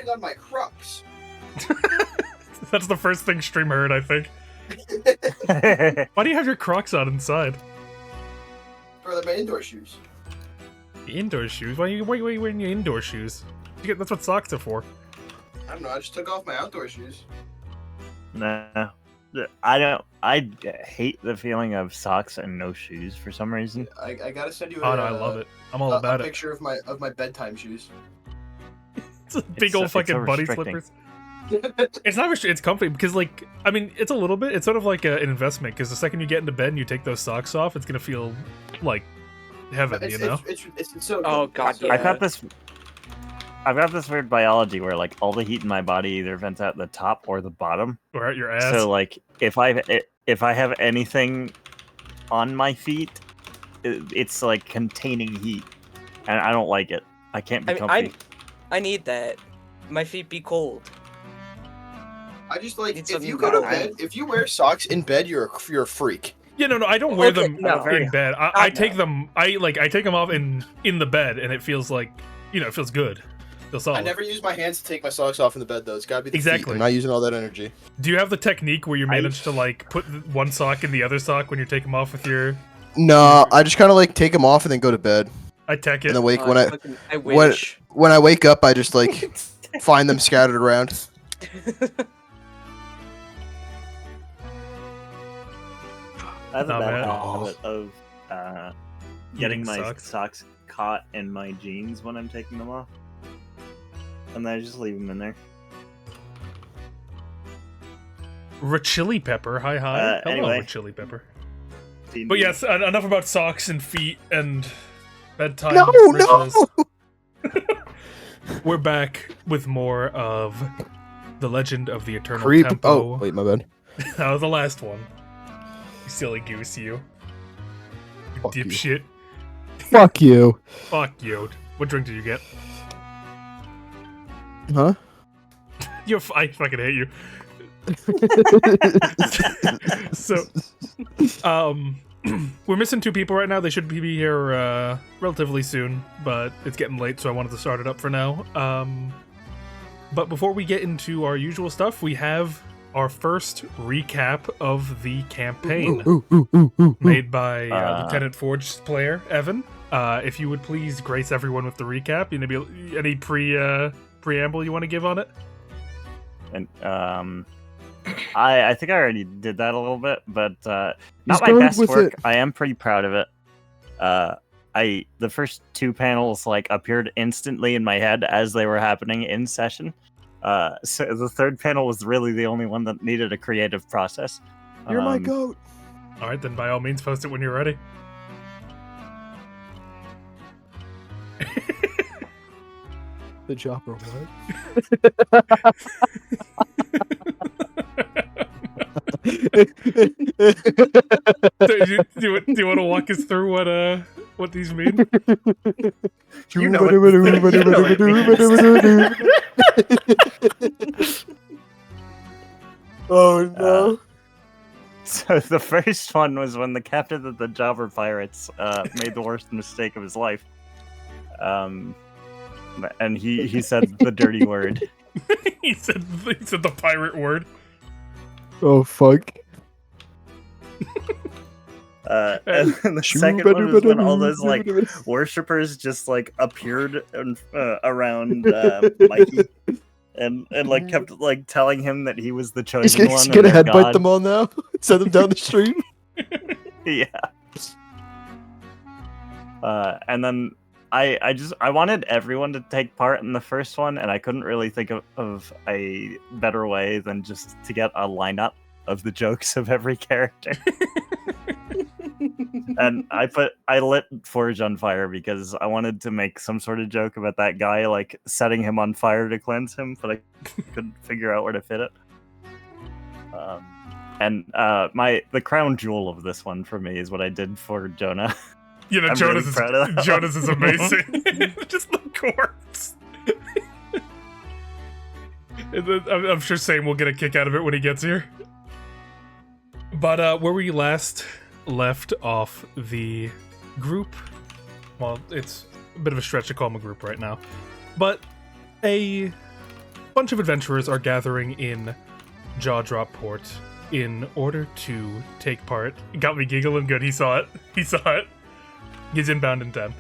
trying on my Crocs. That's the first thing Stream heard, I think. Why do you have your Crocs on inside? Or they're my indoor shoes. Indoor shoes? Why are you wearing your indoor shoes? That's what socks are for. I don't know, I just took off my outdoor shoes. No. I don't. I hate the feeling of socks and no shoes for some reason. I gotta send you Oh no, I love it. I'm all about a it. picture of my bedtime shoes. It's a big old fucking so bunny restricting. slippers. It's not it's comfy because, like, I mean, it's a little bit. It's sort of like an investment because the second you get into bed and you take those socks off, it's gonna feel like heaven, you know? It's so. Oh, good. God, It's so yeah. I've got this weird biology where like all the heat in my body either vents out the top or the bottom. Or at your ass. So like if I have anything on my feet, it's like containing heat, and I don't like it. I can't be comfy. I need that. My feet be cold. I just like It's if a you go to metal. bed, if you wear socks in bed, you're a freak. Yeah, no, I don't wear Okay, them no. in bed. I No. take them. I take them off in the bed, and it feels like, you know, it feels good. Feels solid. I never use my hands to take my socks off in the bed though. It's gotta be the feet. Exactly. I'm not using all that energy. Do you have the technique where you manage to like put one sock in the other sock when you're taking them off with your? No, I just kind of like take them off and then go to bed. I tech it. And then wake Oh, I when wish. when I wake up, I just like find them scattered around. I have a Not bad bad. habit of getting Eating my socks. socks caught in my jeans when I'm taking them off, and then I just leave them in there. Chili Pepper, hi. Hello, Anyway. Chili Pepper. D&D. But yes, enough about socks and feet and bedtime No, rituals. no. We're back with more of the Legend of the Eternal Creep. Tempo. Oh, wait, my bad. That was the last one. You silly goose, you. You Fuck you. dipshit. Fuck you. Fuck you. What drink did you get? Huh? I fucking hate you. So, we're missing 2 people right now. They should be here relatively soon, but it's getting late, so I wanted to start it up for now. But before we get into our usual stuff, we have our first recap of the campaign made by Lieutenant Forge's player, Evan. If you would please grace everyone with the recap. Any preamble you want to give on it? And I think I already did that a little bit, but not my started best with work. it. I am pretty proud of it. The first 2 panels like appeared instantly in my head as they were happening in session. So the third panel was really the only one that needed a creative process. You're my goat. All right, then by all means, post it when you're ready. The chopper, what? Do you want to walk us through what these mean? You know it. Oh no. So the first one was when the captain of the Jobber Pirates made the worst mistake of his life. And he said the dirty word. he said the pirate word. Oh fuck. And then the second one was when all those like worshippers just like appeared around Mikey, and like kept like telling him that he was the chosen one. He's and gonna their headbutt god. them all now. Send them down the street. Yeah. And then I wanted everyone to take part in the first one, and I couldn't really think of a better way than just to get a lineup of the jokes of every character. And I lit Forge on fire because I wanted to make some sort of joke about that guy like setting him on fire to cleanse him, but I couldn't figure out where to fit it. The crown jewel of this one for me is what I did for Jonah. You know, I'm Jonas really proud of that. Jonas is amazing. Just the corpse. And then I'm sure Sam will get a kick out of it when he gets here. But where we last left off, the group, well, it's a bit of a stretch to call them a group right now, but a bunch of adventurers are gathering in Jaw Drop Port in order to take part. It got me giggling good. He saw it. He saw it. He's inbound in 10.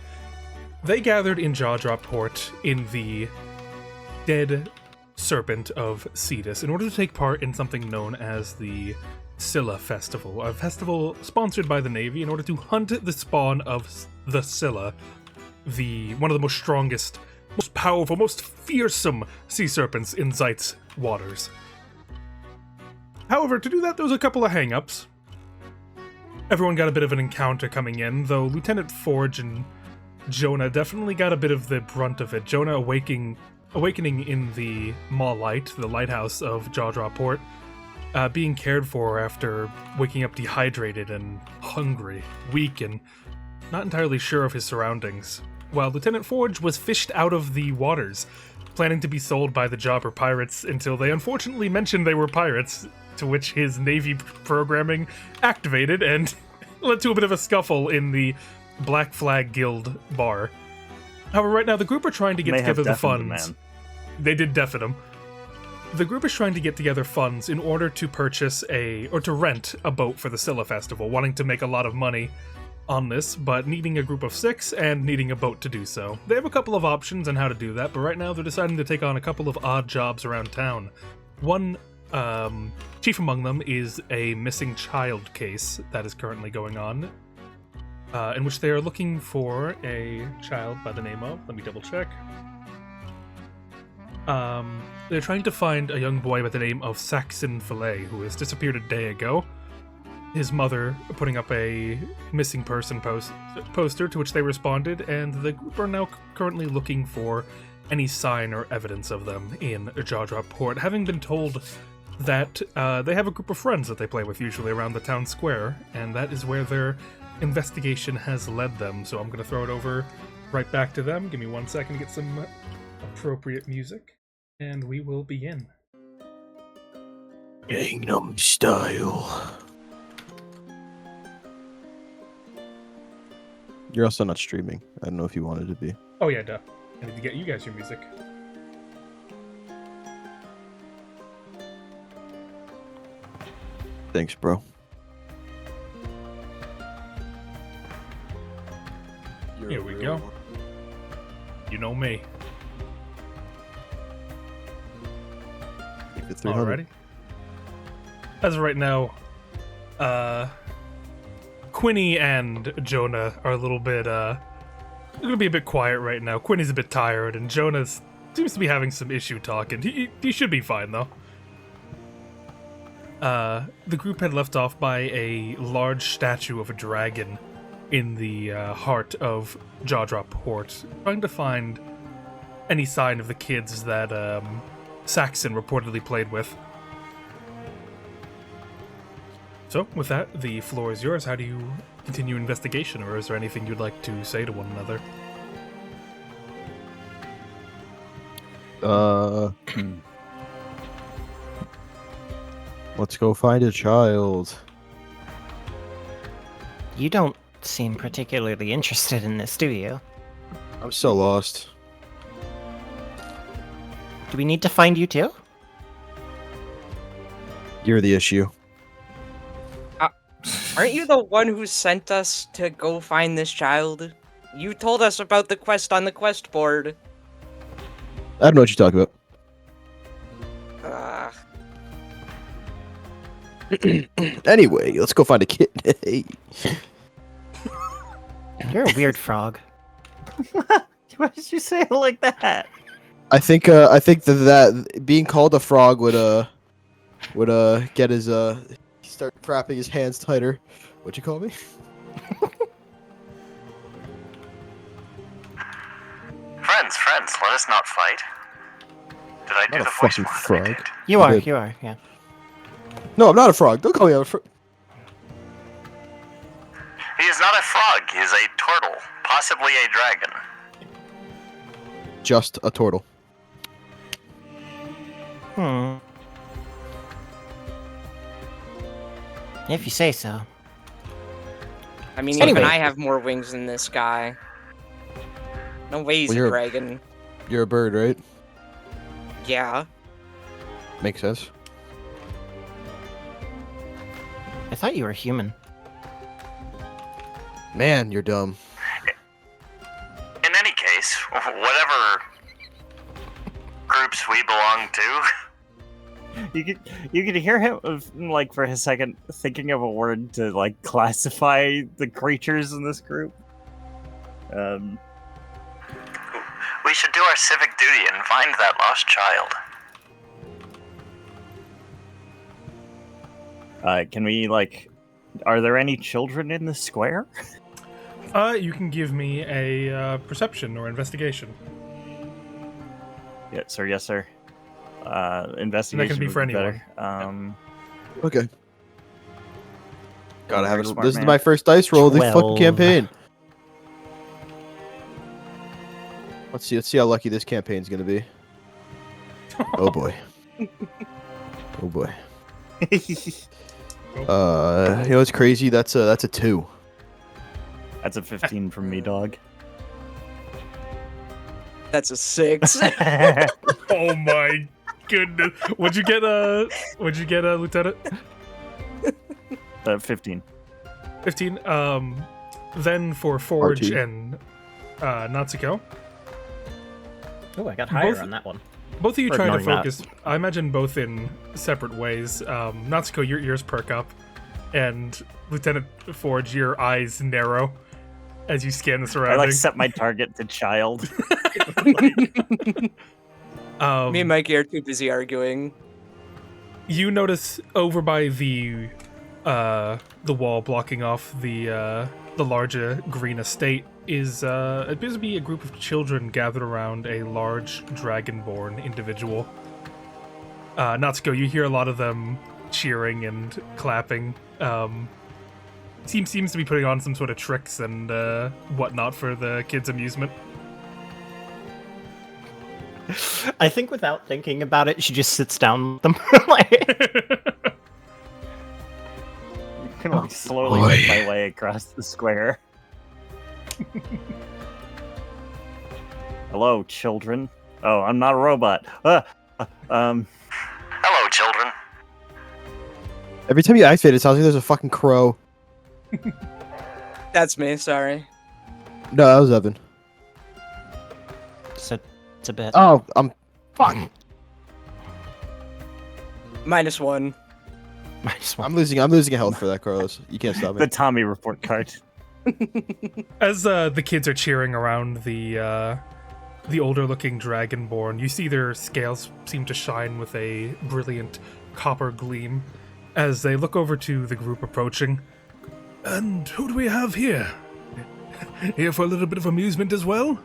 They gathered in Jaw Drop Port in the Dead Serpent of Cetus in order to take part in something known as the Scylla Festival, a festival sponsored by the Navy in order to hunt the spawn of the Scylla, one of the most strongest, most powerful, most fearsome sea serpents in Zeit's waters. However, to do that, there was a couple of hang-ups. Everyone got a bit of an encounter coming in, though Lieutenant Forge and Jonah definitely got a bit of the brunt of it. Jonah awakening in the Maw Light, the lighthouse of Jaw Drop Port, being cared for after waking up dehydrated and hungry, weak, and not entirely sure of his surroundings, while Lieutenant Forge was fished out of the waters, planning to be sold by the Jobber pirates until they unfortunately mentioned they were pirates, to which his Navy programming activated and led to a bit of a scuffle in the Black Flag Guild bar. However, right now the group are trying to get together the funds. They did deafen him. The group is trying to get together funds in order to purchase to rent a boat for the Scylla Festival, wanting to make a lot of money on this, but needing a group of 6 and needing a boat to do so. They have a couple of options on how to do that, but right now they're deciding to take on a couple of odd jobs around town. One chief among them is a missing child case that is currently going on, in which they are looking for a child by the name of, let me double check. They're trying to find a young boy by the name of Saxon Fillet, who has disappeared a day ago. His mother putting up a missing person poster, to which they responded, and the group are now currently looking for any sign or evidence of them in Jaw Drop Port, having been told that they have a group of friends that they play with usually around the town square, and that is where their investigation has led them. So I'm going to throw it over right back to them. Give me 1 second to get some appropriate music, and we will begin. Gangnam Style. You're also not streaming. I don't know if you wanted to be. Oh yeah, duh. I need to get you guys your music. Thanks, bro. Here we go. You know me. Keep it 300. Alrighty. As of right now, Quinny and Jonah are a little bit, they're gonna be a bit quiet right now. Quinny's a bit tired, and Jonah seems to be having some issue talking. He should be fine, though. The group had left off by a large statue of a dragon in the heart of Jaw Drop Port, trying to find any sign of the kids that Saxon reportedly played with. So, with that, the floor is yours. How do you continue investigation, or is there anything you'd like to say to one another? Let's go find a child. You don't seem particularly interested in this, do you? I'm so lost. Do we need to find you too? You're the issue. Aren't you the one who sent us to go find this child? You told us about the quest on the quest board. I don't know what you're talking about. Anyway, let's go find a kid. Hey. You're a weird frog. Why did you say it like that? I think that being called a frog would get his start wrapping his hands tighter. What'd you call me? Friends, let us not fight. Did I do Not the a voice fucking more than I frog. did? You are, did. yeah. No, I'm not a frog. Don't call me a frog. He is not a frog, he is a turtle, possibly a dragon. Just a turtle. If you say so. I mean, Anyway. even I have more wings than this guy. No way he's Well, a you're- dragon. You're a bird, right? Yeah. Makes sense. I thought you were human. Man, you're dumb. In any case, whatever groups we belong to, You could hear him like for a second thinking of a word to like classify the creatures in this group. we should do our civic duty and find that lost child. Can we like? Are there any children in the square? You can give me a perception or investigation. Yes, sir. Yes, sir. Investigation be would for better. Okay. God, I Very haven't. smart This is man. my first dice roll of the fucking 12. campaign. Let's see how lucky this campaign's gonna be. Oh boy. Oh boy. You know what's crazy? That's a 2. That's a 15 from me, dog. That's a 6. Oh my goodness! What'd you get, Lieutenant? 15. 15. Then for Forge RT. and Natsuko, Oh, I got higher Both- on that one. both of you Or try to ignoring that. focus. I imagine both in separate ways. Natsuko, your ears perk up, and Lieutenant Forge, your eyes narrow as you scan the I surroundings. like set my target to child. Me and Mikey are too busy arguing. You notice over by the wall blocking off the larger green estate is appears to be a group of children gathered around a large dragonborn individual. Natsuko, you hear a lot of them cheering and clapping. Seems to be putting on some sort of tricks and whatnot for the kids' amusement. I think without thinking about it, she just sits down with them. Like, Can like slowly boy. make my way across the square. Hello, children. Oh, I'm not a robot. Hello, children. Every time you activate it, it sounds like there's a fucking crow. That's me, sorry. No, that was Evan. it's a bit. Oh, I'm. Fuck. -1. Minus one. I'm losing a health for that, Carlos. You can't stop the me. Tommy report card. As the kids are cheering around the older-looking dragonborn, you see their scales seem to shine with a brilliant copper gleam as they look over to the group approaching. And who do we have here? Here for a little bit of amusement as well?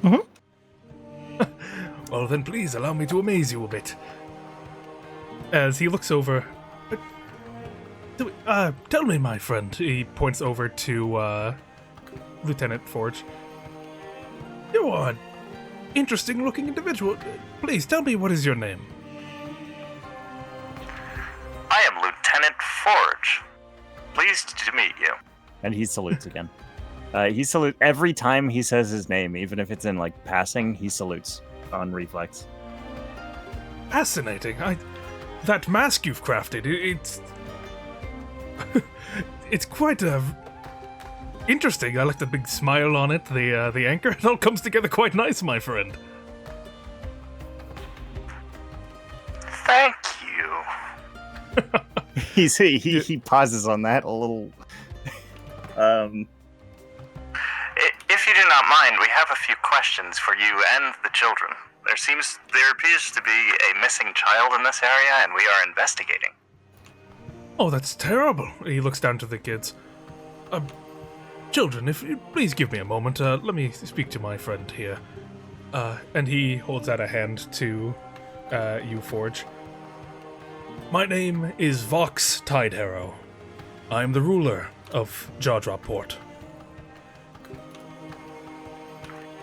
Mhm. Well, then please allow me to amaze you a bit. As he looks over... tell me, my friend. He points over to Lieutenant Forge. You are an interesting-looking individual. Please tell me, what is your name? I am Lieutenant Forge. Pleased to meet you. And he salutes again. He salutes every time he says his name, even if it's in like passing. He salutes on reflex. Fascinating. That mask you've crafted, it's... it's quite interesting. I like the big smile on it, the anchor. It all comes together quite nice, my friend. Thank you. He pauses on that a little. If you do not mind, we have a few questions for you and the children. There appears to be a missing child in this area, and we are investigating. Oh, that's terrible. He looks down to the kids. Children, if you please give me a moment, let me speak to my friend here. And he holds out a hand to you, Forge. My name is Vox Tideharrow. I am the ruler of Jawdrop Port.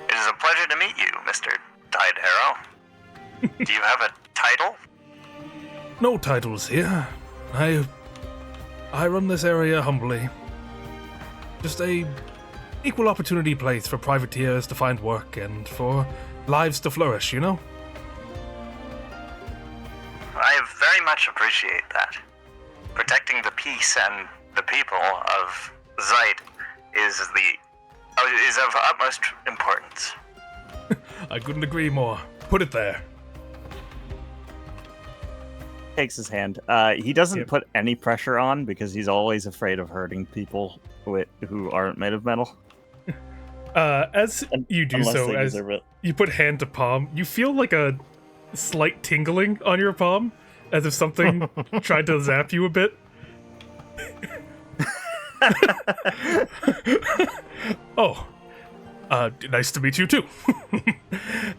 It is a pleasure to meet you, Mr. Tideharrow. Do you have a title? No titles here. I run this area humbly. Just a equal opportunity place for privateers to find work and for lives to flourish, you know? much appreciate that. Protecting the peace and the people of Zeit is of utmost importance. I couldn't agree more. Put it there. Takes his hand. He doesn't Yep. put any pressure on because he's always afraid of hurting people who aren't made of metal. As you do Unless so, they as deserve it. you put hand to palm, you feel like a slight tingling on your palm, as if something tried to zap you a bit. Oh, nice to meet you too.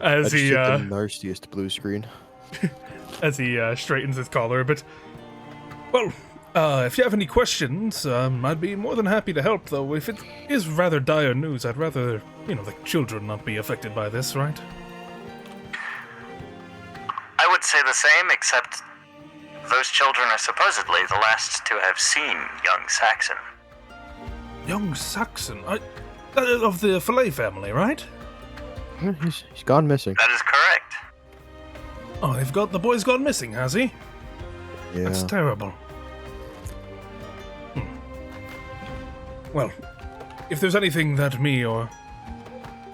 I As just he hit the nastiest blue screen. as he straightens his collar a bit. Well, if you have any questions, I'd be more than happy to help. Though, if it is rather dire news, I'd rather the children not be affected by this, right? I would say the same, except those children are supposedly the last to have seen young Saxon. Young Saxon, of the Fillet family, right? He's gone missing. That is correct. Oh, the boy's gone missing, has he? Yeah. That's terrible. Well, if there's anything that me or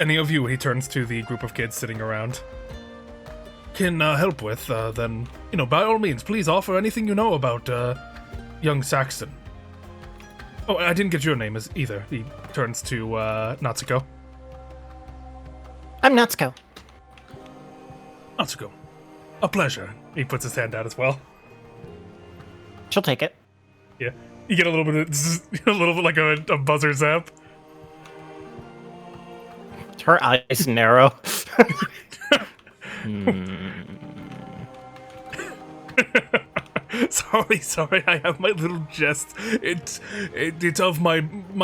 any of you, he turns to the group of kids sitting around, can help with, then, by all means, please offer anything you know about young Saxon. Oh, I didn't get your name either. He turns to Natsuko. I'm Natsuko. Natsuko, a pleasure. He puts his hand out as well. She'll take it. Yeah. You get a little bit of zzz, a little bit like a buzzer zap. Her eyes narrow. Sorry, I have my little jest. It's of my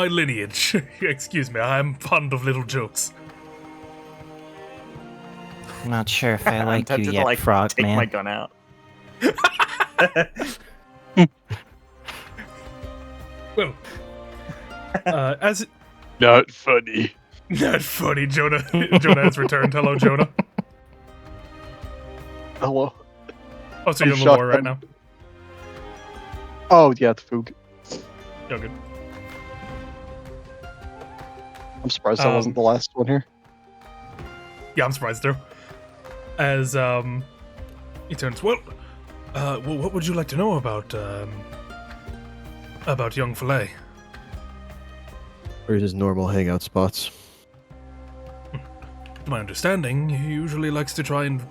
lineage. Excuse me, I'm fond of little jokes. I'm not sure if I I'm like tempted you to yet, Frog take Man. my gun out. Well, as Not funny. not funny, Jonah. Jonah has returned. Hello, Jonah. Hello. Oh, so I'm you're in shocked Lemoore right I'm- now? Oh yeah, the Foog. Oh, good. I'm surprised I wasn't the last one here. Yeah, I'm surprised too. As he turns. Well, what would you like to know about young Fillet? Where's his normal hangout spots? My understanding, he usually likes to try and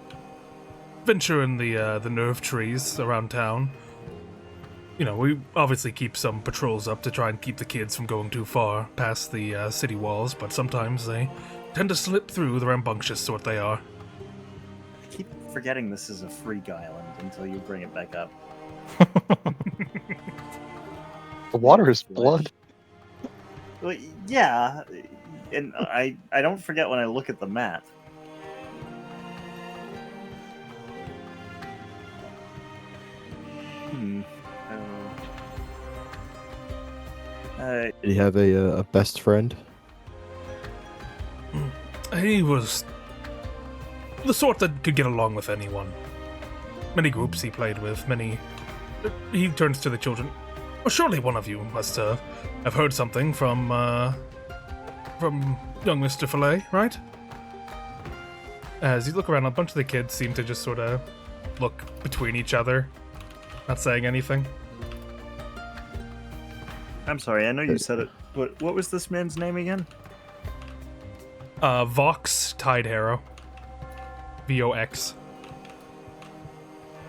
venture in the nerve trees around town. We obviously keep some patrols up to try and keep the kids from going too far past the city walls, but sometimes they tend to slip through, the rambunctious sort they are. I keep forgetting this is a freak island until you bring it back up. The water is blood. Well, yeah, and I don't forget when I look at the map. Did he have a best friend? He was the sort that could get along with anyone. Many groups he played with, many... He turns to the children. Well, surely one of you must have heard something from young Mr. Fillet, right? As you look around, a bunch of the kids seem to just sort of look between each other, not saying anything. I'm sorry, I know you said it, but what was this man's name again? Vox Tide Harrow. VOX.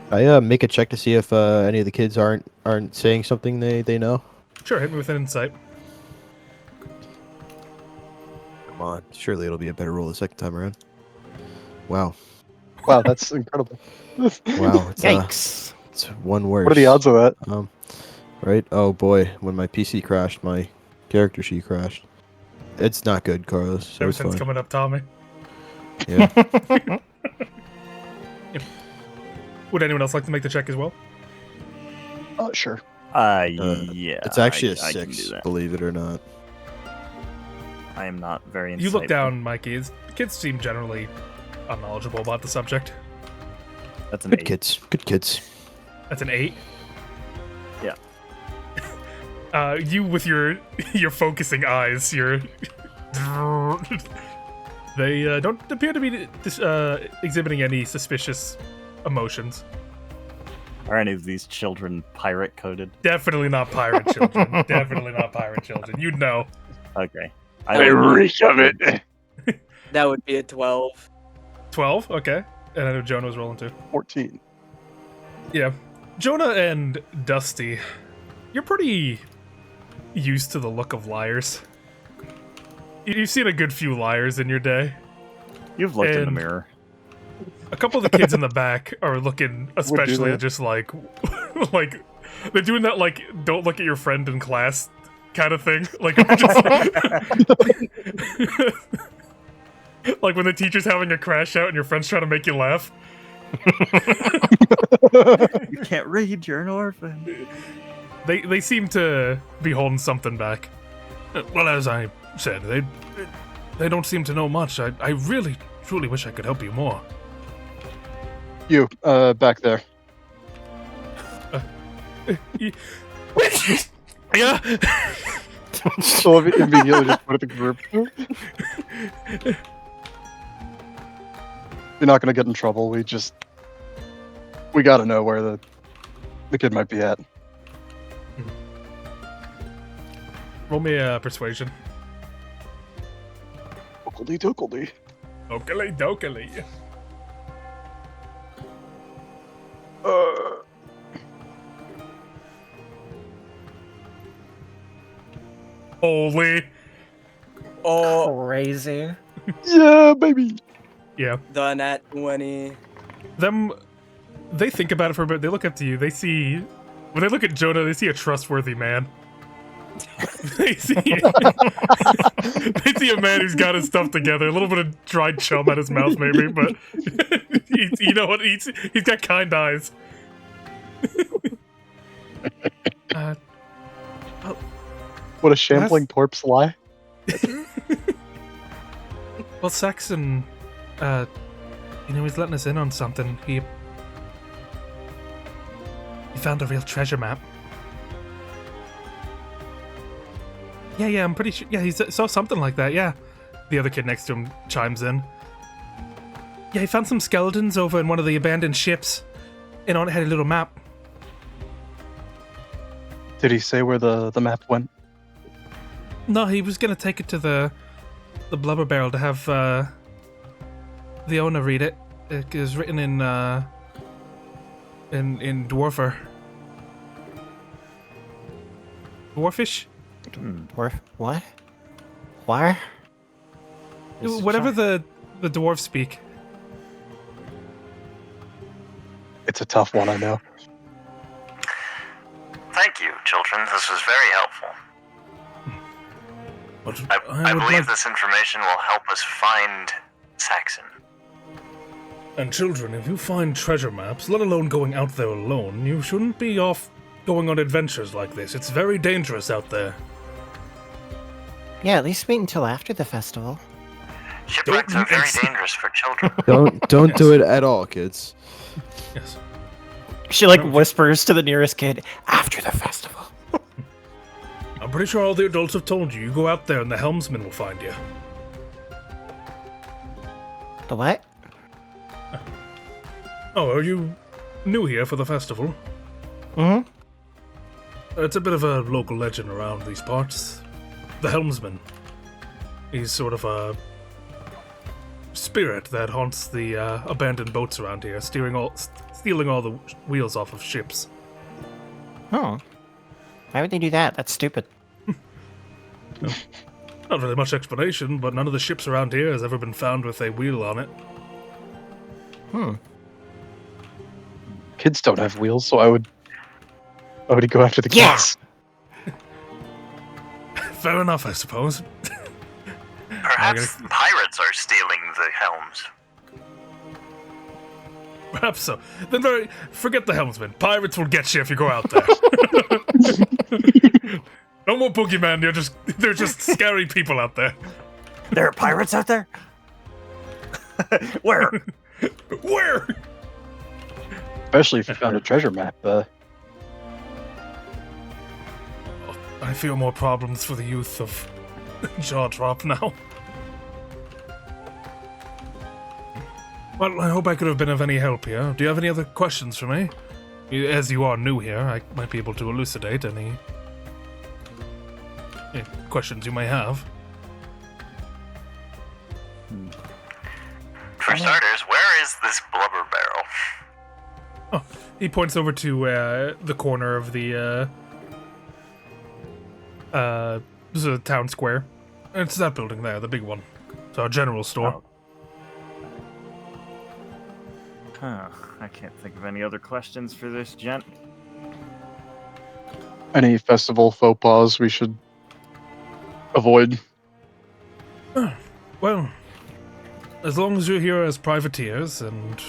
I make a check to see if any of the kids aren't saying something they know. Sure, hit me with an insight. Come on, surely it'll be a better roll the second time around. Wow, Wow, that's incredible. wow, it's, Yikes. it's one worse. What are the odds of that? Right? Oh boy, when my PC crashed, my character sheet crashed. It's not good, Carlos. So it's Everything's fine. coming up, Tommy. Yeah. Would anyone else like to make the check as well? Oh, sure. Yeah. It's actually I a can do 6, that. believe it or not. I am not very insightful. You look down, Mikey. The kids seem generally unknowledgeable about the subject. That's an Good 8. kids. Good kids. That's an 8. Yeah. You with your focusing eyes, they don't appear to be exhibiting any suspicious emotions. Are any of these children pirate coded? Definitely not pirate children. Definitely not pirate children. You'd know. Okay. I reek of it. That would be a 12. 12? Okay. And I know Jonah was rolling too. 14. Yeah. Jonah and Dusty, you're pretty used to the look of liars. You've seen a good few liars in your day. You've looked in the And- mirror. A couple of the kids in the back are looking especially that. just like like they're doing that like don't look at your friend in class kind of thing. Like just like when the teacher's having a crash out and your friend's trying to make you laugh. You can't read, you're an orphan. They seem to be holding something back. Well, as I said, they don't seem to know much. I really truly wish I could help you more. You, back there. Yeah. So immediately just put it in the group. You're not gonna get in trouble. We gotta know where the kid might be at. Roll me a persuasion. Oakley dokley. Okely dokely. Holy. Oh, Crazy. Yeah, baby. Yeah. the nat 20. They think about it for a bit. They look up to you. When they look at Jonah, they see a trustworthy man. they see a man who's got his stuff together. A little bit of dried chum at his mouth, maybe, but you know what? He's got kind eyes. What a shambling corpse lie. Well, Saxon, he's letting us in on something. He found a real treasure map. Yeah, I'm pretty sure. Yeah, he saw something like that, yeah. The other kid next to him chimes in. Yeah, he found some skeletons over in one of the abandoned ships, and on it had a little map. Did he say where the map went? No, he was gonna take it to the blubber barrel to have the owner read it. It is written in Dwarfer. Dwarfish? Dwarf? What? Why? Whatever the dwarves speak. It's a tough one, I know. Thank you, children. This was very helpful. But I would believe like- this information will help us find Saxon. And children, if you find treasure maps, let alone going out there alone, you shouldn't be off going on adventures like this. It's very dangerous out there. Yeah, at least wait until after the festival. Shipwrecks are very dangerous for children. Don't do it at all, kids. Yes. She like whispers to the nearest kid, after the festival. I'm pretty sure all the adults have told you. You go out there and the helmsman will find you. The what? Oh, are you new here for the festival? Mm-hmm. It's a bit of a local legend around these parts. The helmsman. He's sort of a spirit that haunts the abandoned boats around here, stealing all the wheels off of ships. Oh. Why would they do that? That's stupid. Not really much explanation, but none of the ships around here has ever been found with a wheel on it. Kids don't have wheels, so why would he go after the Yeah. kids? Fair enough, I suppose. Perhaps pirates are stealing the helms. Perhaps so. Then forget the helmsman. Pirates will get you if you go out there. No more boogeyman. They're just scary people out there. There are pirates out there? Where? Where? Especially if you found a treasure map. I fear more problems for the youth of Jaw Drop now. Well, I hope I could have been of any help here. Do you have any other questions for me? As you are new here, I might be able to elucidate any questions you may have. For starters, where is this blubber barrel? Oh, he points over to the corner of the this is a town square. It's that building there, the big one. It's our general store. Huh. I can't think of any other questions for this gent. Any festival faux pas we should avoid? Well, as long as you're here as privateers and,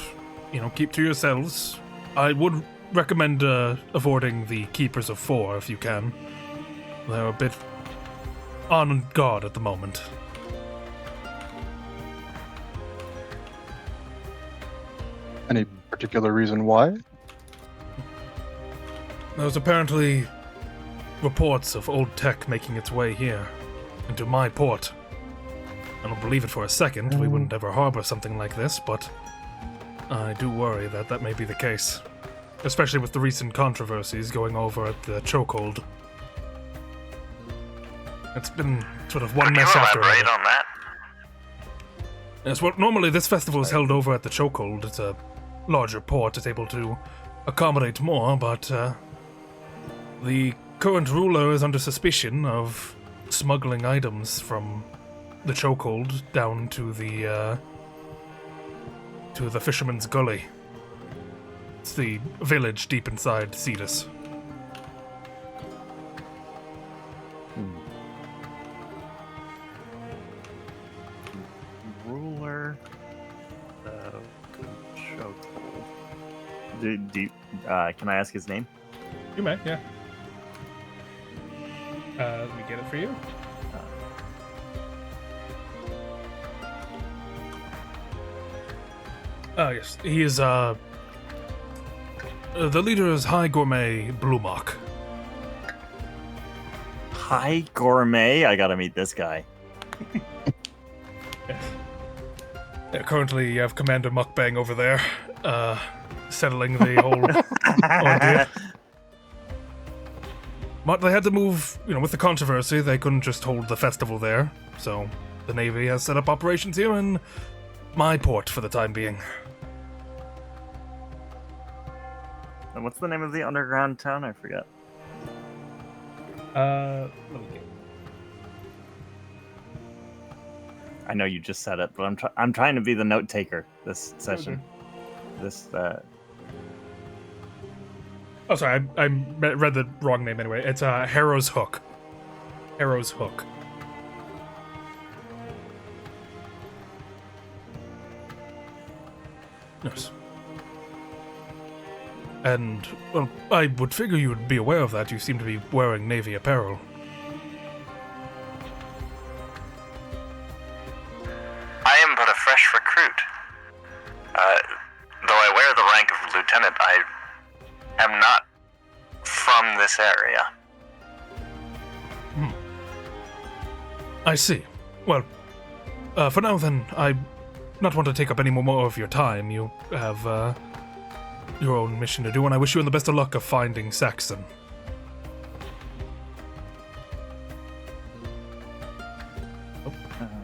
keep to yourselves, I would recommend avoiding the Keepers of Four if you can. They're a bit on guard at the moment. Any particular reason why? There's apparently reports of old tech making its way here, into my port. I don't believe it for a second. We wouldn't ever harbor something like this, but I do worry that that may be the case. Especially with the recent controversies going over at the chokehold. It's been sort of one Could you mess after elaborate another. on that? Yes, well, normally this festival is held over at the chokehold. It's a larger port. It's able to accommodate more, but the current ruler is under suspicion of smuggling items from the chokehold down to the Fisherman's Gully. It's the village deep inside Cetus. Ruler of the chokehold. Can I ask his name? You may, yeah. Let me get it for you. Yes. He is, the leader is High Gourmet Blumock. High Gourmet? I gotta meet this guy. Currently, you have Commander Mukbang over there, settling the whole ordeal. But they had to move, with the controversy, they couldn't just hold the festival there, so the Navy has set up operations here in my port for the time being. And what's the name of the underground town? I forget. Let me get. I know you just said it, but I'm trying to be the note taker this session. Okay. Oh, sorry, I read the wrong name anyway. It's Harrow's Hook. Harrow's Hook. Yes. And, well, I would figure you would be aware of that. You seem to be wearing Navy apparel. I am but a fresh recruit. Though I wear the rank of lieutenant, I am not from this area. I see. Well, for now then, I not want to take up any more of your time. You have, your own mission to do, and I wish you the best of luck of finding Saxon.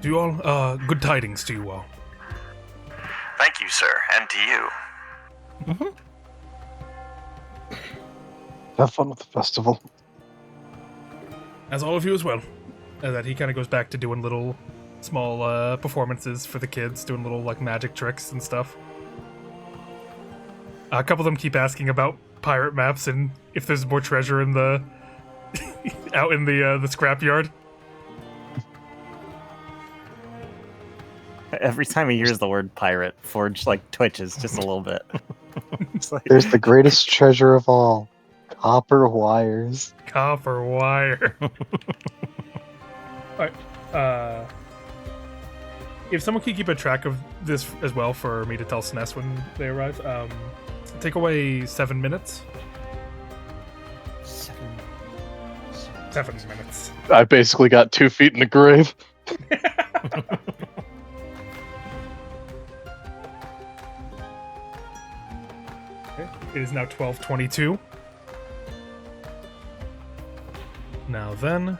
To you all, good tidings to you all. Thank you, sir, and to you. Have fun with the festival. As all of you as well. And that he kind of goes back to doing little small performances for the kids, doing little magic tricks and stuff. A couple of them keep asking about pirate maps and if there's more treasure in the out in the scrapyard. Every time he hears the word pirate, Forge twitches just a little bit. It's like, There's the greatest treasure of all. Copper wires. Copper wire. Alright. If someone could keep a track of this as well for me to tell SNES when they arrive, take away 7 minutes. 7 minutes. I basically got 2 feet in the grave. Okay. It is now 12:22. Now then,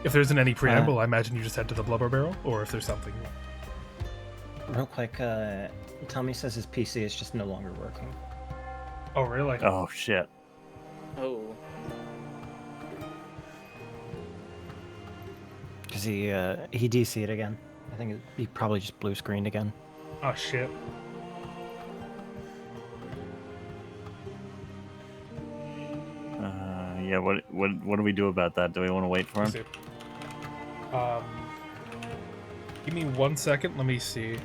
if there isn't any preamble, I imagine you just head to the blubber barrel, or if there's something. Real quick, Tommy says his PC is just no longer working. Oh, really? Oh shit. Oh. Because he DC'd again. I think he probably just blue screened again. Oh, shit. Yeah. What do we do about that? Do we want to wait for him? Let's see. Give me 1 second. Let me see.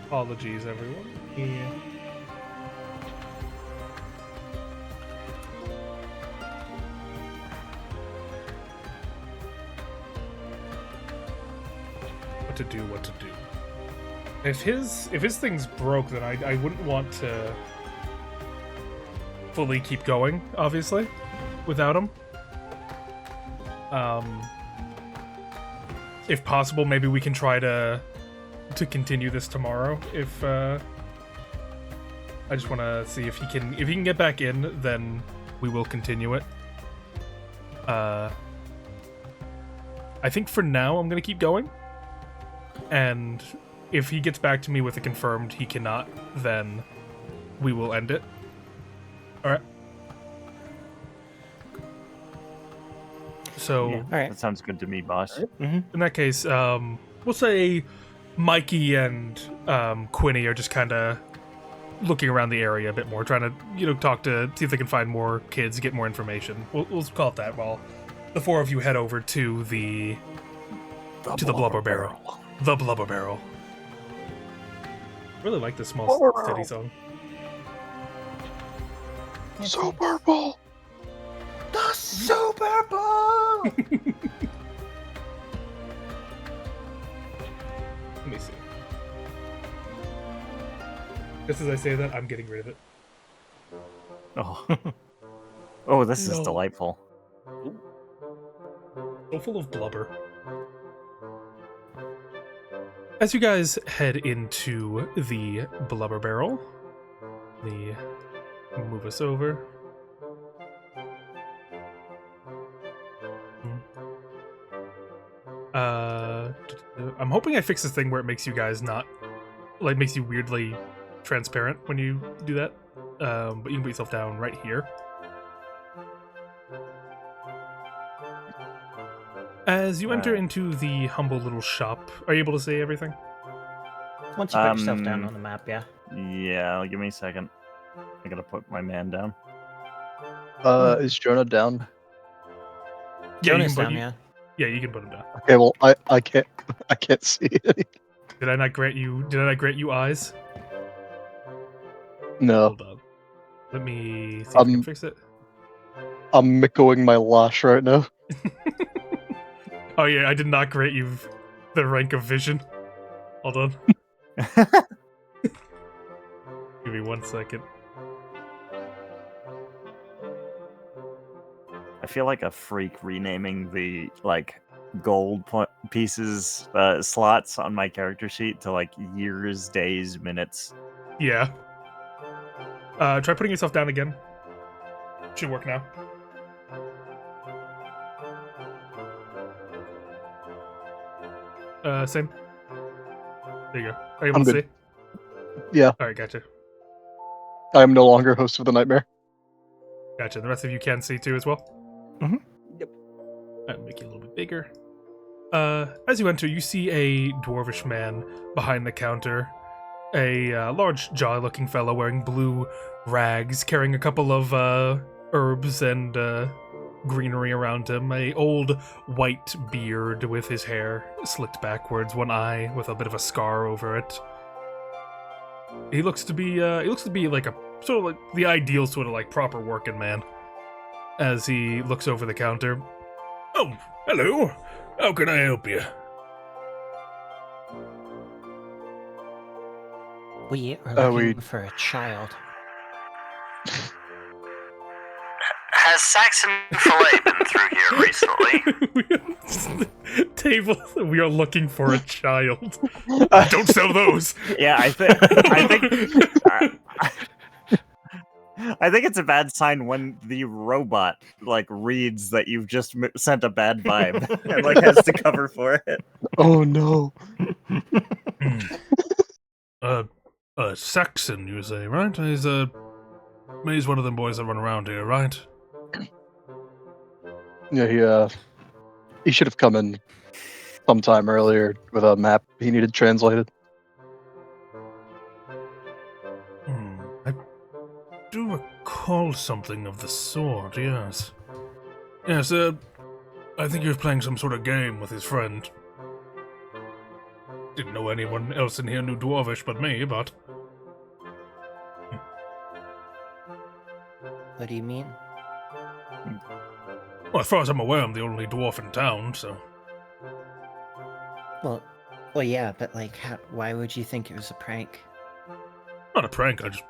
Apologies, everyone. Yeah. What to do. If his thing's broke, then I wouldn't want to fully keep going, obviously, without him. If possible, maybe we can try to continue this tomorrow. If I just want to see if he can get back in, then we will continue it. I think for now I'm gonna keep going, and if he gets back to me with a confirmed he cannot, then we will end it. All right. So Yeah, All right. that sounds good to me, boss. Mm-hmm. in that case, we'll say Mikey and Quinny are just kind of looking around the area a bit more, trying to talk to see if they can find more kids, get more information. We'll call it that. While the four of you head over to the blubber barrel. The blubber barrel. Really like this small steady song. Super Bowl. The Super Bowl! Let me see. Just as I say that, I'm getting rid of it. Oh. Oh, this is No. delightful. So full of blubber. As you guys head into the blubber barrel, let me move us over. I'm hoping I fix this thing where it makes you guys not, like, makes you weirdly transparent when you do that. But you can put yourself down right here. As you enter into the humble little shop, are you able to see everything? Once you put yourself down on the map, yeah. Yeah, give me a second. I gotta put my man down. Is Jonah down? Jonah's down, yeah. Yeah, you can put him down. Okay, well I can't see it. Did I not grant you eyes? No, Hold on. Let me see if I can fix it. I'm mikoing my lash right now. Oh yeah, I did not grant you the rank of vision. Hold on. Give me 1 second. I feel like a freak renaming the gold pieces slots on my character sheet to years, days, minutes. Yeah. Try putting yourself down again. Should work now. Same. There you go. Are you able I'm to good. see? Yeah. Alright, gotcha. I am no longer host of the nightmare. Gotcha. The rest of you can see too as well? Mhm. Yep. I'll make it a little bit bigger. As you enter, you see a dwarvish man behind the counter. A large jaw-looking fellow wearing blue rags, carrying a couple of herbs and greenery around him. A old white beard with his hair slicked backwards, one eye with a bit of a scar over it. He looks to be like a sort of like the ideal sort of like proper working man. As he looks over the counter. Oh, hello. How can I help you? We are we- looking for a child. Has Saxon Fillet been through here recently? Table. We are looking for a child. Don't sell those. Yeah, I think it's a bad sign when the robot like reads that you've just sent a bad vibe and like has to cover for it. Oh no. Saxon, you say, right? He's one of them boys that run around here, right? Yeah, he should have come in sometime earlier with a map he needed translated. I do recall something of the sort, yes. Yes, I think he was playing some sort of game with his friend. Didn't know anyone else in here knew Dwarvish but me, but... What do you mean? Well, as far as I'm aware, I'm the only dwarf in town, so... Well, yeah, but like, why would you think it was a prank? Not a prank, I just,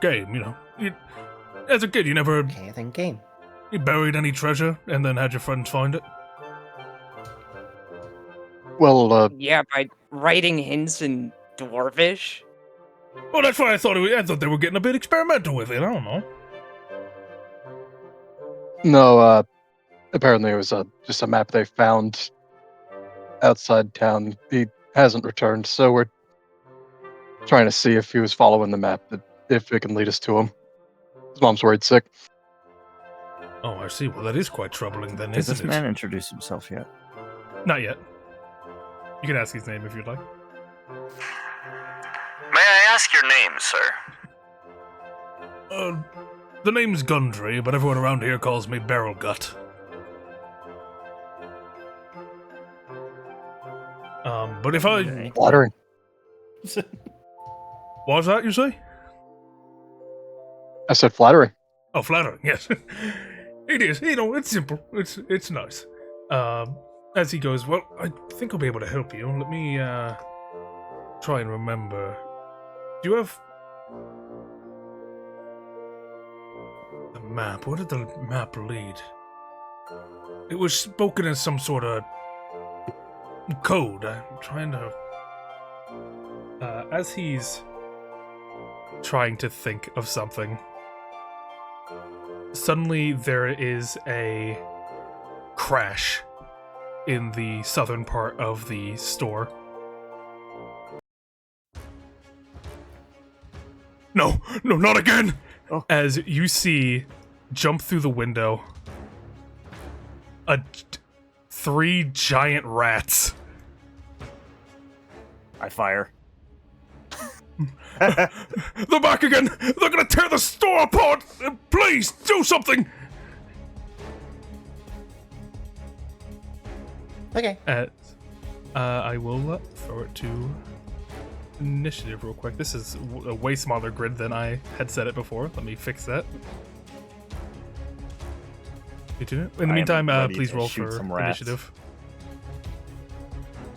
game, as a kid, you never... Okay, then game. You buried any treasure, and then had your friends find it? Well, Yeah, by writing hints in Dwarvish. Well, that's why I thought they were getting a bit experimental with it, I don't know. no, apparently it was just a map they found outside town. He hasn't returned, so we're trying to see if he was following the map, if it can lead us to him. His mom's worried sick. Oh, I see. Well, that is quite troubling then, Did isn't this it? man introduce himself yet? Not yet. You can ask his name if you'd like. May I ask your name, sir? The name's Gundry, but everyone around here calls me Barrel Gut. But if I... Flattering. What was that, you say? I said flattering. Oh, flattering, yes. It is, it's simple. It's nice. As he goes, well, I think I'll be able to help you. Let me, try and remember. Do you have... the map? Where did the map lead? It was spoken in some sort of code. I'm trying to... as he's trying to think of something, suddenly there is a crash in the southern part of the store. No, not again! Oh. As you see, jump through the window, three giant rats. I fire. They're back again! They're gonna tear the store apart! Please, do something! Okay. I will throw it to initiative real quick. This is a way smaller grid than I had set it before. Let me fix that. In the I am meantime, ready please to roll shoot for some rats. initiative.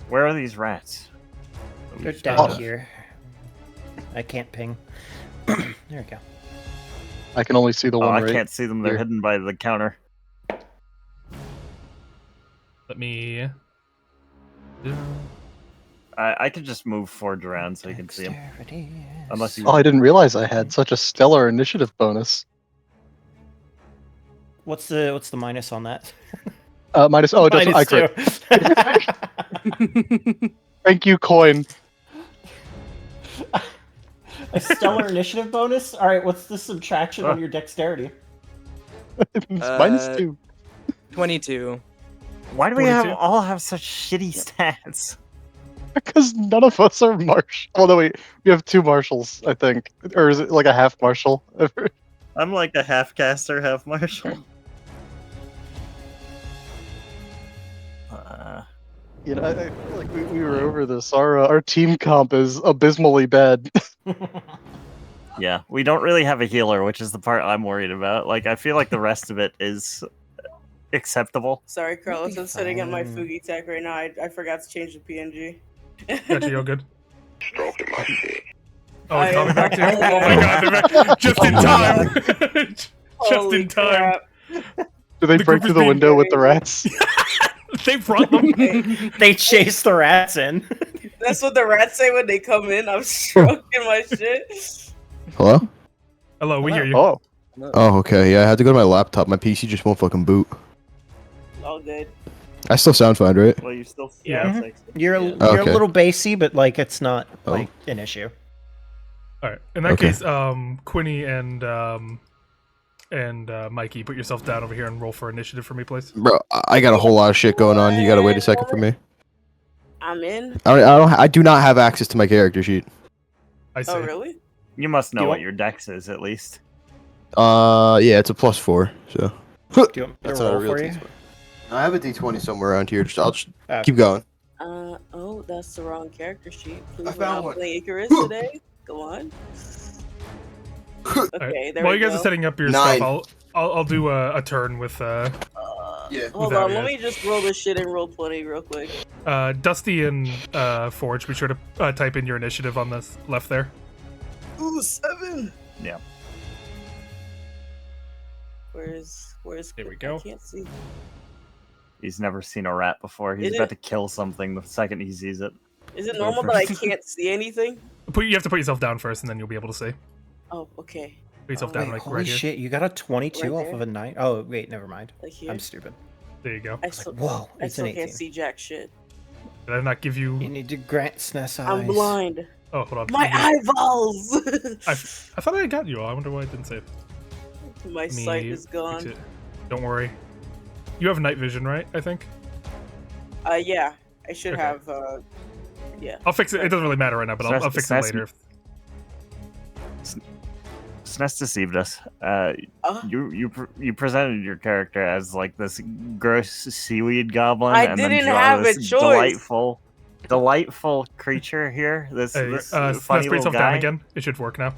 Where are these rats? They're down here. I can't ping. There we go. I can only see the Oh, one I right can't see them. They're here. hidden by the counter. Let me... I could just move forward around so you can see them. Dexterity is- Unless you- Oh, I didn't realize I had such a stellar initiative bonus. What's the minus on that? Minus. Oh, it doesn't. I crit. Thank you, coin. A stellar initiative bonus? Alright, what's the subtraction on your dexterity? It's -2. 22. Why do we 42? all have such shitty stats? Because none of us are marshal. Oh no, wait. We have 2 marshals, I think, or is it like a half marshal? I'm like a half caster, half marshal. You know, I feel like we were over this. Our team comp is abysmally bad. Yeah, we don't really have a healer, which is the part I'm worried about. Like, I feel like the rest of it is acceptable. Sorry, Carlos. be I'm sitting at my fine. Fugi tech right now. I forgot to change the PNG. Gotcha, you're good. Stroking my shit. Oh, it's I coming am- back too. oh Oh my my god, they're back. Just in Oh my time. Just Holy in time. crap. Do they The break group is through the being window with the rats? They brought them. They chase the rats in. That's what the rats say when they come in. I'm stroking my shit. Hello? Hello, we hear you. Oh, Oh, okay. Yeah, I had to go to my laptop. My PC just won't fucking boot. All good. I still sound fine, right? Well, you still Yeah. sound sexy. You're Yeah. you're Okay. a little bassy, but like it's not Oh. like an issue. All right. In that Okay. case, Quinny and Mikey, put yourself down over here and roll for initiative for me, please. Bro, I got a whole lot of shit going on. You gotta wait a second for me. I'm in. I do not have access to my character sheet. I see. Oh, really? You must know Do you what want- your dex is at least. Yeah, it's a +4, so. Do you want me to That's not a roll real for you? D20. I have a D20 somewhere around here. I'll just Okay. keep going. Oh, that's the wrong character sheet. Please, I we're found not one. playing Icarus today. Go on. All right. Okay, there While we you guys go. are setting up your 9. stuff, I'll do a turn with Yeah. Hold Without on, let it. me just roll this shit in roll 20 real quick. Dusty and Forge. Be sure to type in your initiative on the left there. Ooh, 7. Yeah. Where's There we go. I can't see. He's never seen a rat before. He's Is about it- to kill something the second he sees it. Is it Go normal that I first. can't see anything? You have to put yourself down first, and then you'll be able to see. Oh, okay. Put yourself Oh, down Wait, like holy right here. shit! You got a 22 Right off there? of a 9. Oh wait, never mind. Like here. I'm stupid. There you go. I still, Whoa, I it's still an can't 18. see jack shit. Did I not give you? You need to grant SNES eyes. I'm blind. Oh, hold on. My eyeballs! I thought I got you. I wonder why I didn't say it. My Let me sight is fix gone. it. Don't worry. You have night vision, right? I think. Yeah. I should Okay. have, yeah. I'll fix it. It doesn't really matter right now, but I'll Stress- fix it stress- later. SNES deceived us. Uh, You presented your character as like this gross seaweed goblin, I and then didn't draw have a this choice. delightful creature here. This, Hey, this let's funny put little yourself down guy. again. It should work now.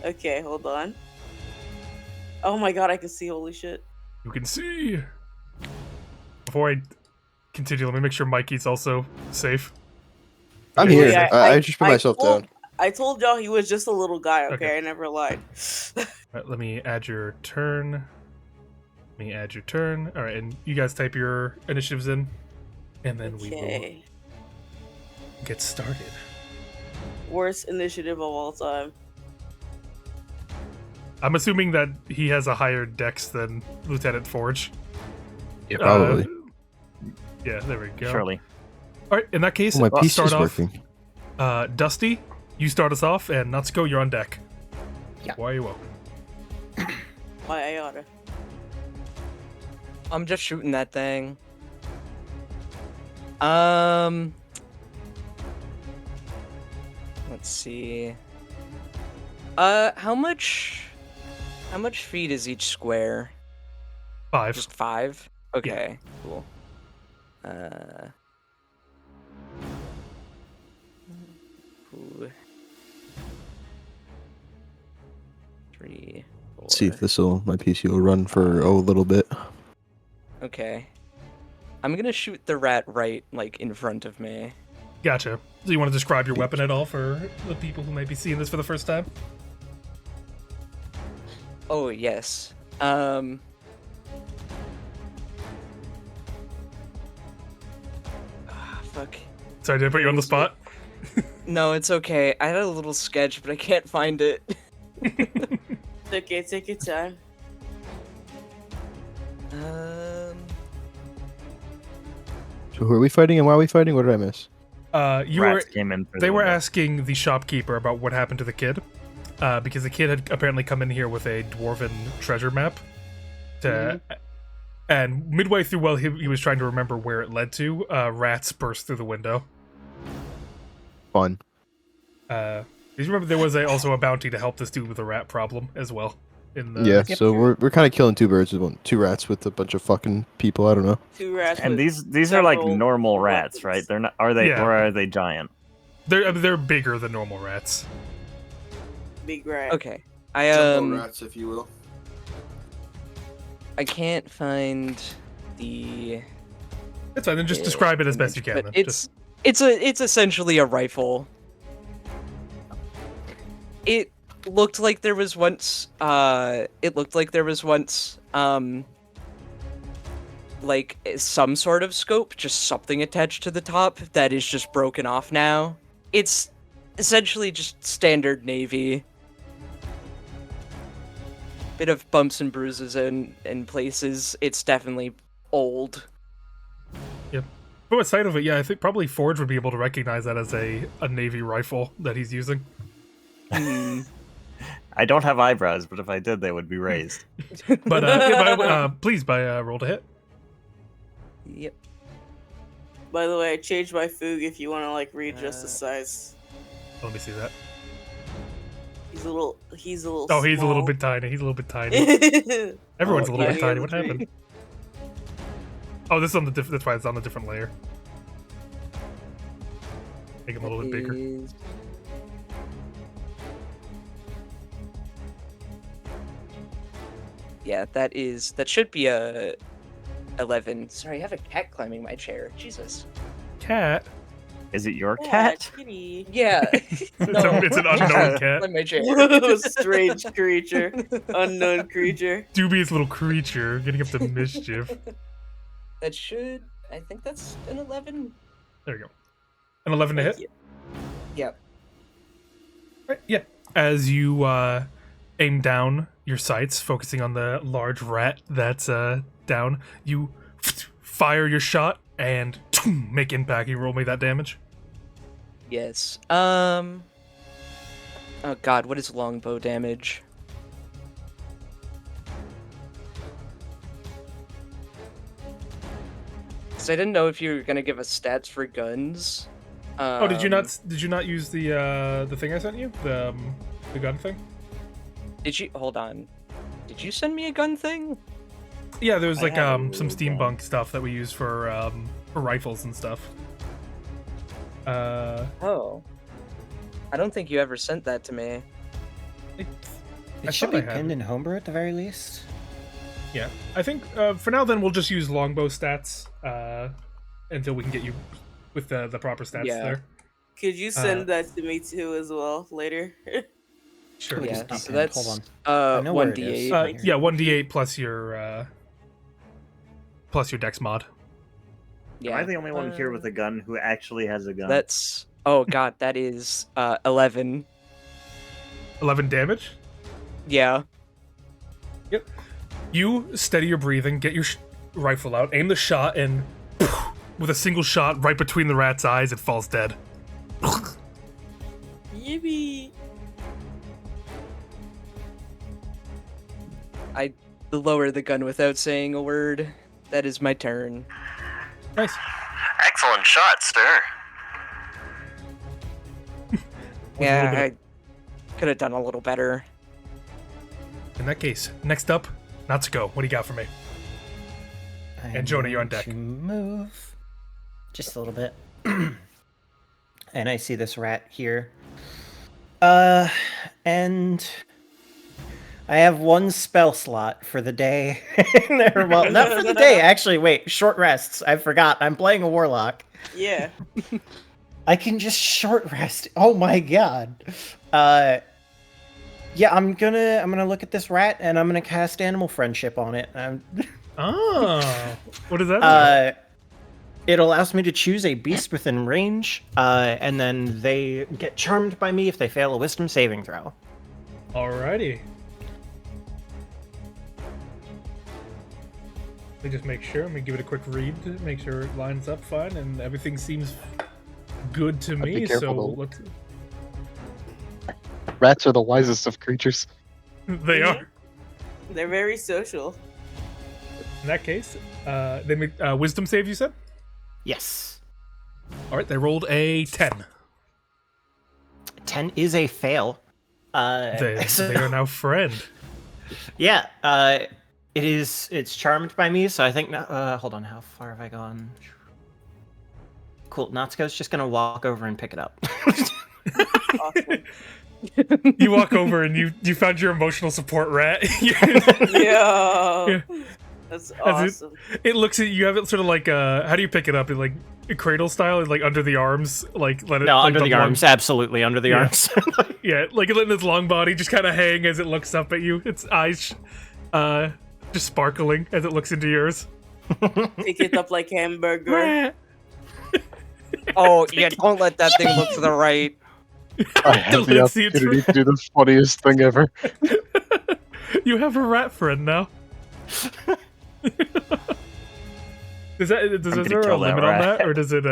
okay, hold on. Oh my god, I can see, holy shit. You can see. Before I continue, let me make sure Mikey's also safe. I'm Okay, here. Yeah, I just put myself told- down. I told y'all he was just a little guy, okay? Okay. I never lied. Alright, let me add your turn. Alright, and you guys type your initiatives in. And then we will Okay. get started. Worst initiative of all time. I'm assuming that he has a higher dex than Lieutenant Forge. Yeah, probably. Yeah, there we go. Surely. Alright, in that case, Oh, my I'll PC's start off. working. Dusty, you start us off, and Natsuko, you're on deck. Yeah. Why are you welcome? My aorta. I'm just shooting that thing. Let's see. How much feet is each square? 5. Just 5? Okay, cool. Ooh. 3, 4. Let's see if my PC will run for a little bit. Okay. I'm gonna shoot the rat right, like, in front of me. Gotcha. Do you want to describe your weapon at all for the people who may be seeing this for the first time? Oh, yes. Fuck. Sorry, did I put you on the spot? No, it's okay. I had a little sketch, but I can't find it. It's okay, take your time. So who are we fighting and why are we fighting? What did I miss? You were. Rats came in for They the were window. asking the shopkeeper about what happened to the kid, because the kid had apparently come in here with a dwarven treasure map. And midway through, while he was trying to remember where it led to, rats burst through the window. Fun. Did you remember there was also a bounty to help this dude with the rat problem as well? In the, Yeah, so we're kind of killing two birds with two rats with a bunch of fucking people. I don't know. 2 rats. And with these are like several normal rats, right? weapons. They're not. Are they? Yeah. Or are they giant? they're bigger than normal rats. Big rat. Okay. I rats, if you will. I can't find the. It's fine. Then just describe it as best you can. But Then. it's essentially a rifle. It looked like there was once. Like some sort of scope, just something attached to the top that is just broken off now. It's essentially just standard Navy. Bit of bumps and bruises in places. It's definitely old. Yep. From a sight of it, yeah, I think probably Forge would be able to recognize that as a Navy rifle that he's using. I don't have eyebrows, but if I did, they would be raised. But please, roll to hit. Yep. By the way, I changed my Foog if you want to like readjust the size. Let me see that. He's a little. Oh, he's a little bit tiny. He's a little bit tiny. Everyone's a little bit tiny. What happened? Oh, this is on the that's why it's on a different layer. Make it a little bit bigger. Yeah, that should be a 11. Sorry, I have a cat climbing my chair. Jesus. Cat? Is it your cat? Kitty. Yeah. It's an unknown cat. Climb my chair. Strange creature. Unknown creature. Dubious little creature getting up to mischief. That should. I think that's an 11. There you go. An 11 to hit? Yep. Right, yeah. As you aim down your sights, focusing on the large rat that's down, you fire your shot and make impact. You roll me that damage. Yes. Oh god, what is longbow damage? Because I didn't know if you were gonna give us stats for guns. Oh, did you not use the thing I sent you? The gun thing? Did you hold on? Did you send me a gun thing? Yeah, there was like some steampunk stuff that we use for rifles and stuff. Oh. I don't think you ever sent that to me. It should be pinned in homebrew at the very least. Yeah, I think for now then we'll just use longbow stats until we can get you with the proper stats there. Could you send that to me too as well later? Sure. Yeah, Just so hold that's on. I know where it is. 1d8. Yeah, 1d8 plus your dex mod. Yeah. Am I the only one here with a gun who actually has a gun? That's oh god, that is 11. 11 damage? Yeah. Yep. You steady your breathing, get your rifle out, aim the shot, and with a single shot right between the rat's eyes, it falls dead. Yippee! I lower the gun without saying a word. That is my turn. Nice. Excellent shot, sir. Yeah, I could have done a little better. In that case, next up, Natsuko. What do you got for me? And Jonah, you're on deck. To move just a little bit, and I see this rat here. And I have one spell slot for the day. Well, not for the day, actually. Wait, short rests. I forgot. I'm playing a warlock. Yeah. I can just short rest. Oh my god. Yeah, I'm gonna look at this rat and I'm gonna cast Animal Friendship on it. Oh, what does that mean? It allows me to choose a beast within range, and then they get charmed by me if they fail a Wisdom saving throw. Alrighty. Let me just make sure. Let me give it a quick read to make sure it lines up fine and everything seems good to me. be careful, So though. let's. Rats are the wisest of creatures. They are. They're very social. In that case, they make wisdom save. You said. Yes. All right. They rolled a 10. 10 is a fail. They are now friend. Yeah. It's charmed by me, so I think. Hold on. How far have I gone? Cool. Natsuko's just gonna walk over and pick it up. Awesome. You walk over and you found your emotional support rat. Yeah. That's As awesome. it looks at you, have it sort of like how do you pick it up? In like cradle style, like under the arms, like let it. No, like under the long- arms, absolutely under the Yeah. arms. Yeah, like letting its long body just kind of hang as it looks up at you. Its eyes, just sparkling as it looks into yours. Pick it up like hamburger. Oh, yeah, don't let that thing look to the right. I have the Let's see its opportunity to do the funniest thing ever. You have a rat friend now. Is there gonna a kill that limit on rat. that, or does it?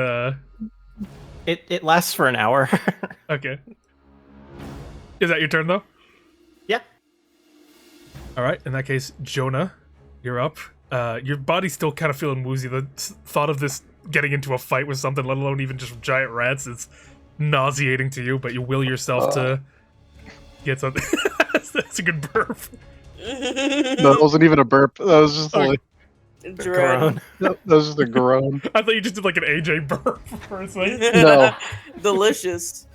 It lasts for an hour. Okay. Is that your turn though? Yeah. All right. In that case, Jonah, you're up. Your body's still kind of feeling woozy. The thought of this getting into a fight with something, let alone even just giant rats, is nauseating to you. But you will yourself to get something. That's a good burp. No, it wasn't even a burp. That was just Okay. like Dread. that was just a groan. I thought you just did like an AJ burp for a second. No. Delicious.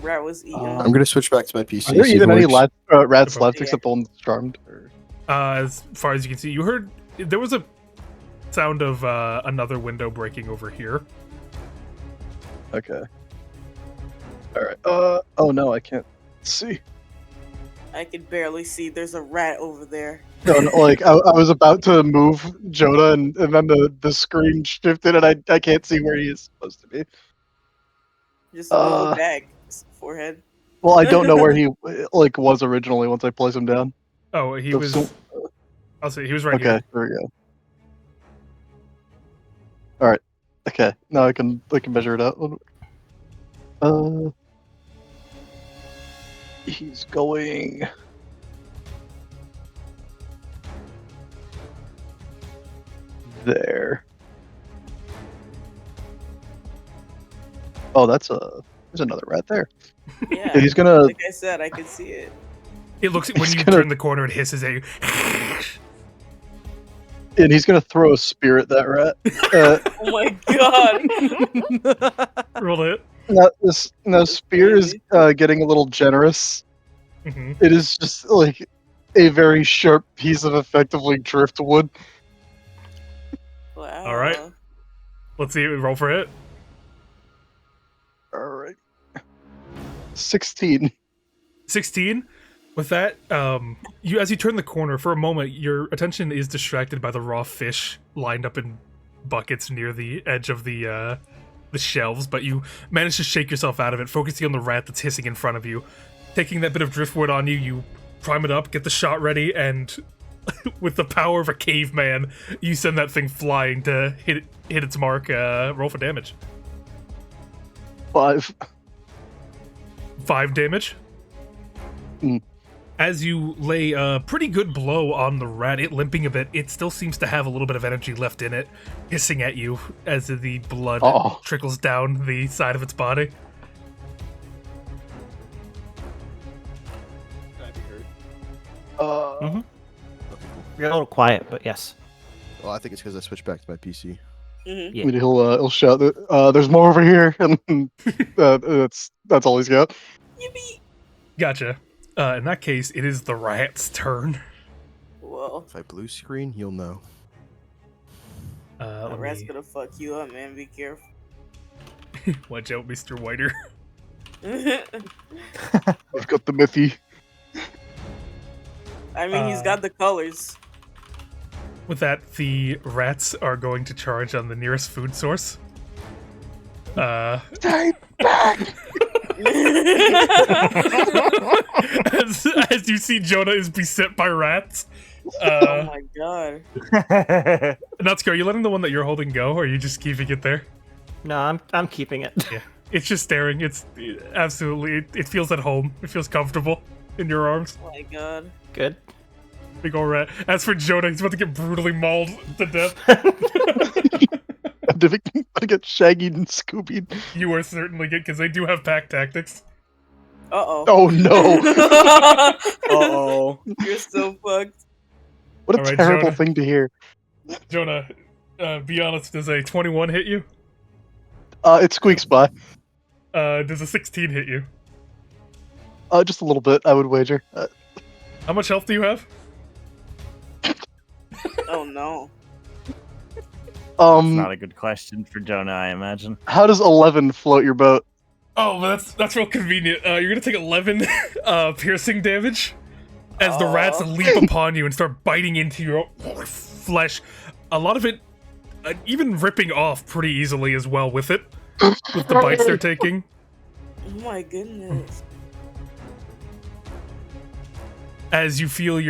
Rat was eating. I'm gonna switch back to my PC. Are there see even if it any works. rats Okay. left except the ones charmed? Or... As far as you can see, you heard there was a sound of another window breaking over here. Okay. All right. Oh no, I can't see. I can barely see. There's a rat over there. No, like I was about to move Jonah, and then the screen shifted, and I can't see where he is supposed to be. Just move Uh, it back. Forehead. Well, I don't know where he like was originally once I placed him down. Oh, he So- was. so- I'll say he was right okay, here. there we go. All right. Okay, now I can measure it out. He's going. There. Oh, there's another rat there. Yeah. Yeah, he's gonna. Like I said, I can see it. It looks when He's you gonna- turn the corner, it hisses at you. And he's gonna throw a spear at that rat. Oh my god. Roll it. Now spear is getting a little generous. hmm It is just like a very sharp piece of effectively driftwood. Wow. All right. Let's see. Roll for it. All right. 16. 16. With that, you as you turn the corner for a moment, your attention is distracted by the raw fish lined up in buckets near the edge of the shelves. But you manage to shake yourself out of it, focusing on the rat that's hissing in front of you. Taking that bit of driftwood on you, you prime it up, get the shot ready, and with the power of a caveman, you send that thing flying to hit its mark. Roll for damage. 5. 5 damage. Mm. As you lay a pretty good blow on the rat, it limping a bit, it still seems to have a little bit of energy left in it, hissing at you as the blood Oh. trickles down the side of its body. We got a little quiet, but yes. Well, I think it's because I switched back to my PC. Mhm. Yeah. I mean, he'll shout that there's more over here, and that's all he's got. Yippee. Gotcha. In that case, it is the rat's turn. Well, If I blue screen, you'll know. that Let rat's me gonna fuck you up, man. Be careful. watch out, Mr. Whiter. I've got the Mithy. I mean, he's got the colors. With that, the rats are going to charge on the nearest food source. Stay back! as you see, Jonah is beset by rats. Oh my god. Natsuko, are you letting the one that you're holding go, or are you just keeping it there? No, I'm keeping it. Yeah. It's just staring. It's absolutely. It feels at home. It feels comfortable in your arms. Oh my god. Good. Big ol' rat. As for Jonah, he's about to get brutally mauled to death. I'm gonna get shaggied and scoobied. You are certainly good, because they do have pack tactics. Uh-oh. Oh no! Uh-oh. You're so fucked. What a All right, terrible Jonah. thing to hear. Jonah, be honest, does a 21 hit you? It squeaks by. Does a 16 hit you? Just a little bit, I would wager. How much health do you have? Oh no. It's not a good question for Jonah, I imagine. How does 11 float your boat? Oh, but that's real convenient. You're gonna take 11 piercing damage as the rats leap upon you and start biting into your flesh. A lot of it, even ripping off pretty easily as well with it, with the bites they're taking. Oh my goodness. As you feel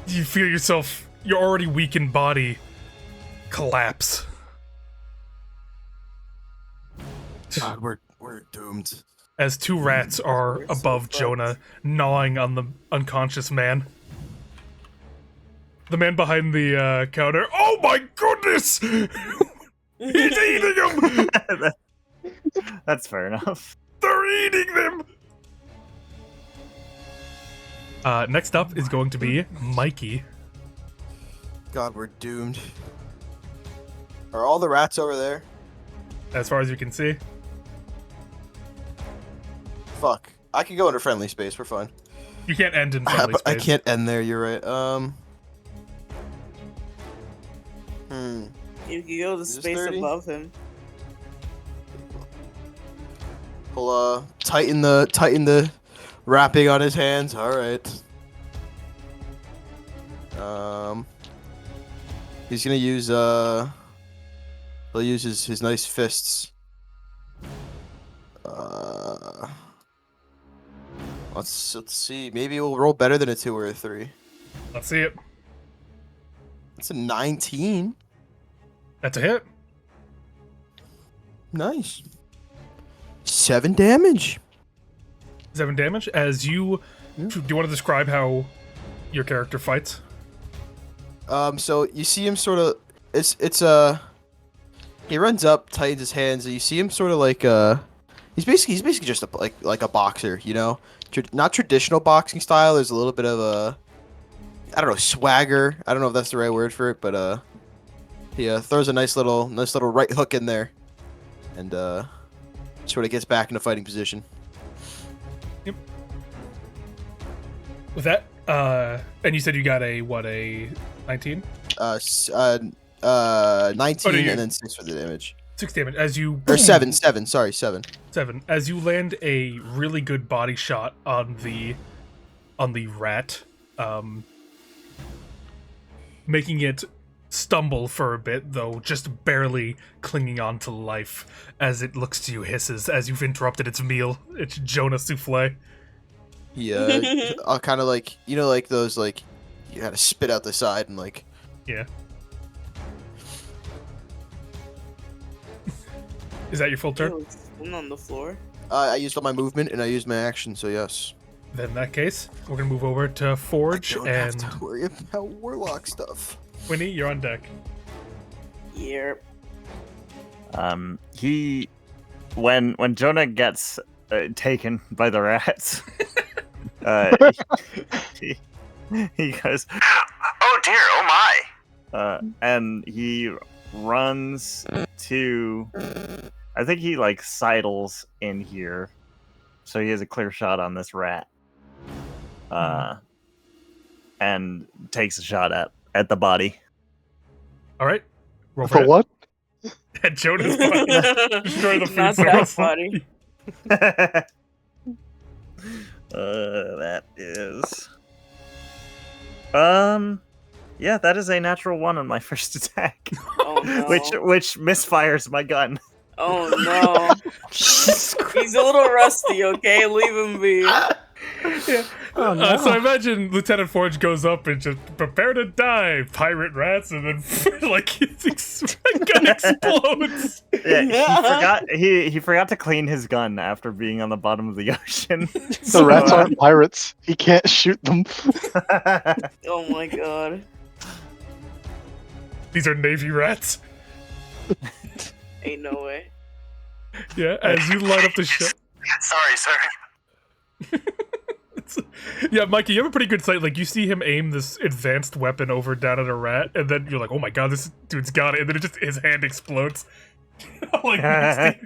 yourself, your already weakened body collapse. God, we're doomed. As two rats are above Jonah, gnawing on the unconscious man. The man behind the counter. Oh my goodness! He's eating them! That's fair enough. They're eating them! Next up is going to be Mikey. God, we're doomed. Are all the rats over there? As far as you can see. Fuck. I can go into friendly space. We're fine. You can't end in friendly But I space. can't end there. You're right. You can go to Is this space 30? above him. We'll tighten the wrapping on his hands. All right. He's gonna use he'll use his nice fists. Let's see. Maybe we'll roll better than a 2 or a 3. Let's see it. It's a 19. That's a hit. Nice. 7 damage. 7 damage. As you... Do you want to describe how your character fights? So you see him sort of... He runs up, tightens his hands, and you see him sort of like, He's basically just like a boxer, you know? Not traditional boxing style. There's a little bit of a... I don't know, swagger. I don't know if that's the right word for it, but, he throws a nice little right hook in there. And, sort of gets back into fighting position. Yep. With that, and you said you got a 19? 19 and then 6 for the damage. 6 damage as you... Or 7, sorry, 7. 7. As you land a really good body shot on the rat, making it stumble for a bit, though just barely clinging on to life as it looks to you, hisses, as you've interrupted its meal. It's Jonah souffle. Yeah, I'll kind of like, you know, like those, like, you gotta spit out the side and like... Yeah. Is that your full turn? I'm on the floor. I used all my movement and I used my action, so yes. Then in that case, we're gonna move over to Forge, I don't and have to worry about warlock stuff. Winnie, you're on deck. Yep. When Jonah gets taken by the rats, he goes, Oh dear, oh my. and he runs to... I think he, like, sidles in here, so he has a clear shot on this rat. And takes a shot at the body. Alright. Roll For it. what? At Jonah's body. Destroy the food Not that source. funny. That is... Yeah, that is a natural 1 on my first attack. Oh no. Which misfires my gun. Oh no. He's a little rusty, okay? Leave him be. Yeah. So I imagine Lieutenant Forge goes up and just prepare to die, pirate rats, and then like his gun explodes. Yeah, he forgot to clean his gun after being on the bottom of the ocean. The rats aren't pirates. He can't shoot them. Oh my god. These are Navy rats. Ain't no way. Yeah, as you light up the shot. Sorry, sir. Yeah, Mikey, you have a pretty good sight. Like, you see him aim this advanced weapon over down at a rat, and then you're like, oh my god, this dude's got it, and then it just, his hand explodes. Like,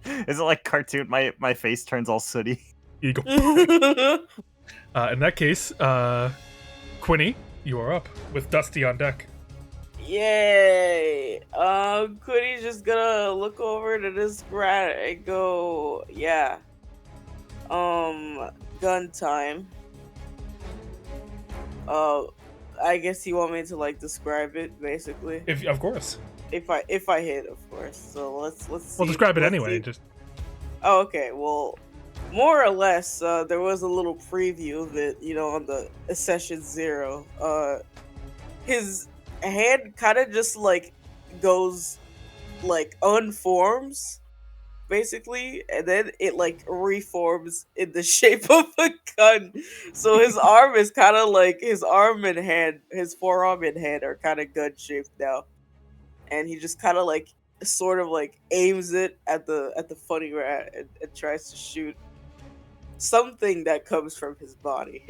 is it like cartoon? My face turns all sooty. you go. In that case, Quinny, You are up with Dusty on deck. Yay! Quiddy's just gonna look over to this rat and go, yeah. Gun time. I guess you want me to like describe it basically. If of course. If I hit, of course. So let's see. Well, describe it let's anyway. see. Just Oh, okay. Well, more or less, there was a little preview of it, on the session 0. His hand kind of just like goes, like unforms, basically, and then it like reforms in the shape of a gun. So his arm is kind of like his forearm and hand are kind of gun shaped now, and he just kind of like sort of like aims it at the funny rat and tries to shoot something that comes from his body.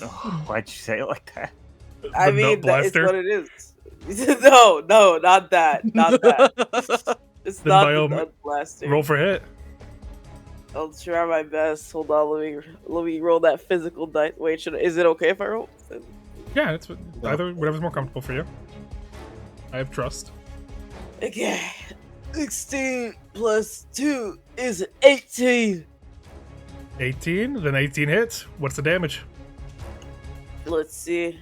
Oh, why'd you say it like that? I The mean, nut that is blaster? what it is. No, not that. Not that. It's Then not by the all nut blaster. roll for hit. I'll try my best. Hold on, let me roll that physical dice. Wait, is it okay if I roll? Yeah, it's either whatever's more comfortable for you. I have trust. Okay. 16 plus 2 is 18. 18, then 18 hits. What's the damage? Let's see.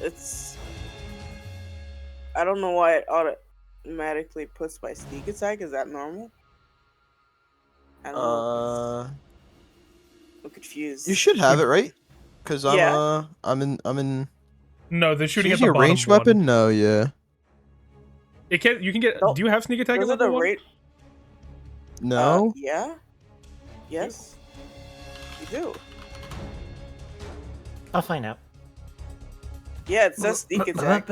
It's... I don't know why it automatically puts my sneak attack. Is that normal? I don't know. I'm confused. You should have it, right? Because Yeah. I'm in. No, they're shooting at Using the a bottom ranged one. weapon? No, yeah. You can get. Nope. Do you have sneak attack at Was it level a 1? rate? No. Yeah. Yes. You do. I'll find out. Yeah, it says sneak attack.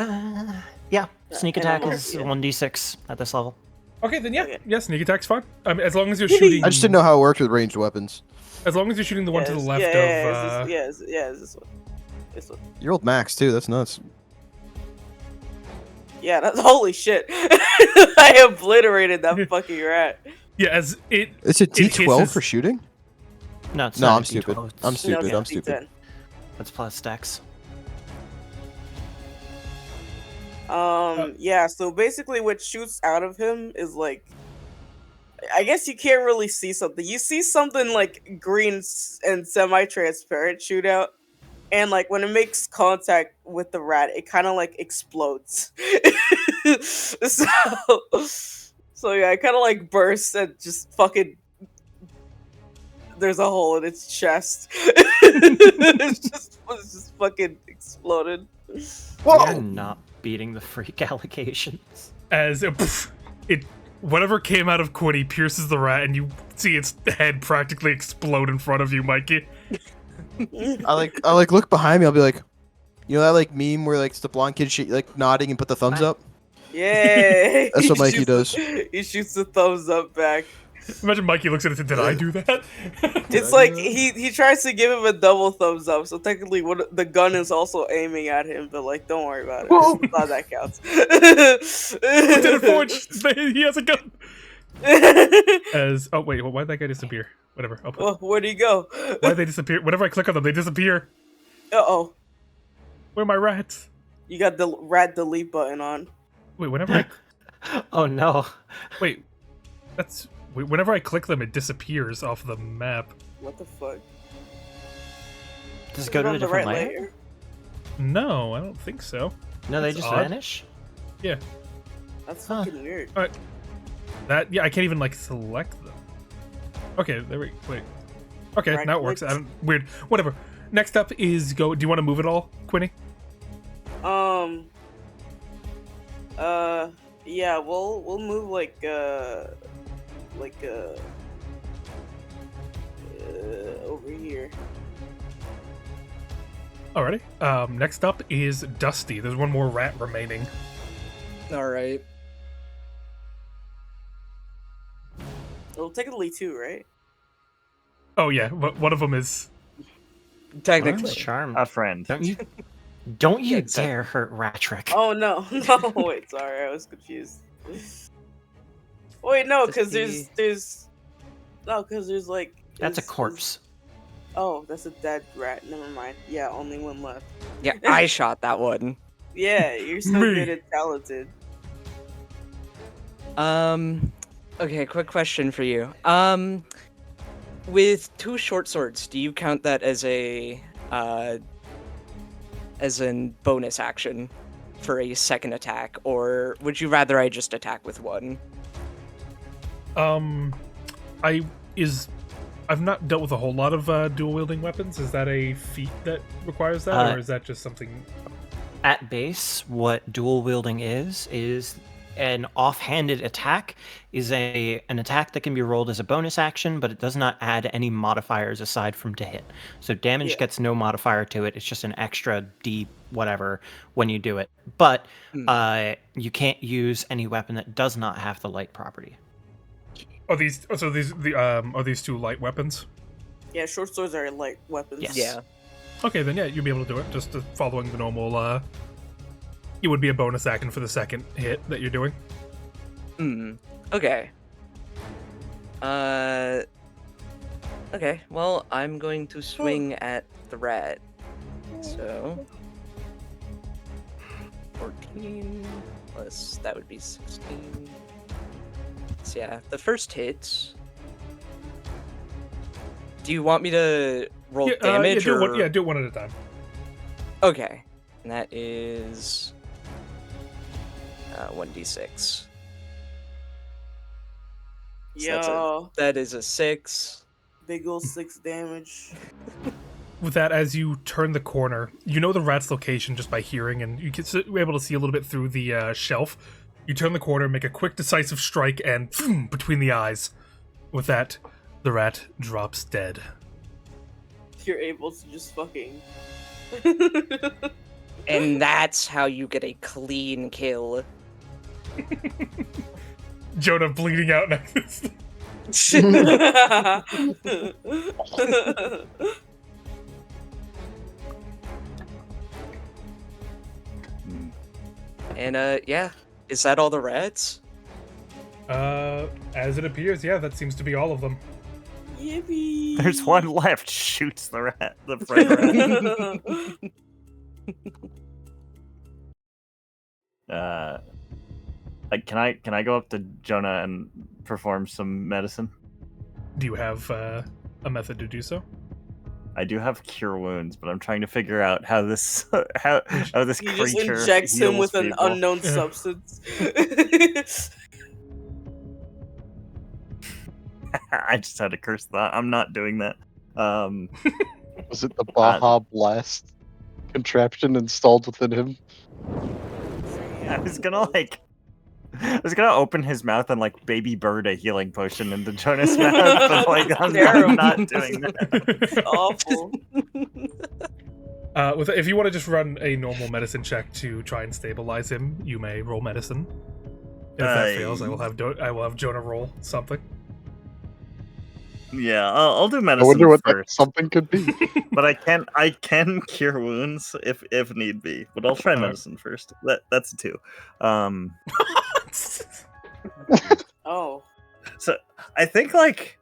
Yeah, sneak and attack I'm is yeah. 1d6 at this level. Okay, then yeah, Okay. yeah, sneak attack's fine. As long as you're shooting. I just didn't know how it worked with ranged weapons. As long as you're shooting the one to the left it's of. this one. This one. You rolled max too. That's nuts. Yeah, that's holy shit. I obliterated that fucking rat. Yeah, as it. It's a It D12 hisses. for shooting. No, it's No, not I'm a stupid. D12, it's- I'm stupid. No, I'm it's stupid. D10. That's plus dex. Yeah, so basically what shoots out of him is like, I guess you can't really see something. You see something like green and semi-transparent shoot out, and like when it makes contact with the rat, it kind of like explodes. So yeah, it kind of like bursts and just fucking. There's a hole in its chest. it's just fucking exploded. You're not beating the freak allegations. As it whatever came out of Quiddy pierces the rat, and you see its head practically explode in front of you, Mikey. I like look behind me. I'll be like, you know that like meme where like it's the blonde kid like nodding and put the thumbs up. Yeah. That's what Mikey does. He shoots the thumbs up back. Imagine Mikey looks at it and said, "Did I do that?" It's like he tries to give him a double thumbs up, so technically the gun is also aiming at him, but like don't worry about it. Whoa. Not that counts. Lieutenant Forge, he has a gun. As oh wait, why'd that guy disappear? Whatever. I'll put, Oh, where'd he go? why'd they disappear? Whenever I click on them, they disappear. Uh-oh. Where are my rats? You got the rat delete button on. Wait, whenever I Oh no. wait, whenever I click them, it disappears off the map. What the fuck? Does it go to On a the different right layer? layer? No, I don't think so. No, they That's just odd. vanish? Yeah, That's Huh. fucking weird. that. Yeah, I can't even like select them. Okay, there we wait. Okay, Right now it works. click. Weird. Whatever. Next up is go. Do you want to move it all, Quinny? Yeah, we'll move like over here. Alrighty. Next up is Dusty. There's one more rat remaining. All right. Well, technically two, right? Oh yeah, one of them is. Technically. It's charmed. A friend. Don't you exactly. dare hurt Ratrick. Oh no, no, wait, sorry, I was confused. Wait, no, because Just there's like That's a is- corpse. Oh, that's a dead rat. Never mind. Yeah, only one left. Yeah, I shot that one. Yeah, you're so Me. good and talented. Okay, quick question for you. With 2 short swords, do you count that as a as in bonus action for a second attack, or would you rather I just attack with 1? I've not dealt with a whole lot of dual wielding weapons. Is that a feat that requires that, or is that just something? At base, what dual wielding is an offhanded attack is an attack that can be rolled as a bonus action, but it does not add any modifiers aside from to hit. So damage gets no modifier to it. It's just an extra D whatever when you do it. But you can't use any weapon that does not have the light property. Are these 2 light weapons? Yeah, short swords are light weapons. Yes. Yeah. Okay, then yeah, you'll be able to do it. Just following the normal. It would be a bonus action for the second hit that you're doing. Okay. Okay, well, I'm going to swing at the rat. So 14 plus that would be 16. So yeah, the first hit. Do you want me to roll damage do or do it one at a time. Okay. And that is 1d6. Yo, Hmm. That is a 6. big ol' 6 damage. With that, as you turn the corner, you know the rat's location just by hearing, and you're able to see a little bit through the shelf. You turn the corner, make a quick, decisive strike, and between the eyes. With that, the rat drops dead. You're able to just fucking. And that's how you get a clean kill. Jonah bleeding out next. And yeah, is that all the rats? As it appears, yeah, that seems to be all of them. Yippee! There's one left. Shoots the rat. The friend rat. Can I go up to Jonah and perform some medicine? Do you have a method to do so? I do have cure wounds, but I'm trying to figure out how this how this He creature just injects him heals with an people. unknown substance. I just had a curse thought. I'm not doing that. Was it the Baja Blast contraption installed within him? I was gonna open his mouth and like baby bird a healing potion into Jonah's mouth, but like I'm not doing that. Awful. If you want to just run a normal medicine check to try and stabilize him, you may roll medicine. If that fails, I will have Jonah roll something. Yeah, I'll do medicine I wonder what that first. something could be. But I can cure wounds if need be. But I'll try medicine first. That's a 2. Oh. So I think like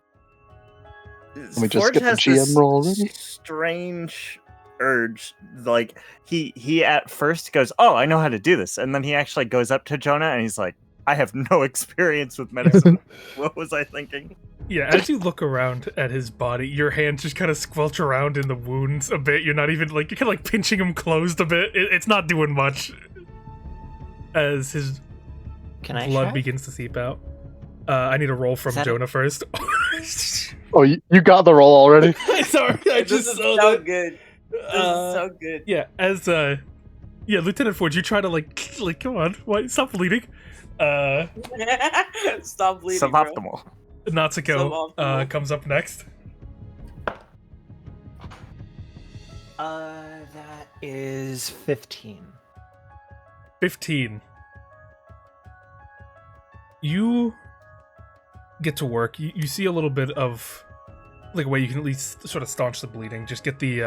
Let me just Forge get the has GM this roll already. strange urge. Like he at first goes, "Oh, I know how to do this," and then he actually goes up to Jonah and he's like, "I have no experience with medicine." What was I thinking? Yeah, as you look around at his body, your hands just kind of squelch around in the wounds a bit. You're not even like, you're kind of like pinching him closed a bit. It's not doing much. As his blood begins to seep out. I need a roll from Jonah first. Oh, you got the roll already? Sorry, I This just is saw so that. good. This is so good. Yeah, as Lieutenant Forge, you try to like come on, why stop bleeding? Stop bleeding, bro. Suboptimal. Natsuko Suboptimal. comes up next. That is 15. 15. You get to work. You see a little bit of like a way you can at least sort of staunch the bleeding. Just get the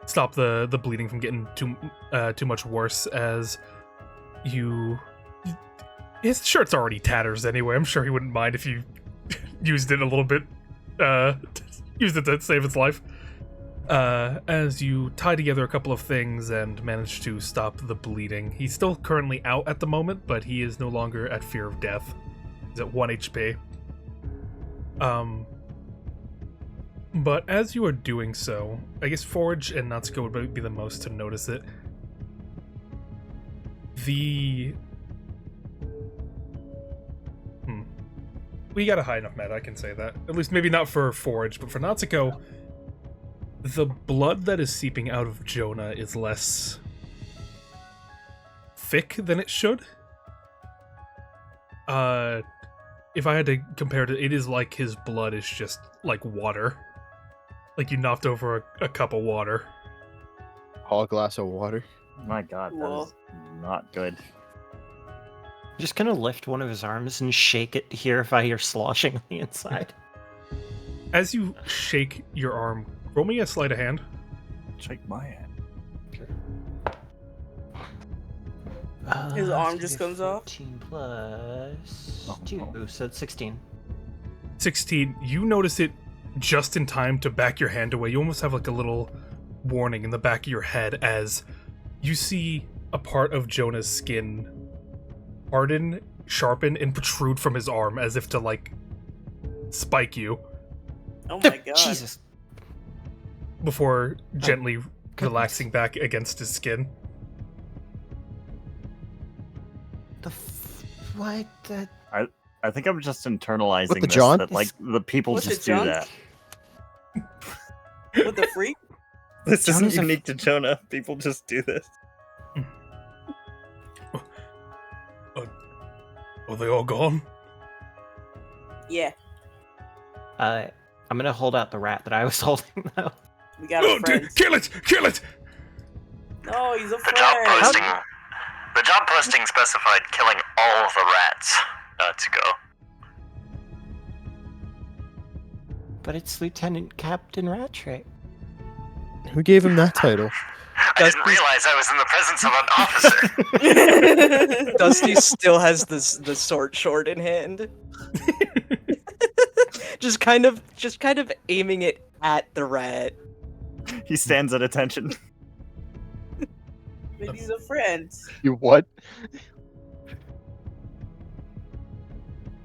stop the bleeding from getting too much worse. As his shirt's already tatters anyway. I'm sure he wouldn't mind if you used it a little bit used it to save its life. As you tie together a couple of things and manage to stop the bleeding. He's still currently out at the moment, but he is no longer at fear of death. He's at 1 HP. But as you are doing so, I guess Forge and Natsuko would be the most to notice it. We got a high enough meta, I can say that. At least maybe not for Forge, but for Natsuko, the blood that is seeping out of Jonah is less thick than it should. If I had to compare it is like his blood is just like water. Like you knocked over a cup of water. Whole glass of water. My God, that is not good. Just gonna lift one of his arms and shake it to hear if I hear sloshing on the inside. As you shake your arm, roll me a sleight of hand. Shake my hand. His arm just comes off? 14 plus 2, so it's 16. 16, you notice it just in time to back your hand away. You almost have like a little warning in the back of your head as you see a part of Jonah's skin harden, sharpen, and protrude from his arm as if to like spike you. Oh my god. Jesus. Before gently relaxing back against his skin. What? I think I'm just internalizing What the this, John? that like the people What's just it, do John? that. What the freak? This John isn't is a- unique to Jonah. People just do this. Are they all gone? Yeah, I'm gonna hold out the rat that I was holding though. we got a Oh, friend. dude, kill it! Kill it! No, he's a The job friend. posting. The job posting specified killing all the rats to go. But it's Lieutenant Captain Rattray. Who gave him that title? I didn't realize I was in the presence of an officer. Dusty still has the sword in hand. just kind of aiming it at the rat. He stands at attention. But he's a friend. You what?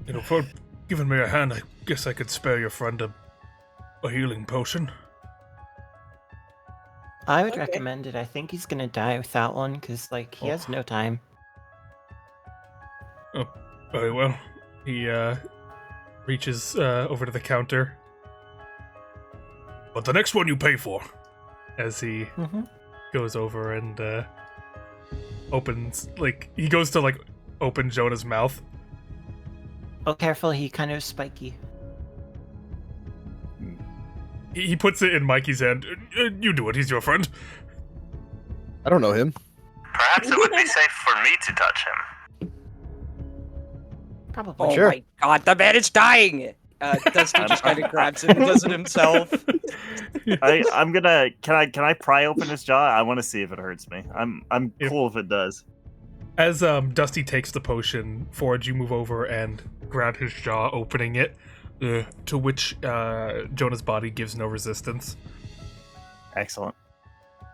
You know, for giving me a hand, I guess I could spare your friend a healing potion. I would Okay. recommend it. I think he's gonna die without one because like he has no time. Oh, very well. He reaches over to the counter. But the next one you pay for. As he goes over and opens, like, he goes to, like, open Jonah's mouth. Oh, careful! He kind of spiky. He puts it in Mikey's hand. You do it, he's your friend. I don't know him. Perhaps it would be safe for me to touch him. Probably. Oh Sure. my god, the man is dying! Dusty just kind of grabs him and does it himself. I'm gonna. Can I pry open his jaw? I want to see if it hurts me. I'm If- cool if it does. As Dusty takes the potion, Forge, you move over and grab his jaw, opening it, to which Jonah's body gives no resistance, Excellent.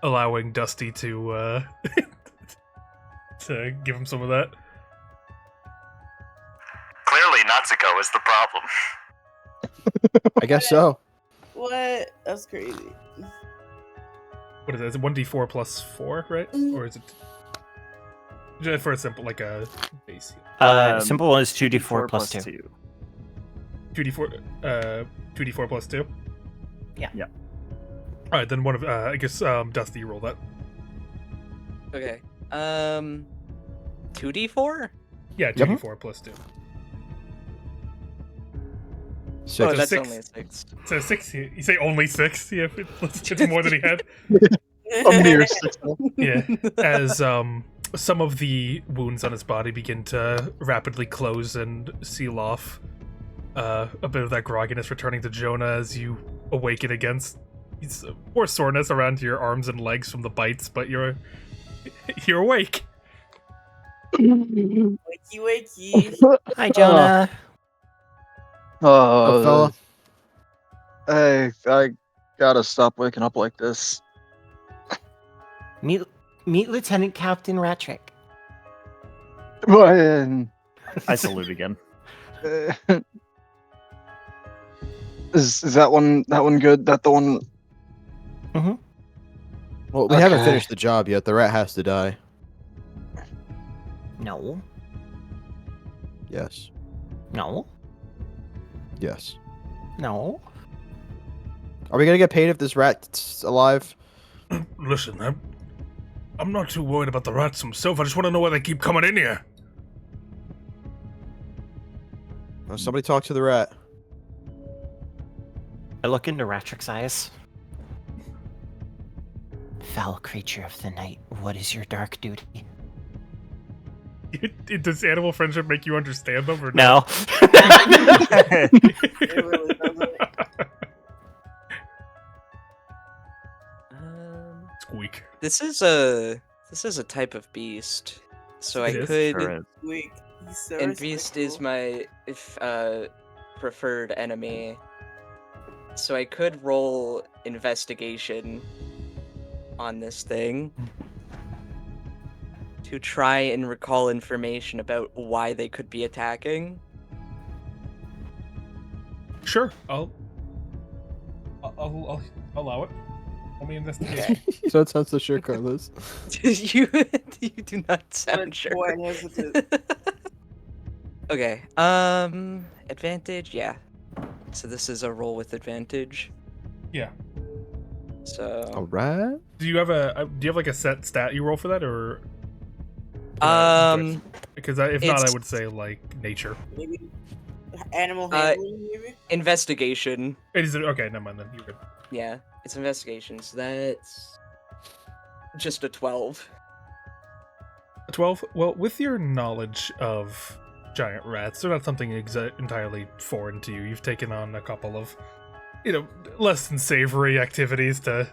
allowing Dusty to to give him some of that. Clearly, Natsuko is the problem. I guess so. What? That's crazy. What is it? Is it 1d4 plus 4, right? Or is it just for a simple, like a base? Simple one is 2d4 plus 2. 2d4, 2d4 plus 2? Yeah. Yeah. Alright, then one of, I guess, Dusty, roll that. Okay. 2d4? Yeah, Yep. 2d4 plus 2. Six. Oh, that's six. only a 6. So 6, you say only 6? Yeah, it's more than he had. A mere 6. Yeah, as some of the wounds on his body begin to rapidly close and seal off, a bit of that grogginess returning to Jonah as you awaken against more soreness around your arms and legs from the bites, but you're awake. Wakey, wakey. Hi, Jonah. Oh, fella. Hey, I gotta stop waking up like this. Meet Lieutenant Captain Ratrick. Brian. I salute again. Is that one good? That the one? Mm-hmm. Well, we haven't Okay. finished the job yet. The rat has to die. No. Yes. No. Yes. No. Are we gonna get paid if this rat's alive? Listen, I'm not too worried about the rats themselves. I just want to know why they keep coming in here. Somebody talk to the rat. I look into Ratrick's eyes. Foul creature of the night, what is your dark duty? Does animal friendship make you understand them or No. It really doesn't. Squeak. This is a type of beast, so I It is? could. Sure is. Weak. He's so And beast is respectful. my preferred enemy, so I could roll investigation on this thing to try and recall information about why they could be attacking. Sure, I'll allow it. Let me investigate. So it sounds so sure, Carlos. you do not sound But sure. boy, hesitant. Okay. Advantage, yeah. So this is a roll with advantage. Yeah. So All right. Do you have like a set stat you roll for that, or? Because if not, I it's- would say like nature. Maybe animal handling, maybe? investigation. It is okay. Never mind then. You're good. Yeah, it's investigation. So that's just a 12. A 12. Well, with your knowledge of giant rats, they're not something entirely foreign to you. You've taken on a couple of, less than savory activities to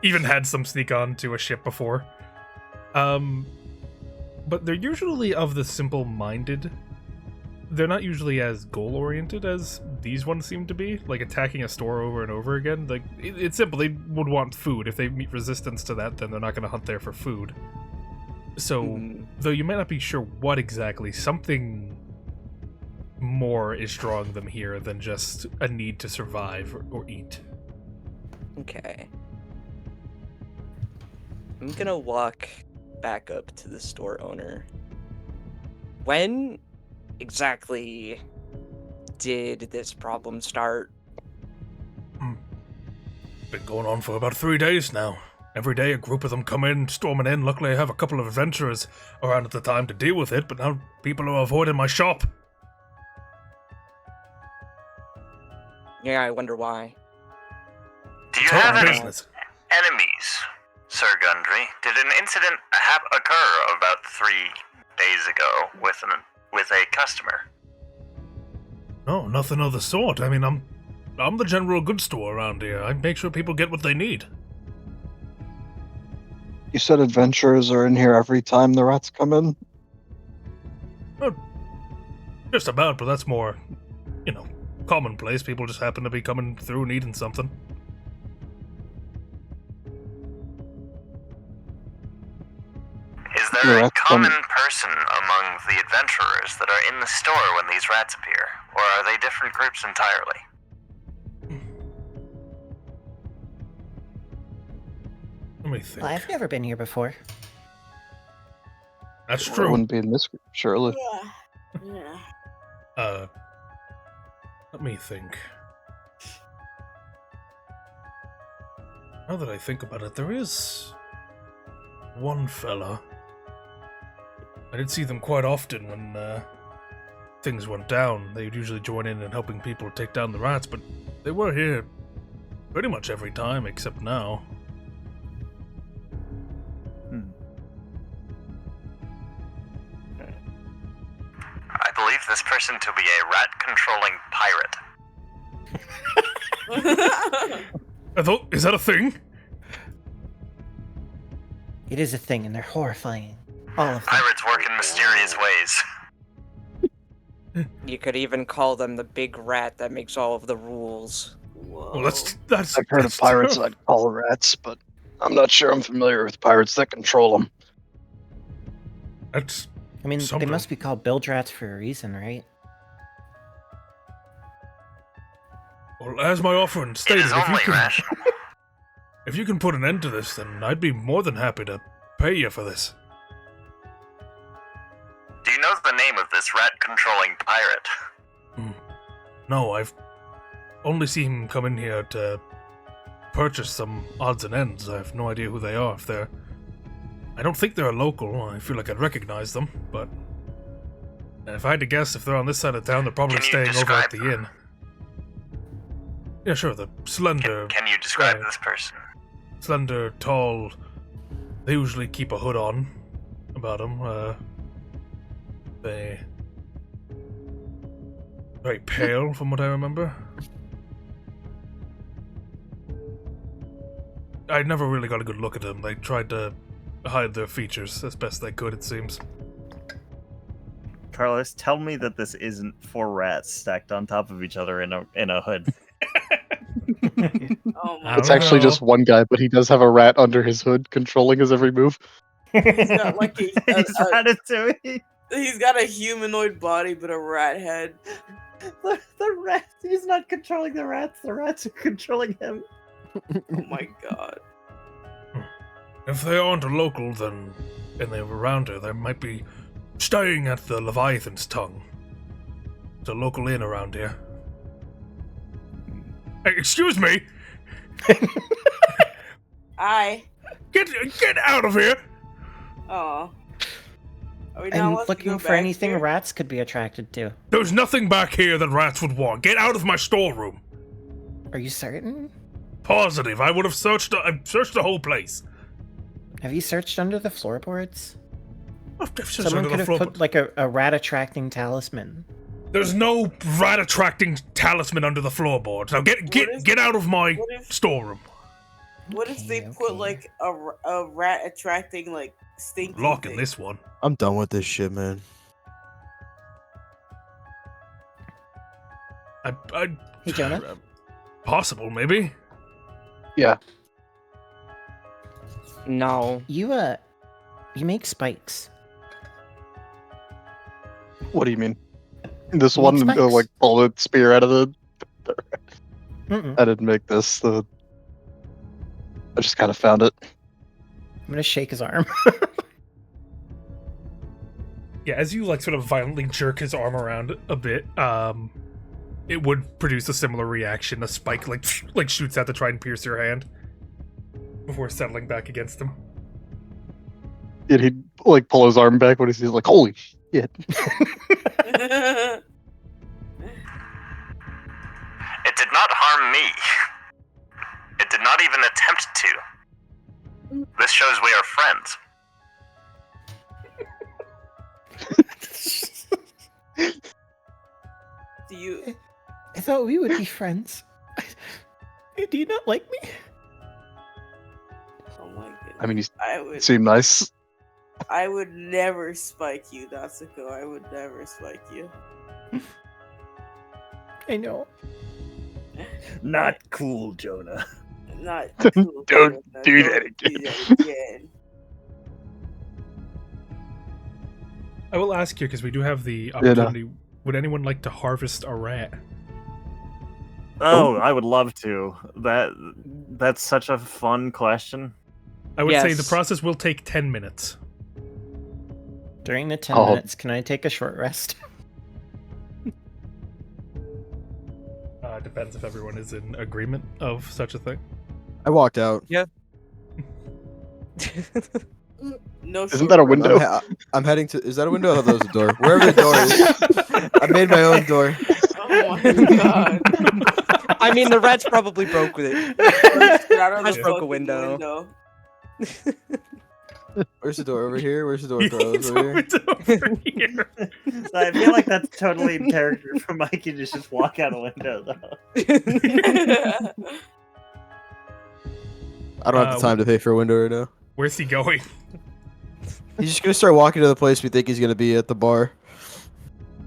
even had some sneak on to a ship before. But they're usually of the simple-minded. They're not usually as goal-oriented as these ones seem to be, like attacking a store over and over again. Like, it's simple. They would want food. If they meet resistance to that, then they're not going to hunt there for food. So, though you might not be sure what exactly, something more is drawing them here than just a need to survive or eat. Okay. I'm gonna walk back up to the store owner. When exactly did this problem start? Been going on for about 3 days now. Every day a group of them come in, storming in. Luckily I have a couple of adventurers around at the time to deal with it, but now people are avoiding my shop. Yeah, I wonder why. Do you Total have any business. enemies, Sir Gundry? Did an incident occur about 3 days ago with a customer? No, nothing of the sort. I mean, I'm the general goods store around here. I make sure people get what they need. You said adventurers are in here every time the rats come in? Just about, but that's more, commonplace. People just happen to be coming through needing something. Is there a rats common come- person among the adventurers that are in the store when these rats appear? Or are they different groups entirely? Let me think. Well, I've never been here before. That's It true. wouldn't be in this group, surely. Yeah. Let me think. Now that I think about it, there is one fella. I did see them quite often when things went down. They would usually join in helping people take down the rats, but they were here pretty much every time except now. I believe this person to be a rat-controlling pirate. Is that a thing? It is a thing, and they're horrifying. All of them. Pirates work in mysterious ways. You could even call them the big rat that makes all of the rules. Well, that's. I've heard that's of pirates terrible. that call rats, but I'm not sure I'm familiar with pirates that control them. That's I mean, Something. they must be called bilge rats for a reason, right? well, as my offering It stated, is only rational. if you can put an end to this, then I'd be more than happy to pay you for this. Do you know the name of this rat-controlling pirate? No, I've only seen him come in here to purchase some odds and ends. I have no idea who they are. I don't think they're a local. I feel like I'd recognize them, but if I had to guess, if they're on this side of town, they're probably Can you staying over at describe the inn. Yeah, sure. The slender, Can you describe right. this person? slender, tall. They usually keep a hood on about them. They very pale, from what I remember. I never really got a good look at them. They tried to hide their features as best they could, it seems. Carlos, tell me that this isn't 4 rats stacked on top of each other in a hood. Oh my I It's don't actually know. just one guy, but he does have a rat under his hood, controlling his every move. He's got like He's Ratatouille. he's got a humanoid body but a rat head. The rats. He's not controlling the rats. The rats are controlling him. Oh my god. If they aren't a local, then and they were around here, they might be staying at the Leviathan's Tongue. It's a local inn around here. Hey, excuse me! Get out of here! Oh. Are we not And allowed to looking go for back anything here? rats could be attracted to. There's nothing back here that rats would want. Get out of my storeroom. Are you certain? Positive. I would have searched the whole place. Have you searched under the floorboards? I've searched Someone under could the have floor, put like a rat attracting talisman. There's no rat attracting talisman under the floorboards. Now get out of my what if- storeroom. What if they Okay, put okay. like a rat attracting like stinky Locking thing? this one. I'm done with this shit, man. I Hey, Jonah? Possible, maybe. Yeah. No. You make spikes. What do you mean? This Well, one, spikes. like, pull the spear out of the. Mm-mm. I didn't make this. I just kind of found it. I'm gonna shake his arm. Yeah, as you like sort of violently jerk his arm around a bit, it would produce a similar reaction. A spike like shoots out to try and pierce your hand before settling back against him. Did he like pull his arm back when he's like, "Holy shit!" It did not harm me. It did not even attempt to. This shows we are friends. Do you? I thought we would be friends. Do you not like me? Oh my goodness. I mean, he I would. seemed nice. I would never spike you, Natsuko. I would never spike you. I know. Not cool, Jonah. Not cool. Don't Jonah. do Don't that do that again. I will ask you because we do have the no. opportunity. Would anyone like to harvest a rat? Oh, I would love to. That's such a fun question. I would say the Yes. process will take 10 minutes. During the 10 Oh. minutes, can I take a short rest? Depends if everyone is in agreement of such a thing. I walked out. No. Isn't that a window? I'm heading to. Is that a window? I thought that was a door. Wherever the door is, I made my own door. Oh my god. I mean, the rats probably broke with it. Get out of Rats the broke a fucking window. Where's the door? Over here? Where's the door, Carlos? It's Over here? over here. I feel like that's totally in character for Mikey to just walk out a window, though. I don't have the time to pay for a window right now. Where's he going? He's just gonna start walking to the place we think he's gonna be at the bar.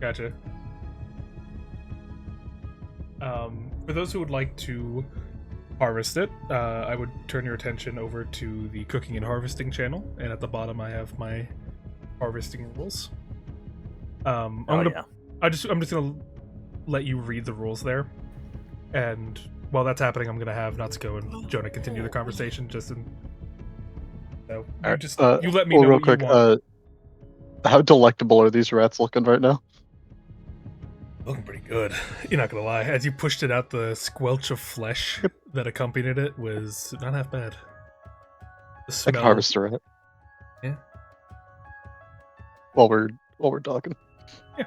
Gotcha. For those who would like to harvest it, I would turn your attention over to the cooking and harvesting channel, and at the bottom I have my harvesting rules. I'm just gonna let you read the rules there, and while that's happening, I'm gonna have Natsuko and Jonah continue the conversation. You let me know real what quick. you want. How delectable are these rats looking right now? Looking pretty good. You're not gonna lie. As you pushed it out, the squelch of flesh that accompanied it was not half bad. The I smell. can harvest a rat. Yeah. While we're talking. Yeah.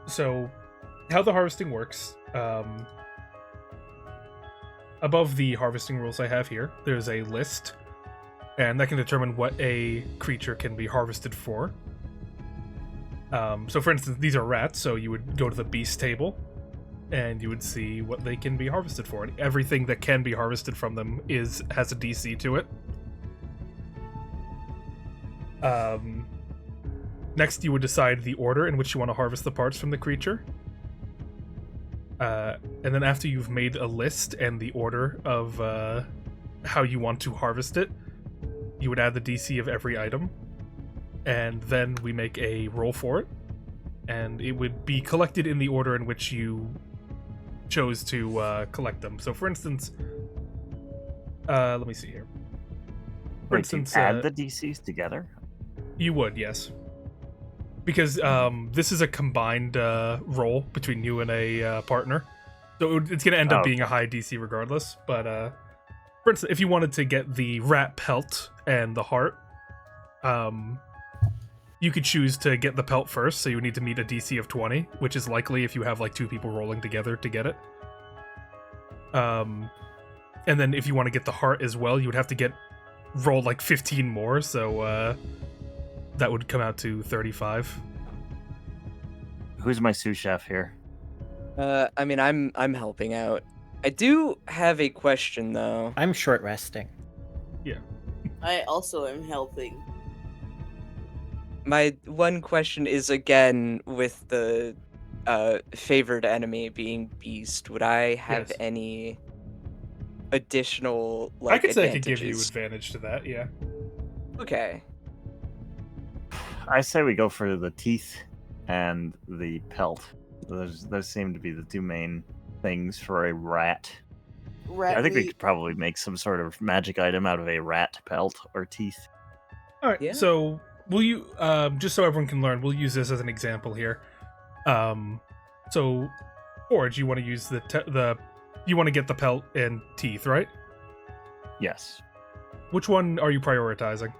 So, how the harvesting works? Above the harvesting rules I have here, there's a list, and that can determine what a creature can be harvested for. So for instance, these are rats, so you would go to the beast table, and you would see what they can be harvested for. And everything that can be harvested from them has a DC to it. Next, you would decide the order in which you want to harvest the parts from the creature. And then after you've made a list and the order of how you want to harvest it, you would add the DC of every item. And then we make a roll for it, and it would be collected in the order in which you chose to collect them. So, for instance, let me see here. For instance, add the DCs together. You would, yes, because this is a combined roll between you and a partner, so it's going to end up being a high DC regardless. But for instance, if you wanted to get the rat pelt and the heart, you could choose to get the pelt first, so you would need to meet a DC of 20, which is likely if you have like 2 people rolling together to get it. And then if you want to get the heart as well, you would have to roll like 15 more, so that would come out to 35. Who's my sous chef here? I mean, I'm helping out. I do have a question though. I'm short resting. Yeah. I also am helping. My one question is again with the favored enemy being beast. Would I have Yes. any additional I could say I could advantages? give you advantage to that, yeah. Okay. I say we go for the teeth and the pelt. Those seem to be the 2 main things for a rat. Rat I think we meat. could probably make some sort of magic item out of a rat pelt or teeth. All right, Yeah. so will you, just so everyone can learn, we'll use this as an example here. So, Forge, you want to use you want to get the pelt and teeth, right? Yes, Which one are you prioritizing?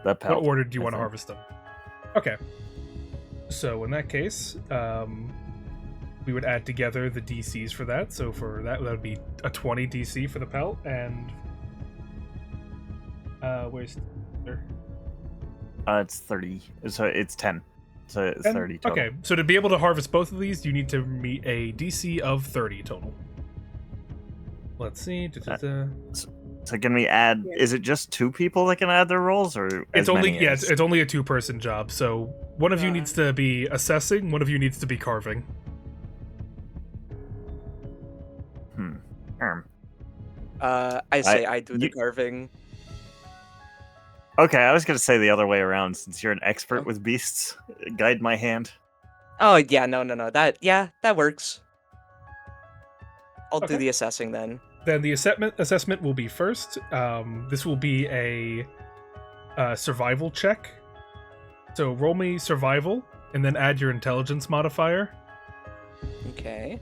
the pelt. What order do you I want to think. harvest them? Okay. So in that case, we would add together the DCs for that. So for that would be a 20 DC for the pelt, and where's It's 30. So it's 10. So it's 10? 30 total. Okay, so to be able to harvest both of these, you need to meet a DC of 30 total. Let's see. So can we add? Yeah. Is it just 2 people that can add their rolls, or It's as only many as- it's only a 2-person job. So one of you needs to be assessing, one of you needs to be carving. I say I do the you- carving. Okay, I was gonna say the other way around. Since you're an expert Oh. with beasts, guide my hand. Oh yeah, no. That works. I'll Okay. do the assessing then. Then the assessment will be first. This will be a survival check. So roll me survival, and then add your intelligence modifier. Okay.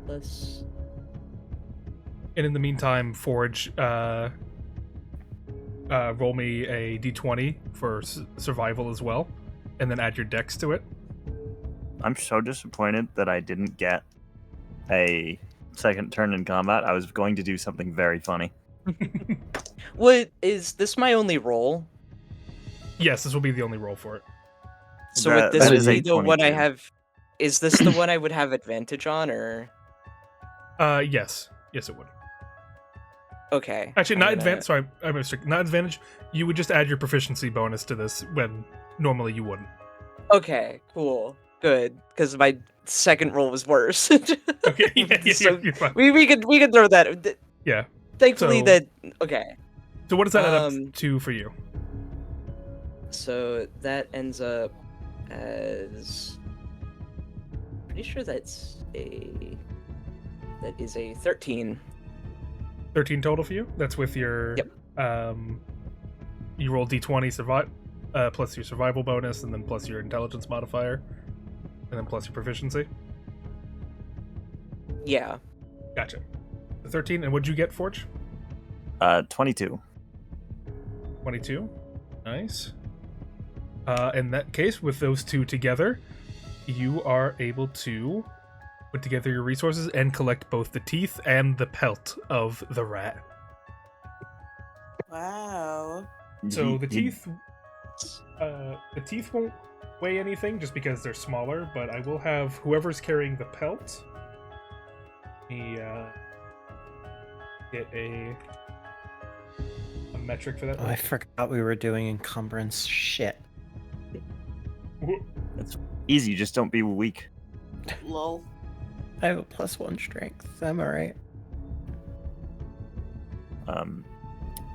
Plus. And in the meantime, Forge, roll me a d20 for survival as well, and then add your dex to it. I'm so disappointed that I didn't get a second turn in combat. I was going to do something very funny. What is this? My only roll. Yes, this will be the only roll for it. So That- would this that is be a the one I 22. have? Is this the one I would have advantage on, or Yes, it would. okay? Actually, I'm not gonna- advantage. Sorry, I'm mistaken. Not advantage. You would just add your proficiency bonus to this when normally you wouldn't. Okay, cool, good, because my second roll was worse. Okay, yeah, So you're fine. we could throw that. Yeah. Thankfully, So- that okay. So what does that add up Um, to for you? So that ends up as pretty sure that is a 13. 13 total for you. That's with your. Yep. You roll d20 plus your survival bonus, and then plus your intelligence modifier, and then plus your proficiency. Yeah. Gotcha. The 13, and what'd you get, Forge? 22. 22. Nice. In that case, with those two together, you are able to put together your resources and collect both the teeth and the pelt of the rat. Wow. So the teeth won't weigh anything just because they're smaller, but I will have whoever's carrying the pelt get a metric for that. Oh, I forgot we were doing encumbrance. Shit. Easy, just don't be weak. Lol. I have a +1 strength. I'm alright.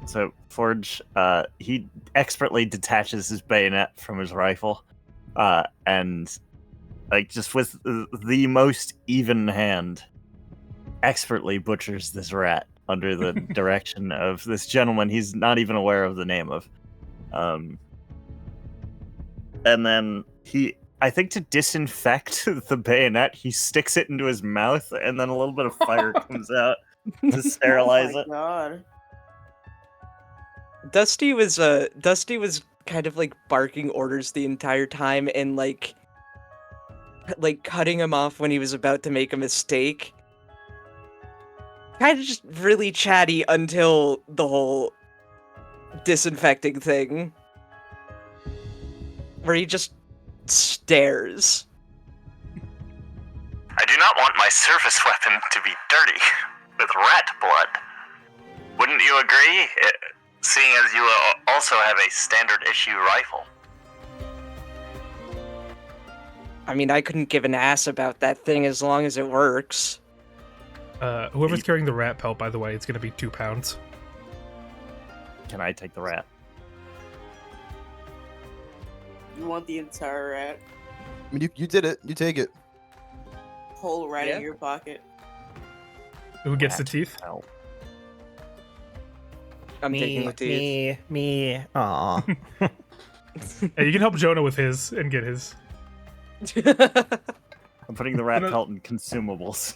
So Forge, he expertly detaches his bayonet from his rifle, and like just with the most even hand, expertly butchers this rat under the direction of this gentleman he's not even aware of the name of. And then I think to disinfect the bayonet, he sticks it into his mouth, and then a little bit of fire comes out to sterilize Oh it. my god. Dusty was kind of like barking orders the entire time and like cutting him off when he was about to make a mistake. Kind of just really chatty until the whole disinfecting thing. Where he just stares. I do not want my service weapon to be dirty with rat blood. Wouldn't you agree? Seeing as you also have a standard issue rifle. I mean, I couldn't give an ass about that thing as long as it works. Whoever's carrying the rat pelt, by the way, it's going to be 2 pounds. Can I take the rat? You want the entire rat? I mean, you did it. You take it. Whole rat Yeah. in your pocket. Who gets the Rat teeth? pelt. I'm taking the teeth. Me. Aw. Hey, you can help Jonah with his and get his. I'm putting the rat No. pelt in consumables.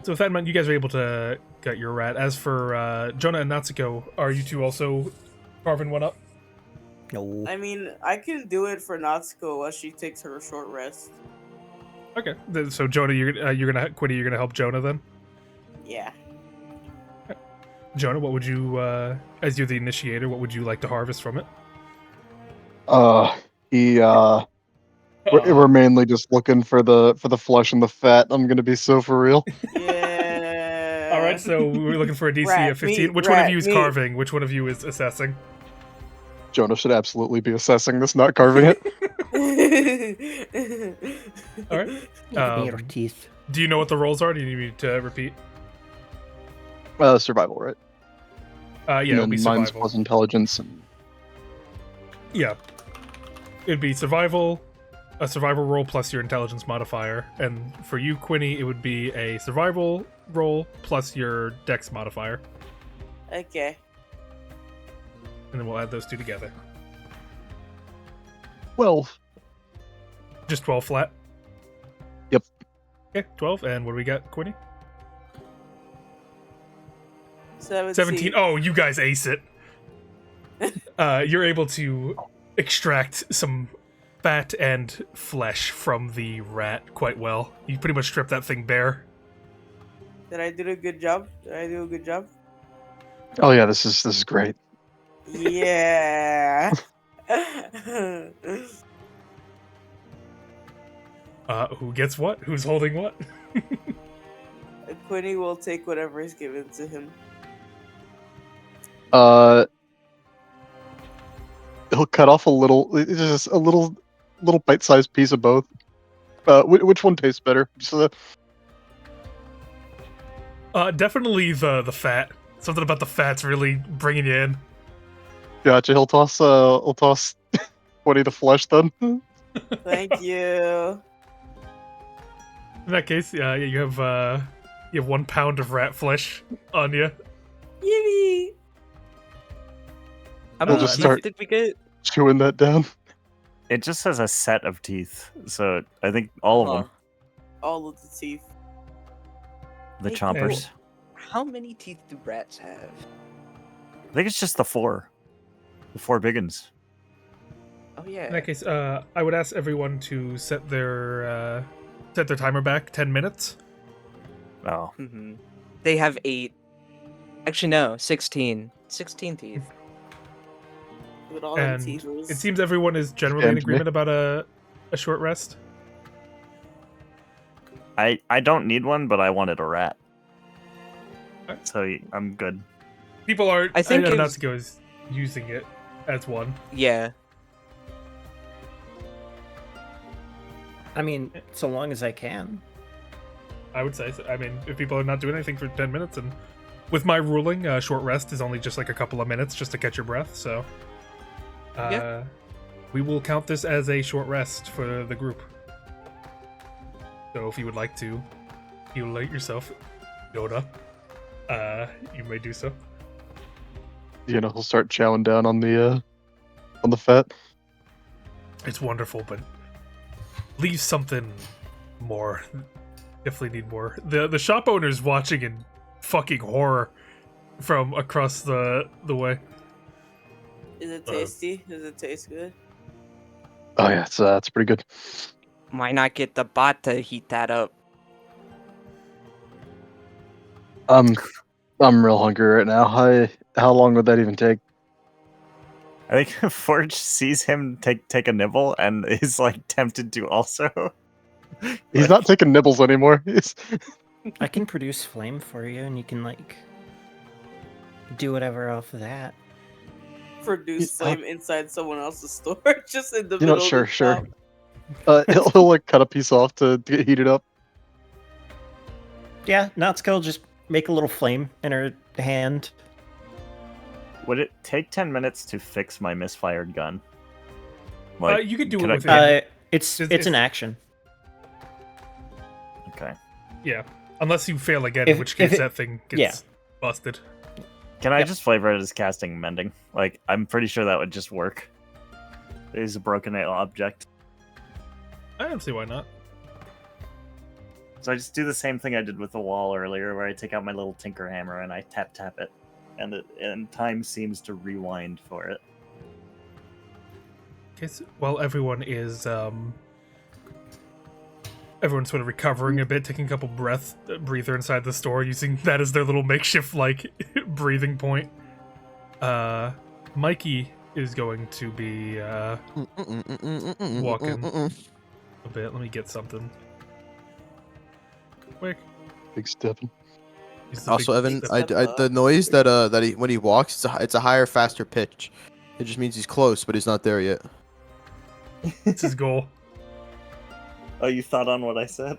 So with that in mind, you guys are able to get your rat. As for Jonah and Natsuko, are you two also carving one up? No. I mean, I can do it for Natsuko while she takes her short rest. Okay. So Jonah, Quinny, you're gonna help Jonah then. Yeah. Jonah, what would you, as you're the initiator, what would you like to harvest from it? We're mainly just looking for the flesh and the fat. I'm gonna be so for real. Yeah. All right, so we're looking for a DC Rat of 15. meat, Which one of rat you is meat. carving? Which one of you is assessing? Jonah should absolutely be assessing this, not carving it. All right. Give me your Um, teeth. Do you know what the rolls are? Do you need me to repeat? Survival, right? Yeah, And it'll be then mine's survival. plus intelligence. And Yeah. It'd be survival, a survival roll plus your intelligence modifier. And for you, Quinny, it would be a survival roll plus your dex modifier. Okay. And then we'll add those two together. 12. Just 12 flat? Yep. Okay, 12. And what do we got, Quinny? 17. Oh, you guys ace it. You're able to extract some fat and flesh from the rat quite well. You pretty much strip that thing bare. Did I do a good job? Did I do a good job? Oh yeah, this is great. Yeah. Who gets what? Who's holding what? Quinny will take whatever is given to him. He'll cut off a little, just a little bite-sized piece of both. Which one tastes better? Definitely the fat. Something about the fat's really bringing you in. Gotcha. He'll toss Woody the flesh then. Thank you. In that case, you have 1 pound of rat flesh on you. Yippee! How We'll many just teeth start- did we get? Chewing that down. It just says a set of teeth, so I think all of them. All of the teeth. The Hey, chompers. How many teeth do rats have? I think it's just the 4. The 4 big ones. Oh yeah. In that case, I would ask everyone to set their timer back 10 minutes. Oh. Mm-hmm. They have 8. Actually, no, 16. 16 teeth. With all them And teeth. it seems everyone is generally in Damn to me. agreement about a short rest. I don't need one, but I wanted a rat. Alright. So I'm good. People are, I think it was- Natsuko is using it as one. Yeah. I mean, so long as I can. I would say. So. I mean, if people are not doing anything for 10 minutes, and with my ruling, short rest is only just like a couple of minutes just to catch your breath. So, Yeah. we will count this as a short rest for the group. So, if you would like to heal yourself, Yoda, you may do so. He'll start chowing down on the fat. It's wonderful, but leave something more. Definitely need more. The shop owner's watching in fucking horror from across the way. Is it tasty? Does it taste good? Oh yeah, it's pretty good. Why not get the bot to heat that up? I'm real hungry right now. How long would that even take? I think Forge sees him take a nibble and is like tempted to also. He's not taking nibbles anymore. I can produce flame for you, and you can like do whatever off of that. Produce Yeah, flame inside someone else's store, just in the middle. Sure, of the sure. shop. He'll like cut a piece off to get heated up. Yeah, Natsuko will just make a little flame in her hand. Would it take 10 minutes to fix my misfired gun? You could do could it I- within. It's It's- an action. Okay. Yeah, unless you fail again, If- in which if case it- that thing gets yeah. busted. Can I Yep. just flavor it as casting mending? Like, I'm pretty sure that would just work. It is a broken object. I don't see why not. So I just do the same thing I did with the wall earlier, where I take out my little tinker hammer and I tap it, and time seems to rewind for it. Okay, so while everyone is everyone's sort of recovering a bit, taking a couple breather inside the store, using that as their little makeshift like breathing point. Mikey is going to be walking a bit. Let me get something quick. Big stepping. He's the Also, big Evan, step- the noise that he when he walks, it's a higher, faster pitch. It just means he's close, but he's not there yet. it's his goal. Oh, you thought on what I said?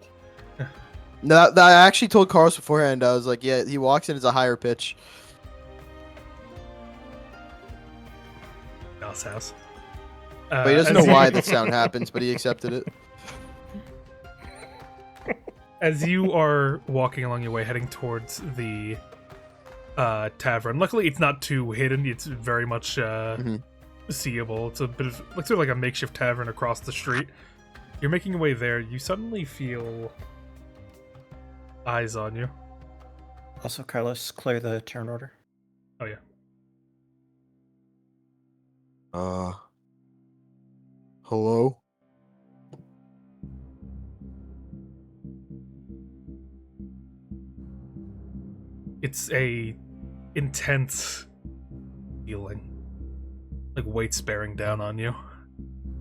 No, I actually told Carlos beforehand. I was like, yeah, he walks in, it's a higher pitch. Dallas house. But he doesn't as know why you- that sound happens, but he accepted it. As you are walking along your way, heading towards the tavern. Luckily, it's not too hidden. It's very much seeable. It's a bit of like sort of like a makeshift tavern across the street. You're making your way there. You suddenly feel eyes on you. Also, Carlos, clear the turn order. Oh yeah. Hello? It's a intense feeling. Like weights bearing down on you.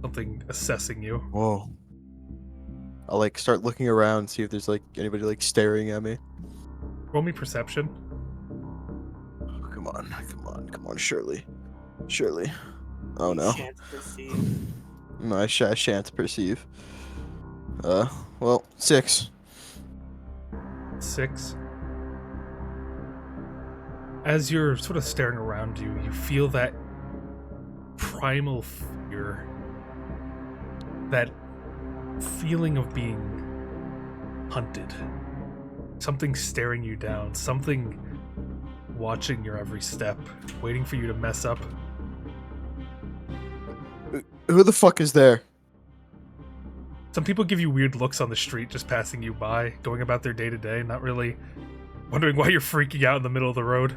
Something assessing you. Whoa. I'll like start looking around, see if there's like anybody like staring at me. Roll me perception. Oh, come on, Shirley. Oh You no. shan't perceive. No, I shan't perceive. Well, 6. 6. As you're sort of staring around you, you feel that primal fear. That feeling of being hunted. Something staring you down. Something watching your every step. Waiting for you to mess up. Who the fuck is there? Some people give you weird looks on the street just passing you by, going about their day to day, not really wondering why you're freaking out in the middle of the road.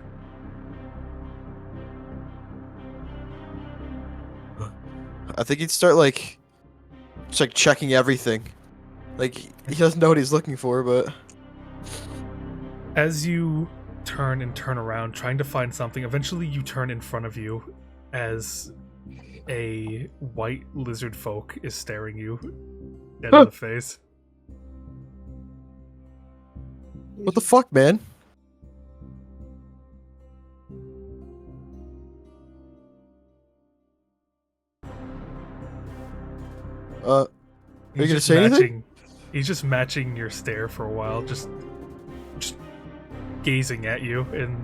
I think he'd start like just like checking everything. Like he doesn't know what he's looking for, but As you turn and turn around, trying to find something, eventually you turn in front of you as a white lizard folk is staring you dead in the face. what the fuck, man? Are you gonna just say anything? He's just matching your stare for a while, just gazing at you in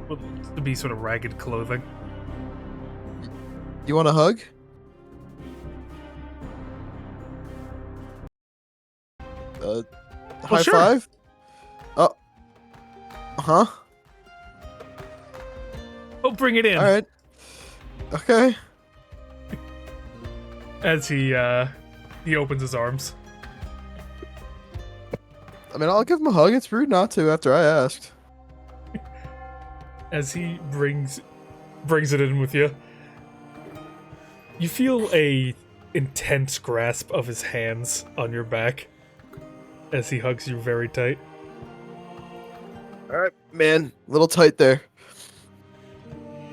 what looks to be sort of ragged clothing. You want a hug? High sure. five? Oh. Huh? Oh, bring it in. All right. Okay. As he opens his arms. I mean, I'll give him a hug. It's rude not to after I asked. As he brings it in with you, you feel a intense grasp of his hands on your back as he hugs you very tight. All right, man. A little tight there.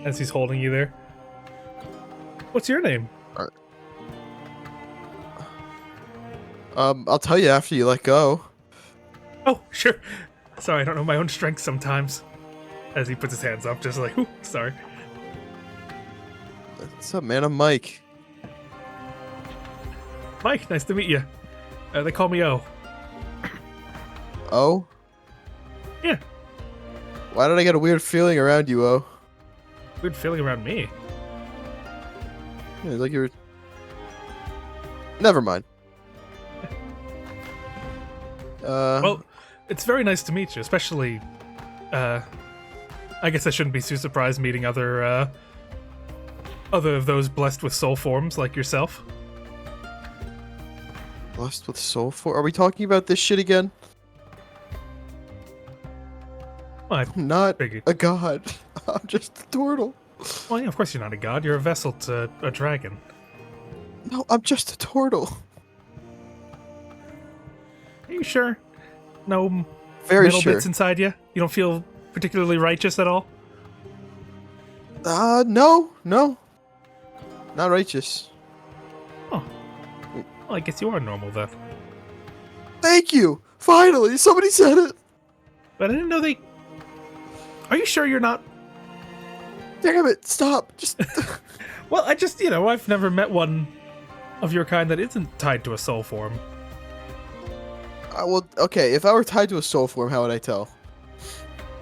As he's holding you there. What's your name? I'll tell you after you let go. Oh, sure. Sorry, I don't know my own strength sometimes. As he puts his hands up, just like, ooh, sorry. What's up, man? I'm Mike. Mike, nice to meet you. They call me O. Oh? Yeah. Why did I get a weird feeling around you, Oh? Weird feeling around me. Yeah, like you were... Never mind. Well, it's very nice to meet you, especially, I guess I shouldn't be too surprised meeting other of those blessed with soul forms like yourself. Blessed with soul for... Are we talking about this shit again? Well, I'm not figured. a god. I'm just a turtle. Well, yeah, of course you're not a god. You're a vessel to a dragon. No, I'm just a turtle. Are you sure? No Very metal sure. bits inside you? You don't feel particularly righteous at all? No. Not righteous. Oh. Well, I guess you are normal then. Thank you. Finally, somebody said it. But I didn't know they... Are you sure you're not... Damn it, stop. Just... Well, I just, I've never met one of your kind that isn't tied to a soul form. well, okay, if I were tied to a soul form, how would I tell?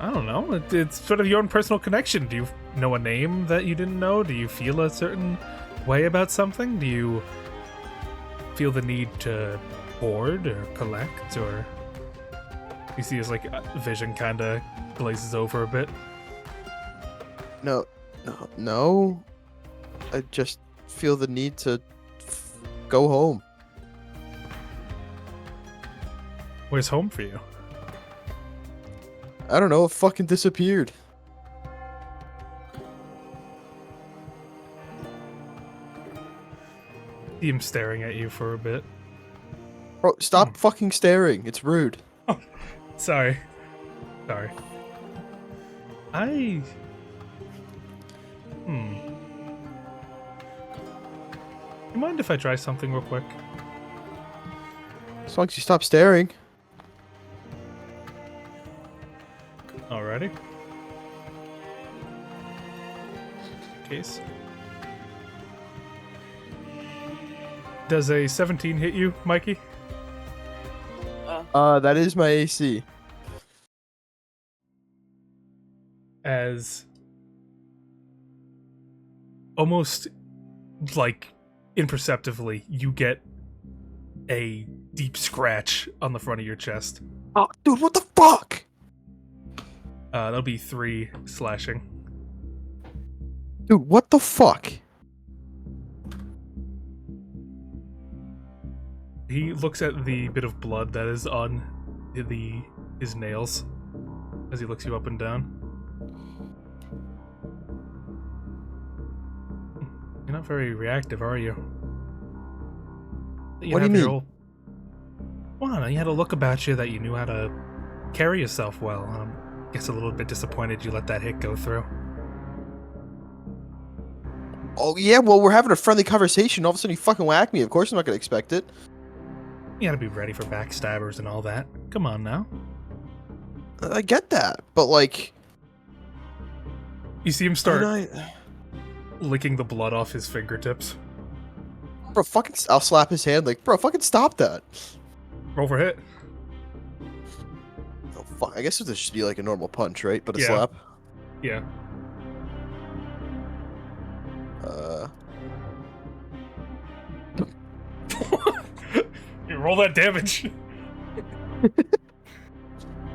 I don't know. It's sort of your own personal connection. Do you know a name that you didn't know? Do you feel a certain way about something? Do you feel the need to hoard or collect? Or you see his vision kind of glazes over a bit? No. I just feel the need to go home. Where's home for you? I don't know, it fucking disappeared. See him staring at you for a bit. Bro, stop fucking staring. It's rude. Sorry. You mind if I try something real quick? As long as you stop staring. Alrighty. Case. Does a 17 hit you, Mikey? That is my AC. As almost like imperceptibly, you get a deep scratch on the front of your chest. Oh, dude, what the fuck? That'll be 3 slashing. Dude, what the fuck? He looks at the bit of blood that is on his nails as he looks you up and down. You're not very reactive, are you? What do you mean? Well, I don't know, you had a look about you that you knew how to carry yourself well. Guess a little bit disappointed you let that hit go through. Oh, yeah, well, we're having a friendly conversation. All of a sudden, you fucking whack me. Of course, I'm not gonna expect it. You gotta be ready for backstabbers and all that. Come on now. I get that, but, like... You see him start I... licking the blood off his fingertips. Bro, fucking... I'll slap his hand, like, bro, fucking stop that. Roll for hit. Oh, fuck. I guess it would just be, like, a normal punch, right? But a Yeah. slap? Yeah. You roll that damage.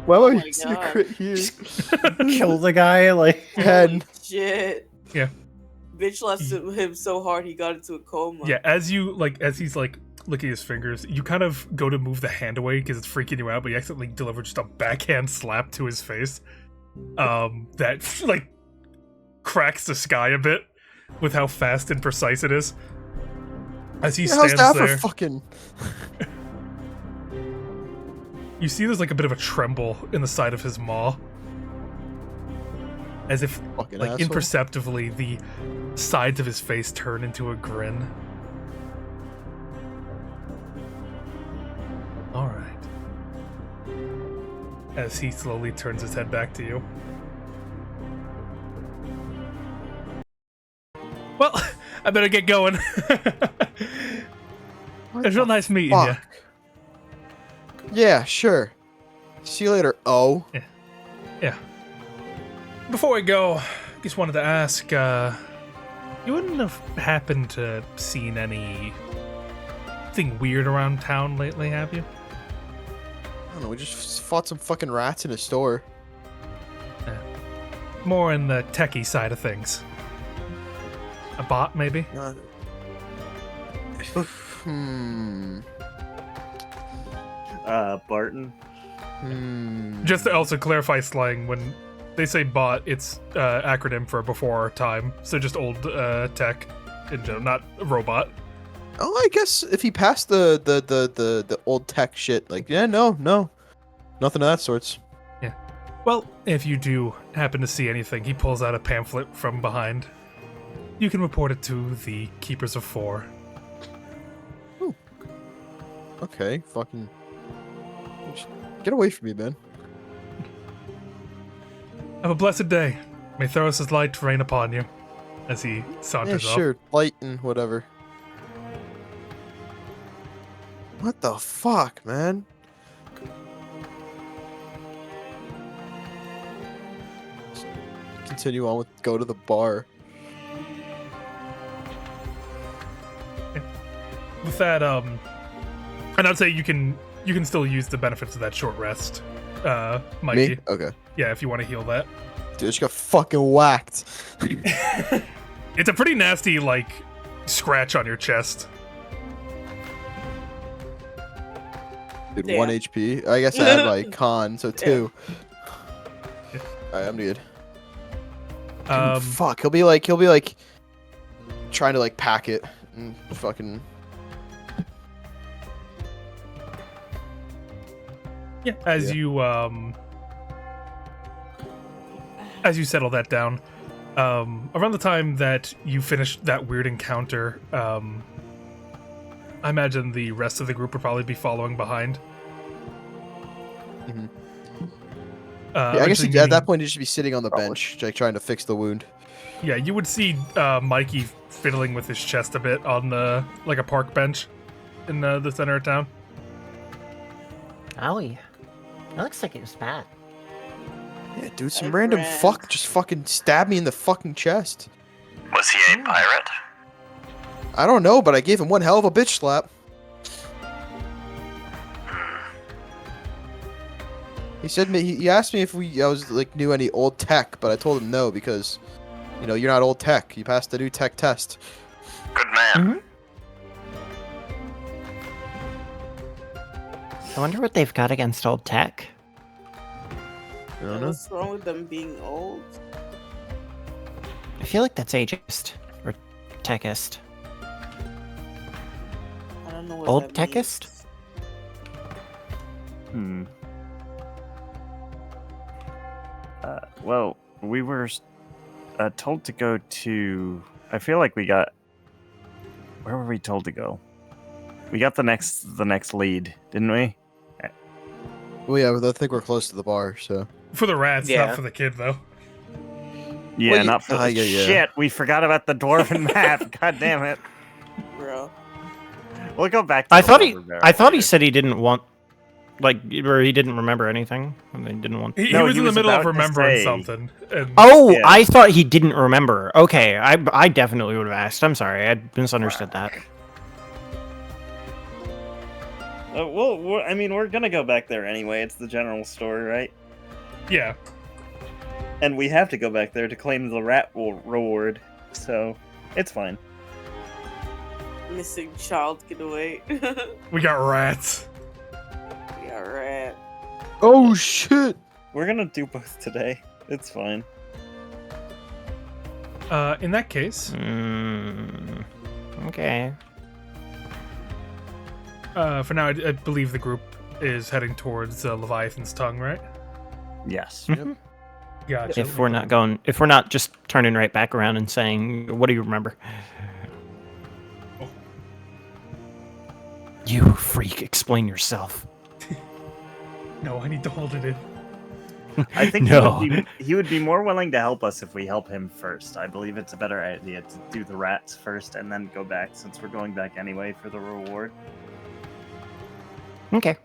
Why Oh would my you see a God. crit here? Kill the guy, like. Head. Shit. Yeah. Bitch left him so hard he got into a coma. Yeah, as he's licking his fingers, you kind of go to move the hand away because it's freaking you out, but you accidentally deliver just a backhand slap to his face. That like cracks the sky a bit with how fast and precise it is. As he How's stands that there, for fucking... you see there's like a bit of a tremble in the side of his maw. As if, Fucking like, asshole. imperceptibly, the sides of his face turn into a grin. Alright. As he slowly turns his head back to you. Well, I better get going. What It's real the nice meeting you. fuck? Yeah, sure. See you later, oh. Yeah. Before we go, just wanted to ask, you wouldn't have happened to seen anything weird around town lately, have you? I don't know, we just fought some fucking rats in a store. More in the techie side of things. A bot, maybe? Barton. Just to also clarify slang, when they say bot, it's acronym for before our time. So just old tech in general, not robot. Oh, I guess if he passed the old tech shit, like, yeah, no. Nothing of that sorts. Yeah. Well, if you do happen to see anything, he pulls out a pamphlet from behind. You can report it to the Keepers of Four. Okay, fucking... Just get away from me, man. Have a blessed day. May Thoros' light rain upon you. As he Yeah, saunters off. sure, light and whatever. What the fuck, man? Just continue on with go to the bar. With that, and I'd say you can still use the benefits of that short rest, Mikey. Me? Okay. Yeah, if you want to heal that. Dude, I just got fucking whacked. It's a pretty nasty, like, scratch on your chest. Dude, Damn. 1 HP. I guess I had my con, so 2. Alright, I'm good. Dude, fuck, he'll be like trying to like pack it and fucking. Yeah, as you settle that down, around the time that you finish that weird encounter, I imagine the rest of the group would probably be following behind. Mhm. Uh, Yeah, I guess eventually at that meeting- point, you should be sitting on the Probably. bench, like trying to fix the wound. Yeah, you would see Mikey fiddling with his chest a bit on like a park bench in the center of town. Owie. That looks like it was bad. Yeah, dude, some Hey, random Brad. fuck just fucking stabbed me in the fucking chest. Was he a pirate? I don't know, but I gave him one hell of a bitch slap. He asked me if I was like knew any old tech, but I told him no because, you know, you're not old tech. You passed the new tech test. Good man. I wonder what they've got against old tech. I don't know. What's wrong with them being old? I feel like that's ageist or techist. I don't know what Old that techist? means. Well, we were told to go to. I feel like we got. Where were we told to go? We got the next lead, didn't we? Well, yeah, I think we're close to the bar, so. For the rats, Yeah. not for the kid, though. Yeah, Well, not for the yeah. shit. We forgot about the dwarven map. God damn it. Bro. We'll go back. To I the thought he rubber barrel I thought he later. said he didn't want or he didn't remember anything. And he didn't want He No, was he in the was middle of about to remembering say- something. And Oh, Yeah. I thought he didn't remember. Okay, I definitely would have asked. I'm sorry, I misunderstood that. Well, I mean, we're gonna go back there anyway. It's the general story, right? yeah. And we have to go back there to claim the rat reward, so it's fine. Missing child can wait. We got rats. Yeah, rat. Oh shit! We're gonna do both today. It's fine. In that case, Okay. for now, I believe the group is heading towards Leviathan's Tongue, right? Yes. Gotcha. If we're not just turning right back around and saying, "What do you remember?" You freak! Explain yourself. No, I need to hold it in. I think No. he would be more willing to help us if we help him first. I believe it's a better idea to do the rats first and then go back, since we're going back anyway for the reward. Okay.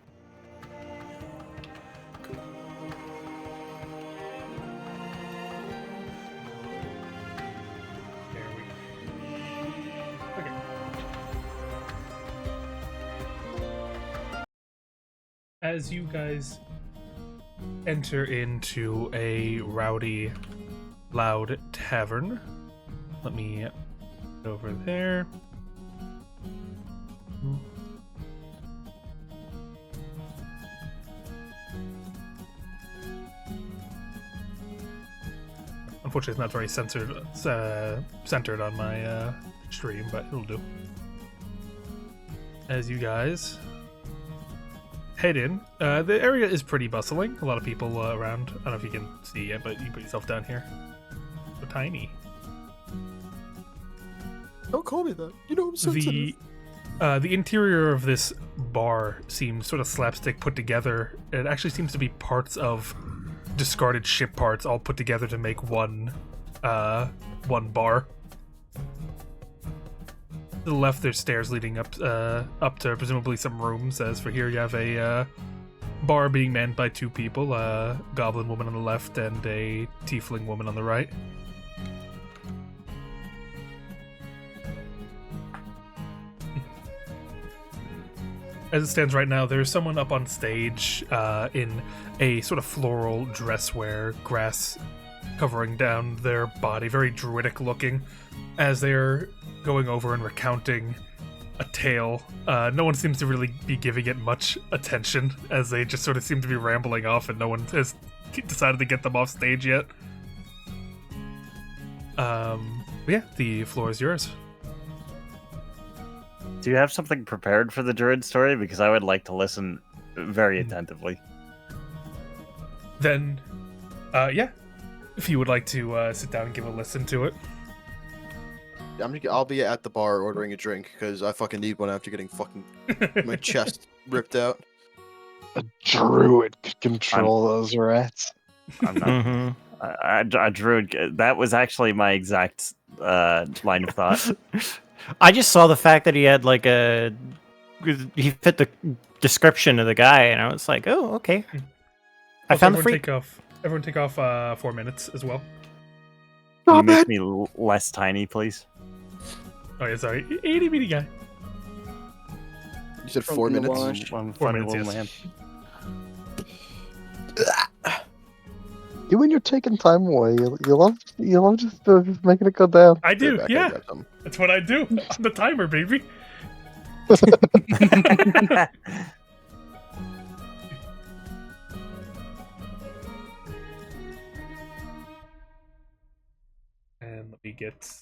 There we go. Okay. As you guys enter into a rowdy, loud tavern, let me get over there. Unfortunately, it's not very centered on my stream, but it'll do. As you guys head in, the area is pretty bustling. A lot of people around. I don't know if you can see it, but you put yourself down here. So tiny. Don't call me that. You know I'm sensitive. The interior of this bar seems sort of slapstick put together. It actually seems to be parts of discarded ship parts all put together to make one bar. To the left, there's stairs leading up to presumably some rooms. As for here, you have a bar being manned by two people: a goblin woman on the left and a tiefling woman on the right. As it stands right now, there's someone up on stage in a sort of floral dress wear, grass covering down their body, very druidic looking, as they're going over and recounting a tale. No one seems to really be giving it much attention, as they just sort of seem to be rambling off, and no one has decided to get them off stage yet. But yeah, the floor is yours. Do you have something prepared for the druid story? Because I would like to listen very attentively. Then, yeah, if you would like to sit down and give a listen to it. I'll be at the bar ordering a drink because I fucking need one after getting fucking my chest ripped out. A druid could control those rats. I'm not. A druid. That was actually my exact line of thought. I just saw the fact that he had like he fit the description of the guy, and I was like, oh, okay. I found the free. Everyone take off 4 minutes as well. Can you make me less tiny, please? Oh yeah, sorry. 80 meaty guy. You said 4 minutes. One 4 funny minutes, little yes. man. You when you're taking time away, you love just making it go down. I do, Back, yeah. grab some. That's what I do. I'm the timer, baby. And let me get...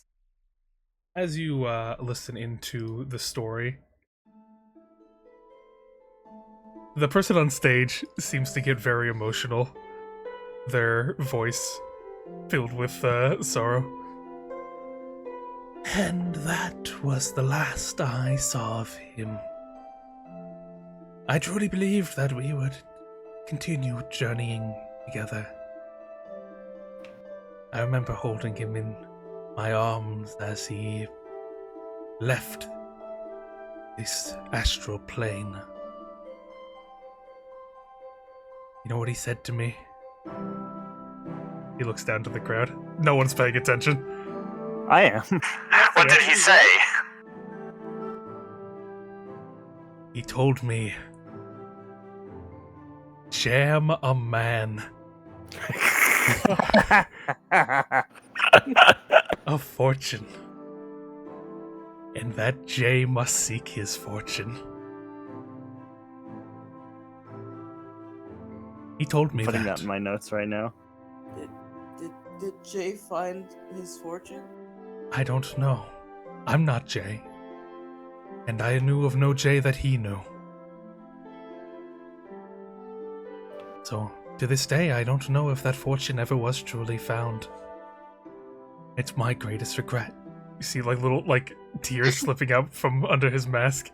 As you listen into the story, the person on stage seems to get very emotional. Their voice filled with sorrow. And that was the last I saw of him. I truly believed that we would continue journeying together. I remember holding him in my arms as he left this astral plane. You know what he said to me? He looks down to the crowd. No one's paying attention. I am. What did he say? He told me, "Jam a man, a fortune, and that Jay must seek his fortune." He told me Putting that. that in my notes right now. Did Jay find his fortune? I don't know. I'm not Jay. And I knew of no Jay that he knew. So, to this day, I don't know if that fortune ever was truly found. It's my greatest regret. You see, like, little, like, tears slipping out from under his mask.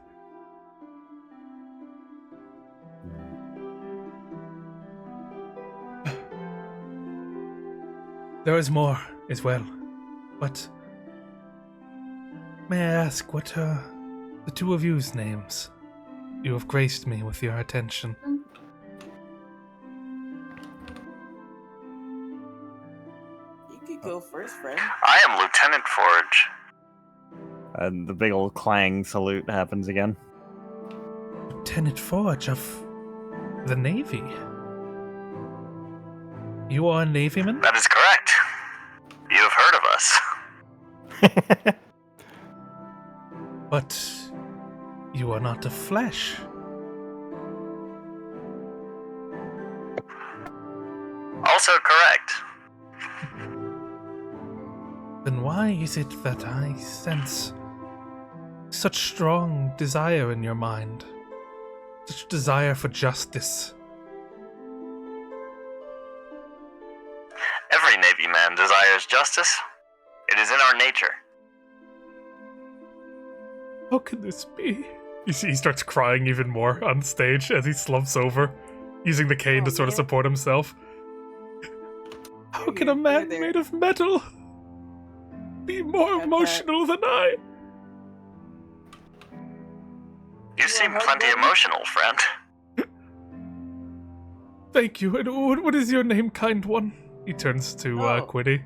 There is more as well, but may I ask what are the two of you's names? You have graced me with your attention. You could go first, friend. I am Lieutenant Forge. And the big old clang salute happens again. Lieutenant Forge of the Navy. You are a Navyman? That is correct. You have heard of us. But you are not of flesh. Also correct. Then why is it that I sense such strong desire in your mind? Such desire for justice? Every Navy man desires justice. It is in our nature. How can this be? You see, he starts crying even more on stage as he slumps over, using the cane to sort of support himself. How can a man made of metal be more emotional than I? You seem plenty emotional, friend. Thank you. And what is your name, kind one? He turns to Quiddy.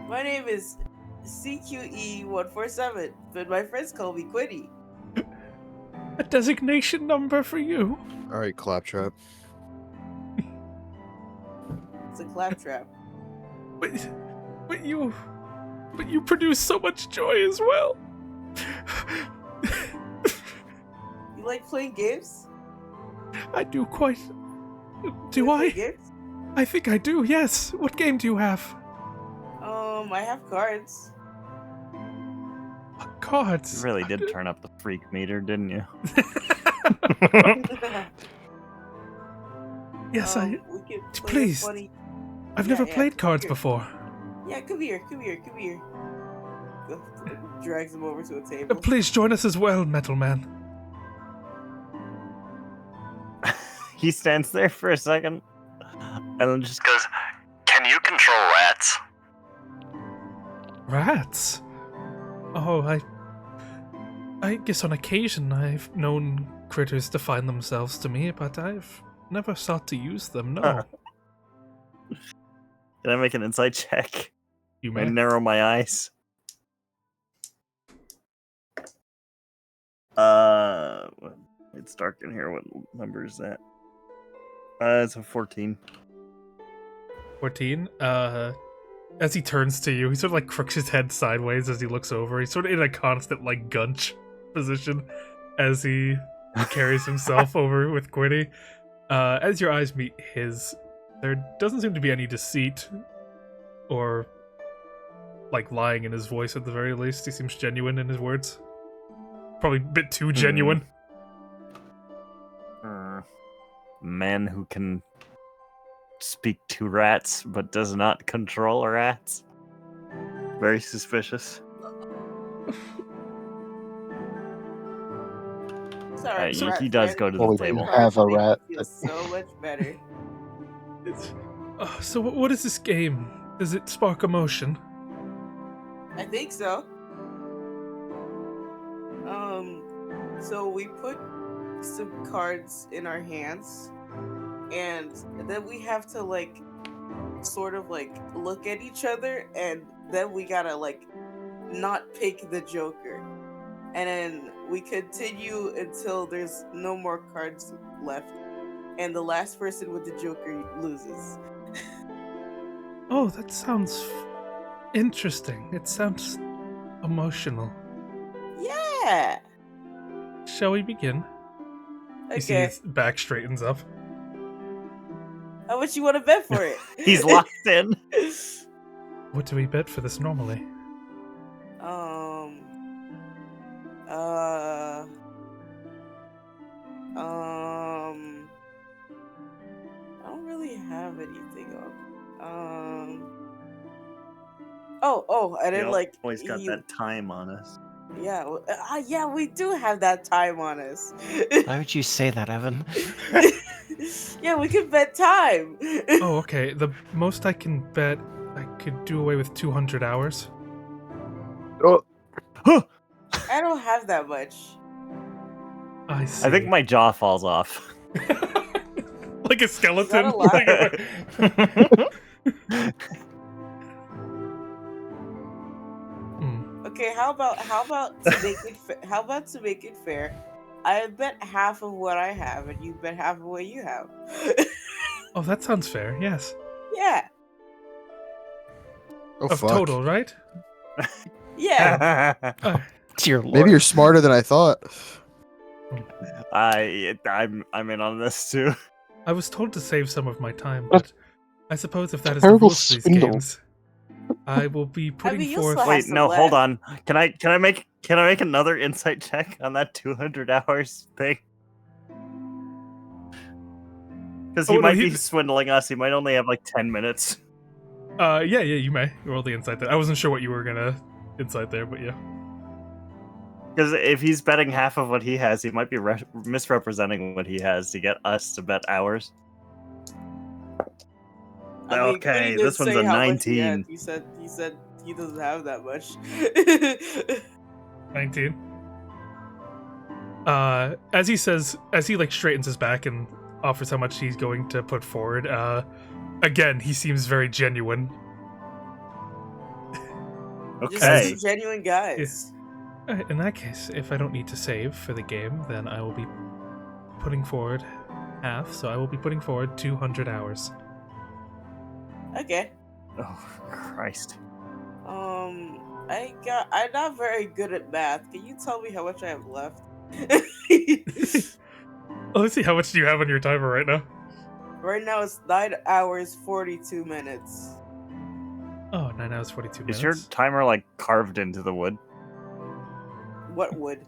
My name is CQE147, but my friends call me Quiddy. A designation number for you. Alright, Claptrap. It's a claptrap. But you produce so much joy as well. You like playing games? I do quite. Do You I? play games? I think I do, yes. What game do you have? I have cards. Cards. You really did turn up the freak meter, didn't you? Yes, we could play please. a funny... I've Yeah, never yeah, played come cards here. before. Yeah, come here. Drags him over to a table. Please join us as well, Metal Man. He stands there for a second, and then just Goes, can you control rats? Rats? Oh, I guess on occasion I've known critters to find themselves to me, but I've never sought to use them, no. Can I make an insight check? You I may. narrow my eyes. It's dark in here. What number is that? It's a 14. 14. As he turns to you, he sort of like crooks his head sideways as he looks over. He's sort of in a constant like gunch position as he carries himself over with Quiddy. As your eyes meet his, there doesn't seem to be any deceit or like lying in his voice at the very least. He seems genuine in his words. Probably a bit too genuine. Man who can speak to rats but does not control rats. Very suspicious. Sorry, He does go to the Well, we table. have a rat. Feels so much better. So what is this game? Does it spark emotion? I think so. So we put some cards in our hands, and then we have to like sort of like look at each other, and then we gotta like not pick the Joker, and then we continue until there's no more cards left, and the last person with the Joker loses. Oh, that sounds interesting. It sounds emotional. Yeah. Shall we begin? You see Okay. his back straightens up. How much you want to bet for it? He's locked in. What do we bet for this normally? I don't really have anything on. I didn't like. Always got that time on us. Yeah, yeah, we do have that time on us. Why would you say that, Evan? Yeah, we can bet time. Oh, okay. The most I can bet, I could do away with 200 hours. Oh, I don't have that much. I see. I think my jaw falls off. Like a skeleton. Is that Okay, how about to make it fair? I bet half of what I have, and you bet half of what you have. Oh, that sounds fair. Yes. Yeah. Oh, Of fuck. total, right? Yeah. Dear Lord. Maybe you're smarter than I thought. I'm in on this too. I was told to save some of my time, but I suppose if that is the Terrible rules of these swindle. games, I will be putting you'll forth. still have Wait, some no, hold left. on. Can I make another insight check on that 200 hours thing? Because he Oh, no, might he- be swindling us. He might only have like 10 minutes. Yeah, you may roll the insight there. I wasn't sure what you were gonna insight there, but yeah. Because if he's betting half of what he has, he might be misrepresenting what he has to get us to bet hours. I mean, Okay, Goody did this one's say a how much he had. 19. He said he doesn't have that much. 19. As he like straightens his back and offers how much he's going to put forward, again, he seems very genuine. Just Okay. some genuine guys. Alright, in that case, if I don't need to save for the game, then I will be putting forward half, so I will be putting forward 200 hours. Okay. Oh, Christ. I'm not very good at math. Can you tell me how much I have left? Oh, let's see, how much do you have on your timer right now? Right now it's 9 hours 42 minutes. Oh, 9 hours 42 minutes. Is your timer like carved into the wood? What wood?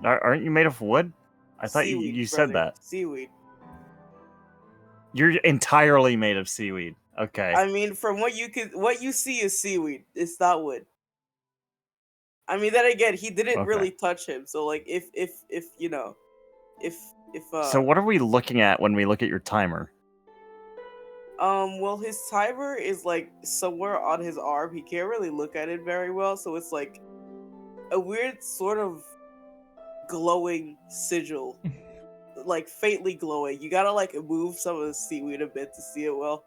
Aren't you made of wood? I thought Seaweed, you said brother. that. Seaweed. You're entirely made of seaweed. Okay. I mean, from what you see is seaweed. It's not wood. I mean, then again, he didn't Okay. really touch him. So like, if you know, if So what are we looking at when we look at your timer? well, his timer is like somewhere on his arm. He can't really look at it very well, so it's like a weird sort of glowing sigil, like faintly glowing. You gotta like move some of the seaweed a bit to see it well.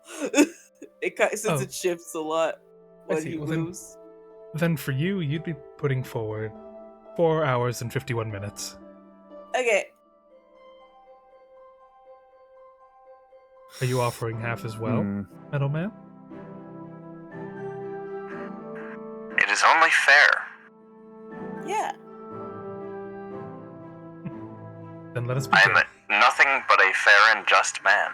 Since it shifts a lot when see. he Well, moves. Then for you, you'd be putting forward 4 hours and 51 minutes. Okay. Are you offering half as well, Meadowman? It is only fair. Yeah. Then let us I begin. am nothing but a fair and just man.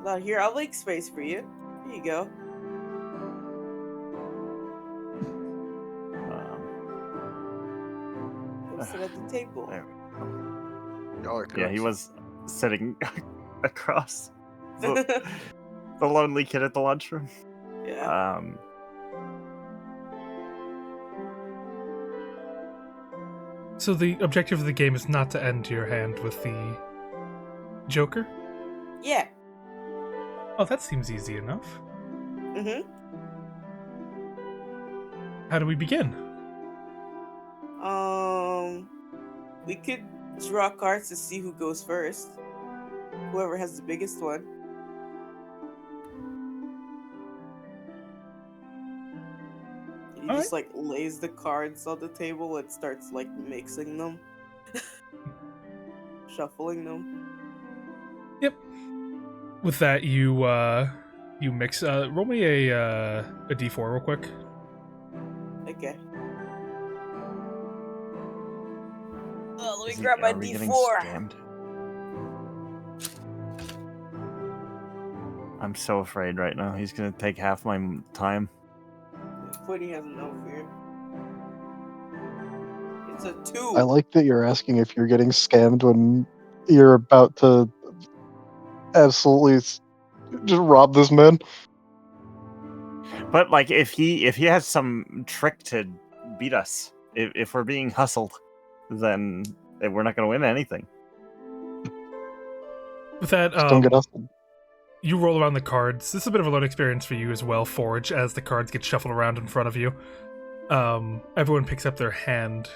Now here, I'll make space for you. Here you go. Go sit at the table. There. Y'all are Yeah, he cooks. was sitting across the lonely kid at the lunchroom. Yeah. So the objective of the game is not to end your hand with the Joker? Yeah. Oh, that seems easy enough. Mm-hmm. How do we begin? We could draw cards to see who goes first. Whoever has the biggest one. He just like lays the cards on the table and starts like mixing them. Shuffling them. Yep. With that, you mix. Roll me a d4 real quick. Okay. Let Is me he- grab my are we getting D4. scammed? I'm so afraid right now. He's gonna take half my time. Quinny has no fear. It's a 2. I like that you're asking if you're getting scammed when you're about to absolutely just rob this man. But like, if he has some trick to beat us, if we're being hustled, then we're not gonna win anything. With that, Just don't get hustled. you roll around the cards. This is a bit of a learning experience for you as well, Forge, as the cards get shuffled around in front of you. Everyone picks up their hand.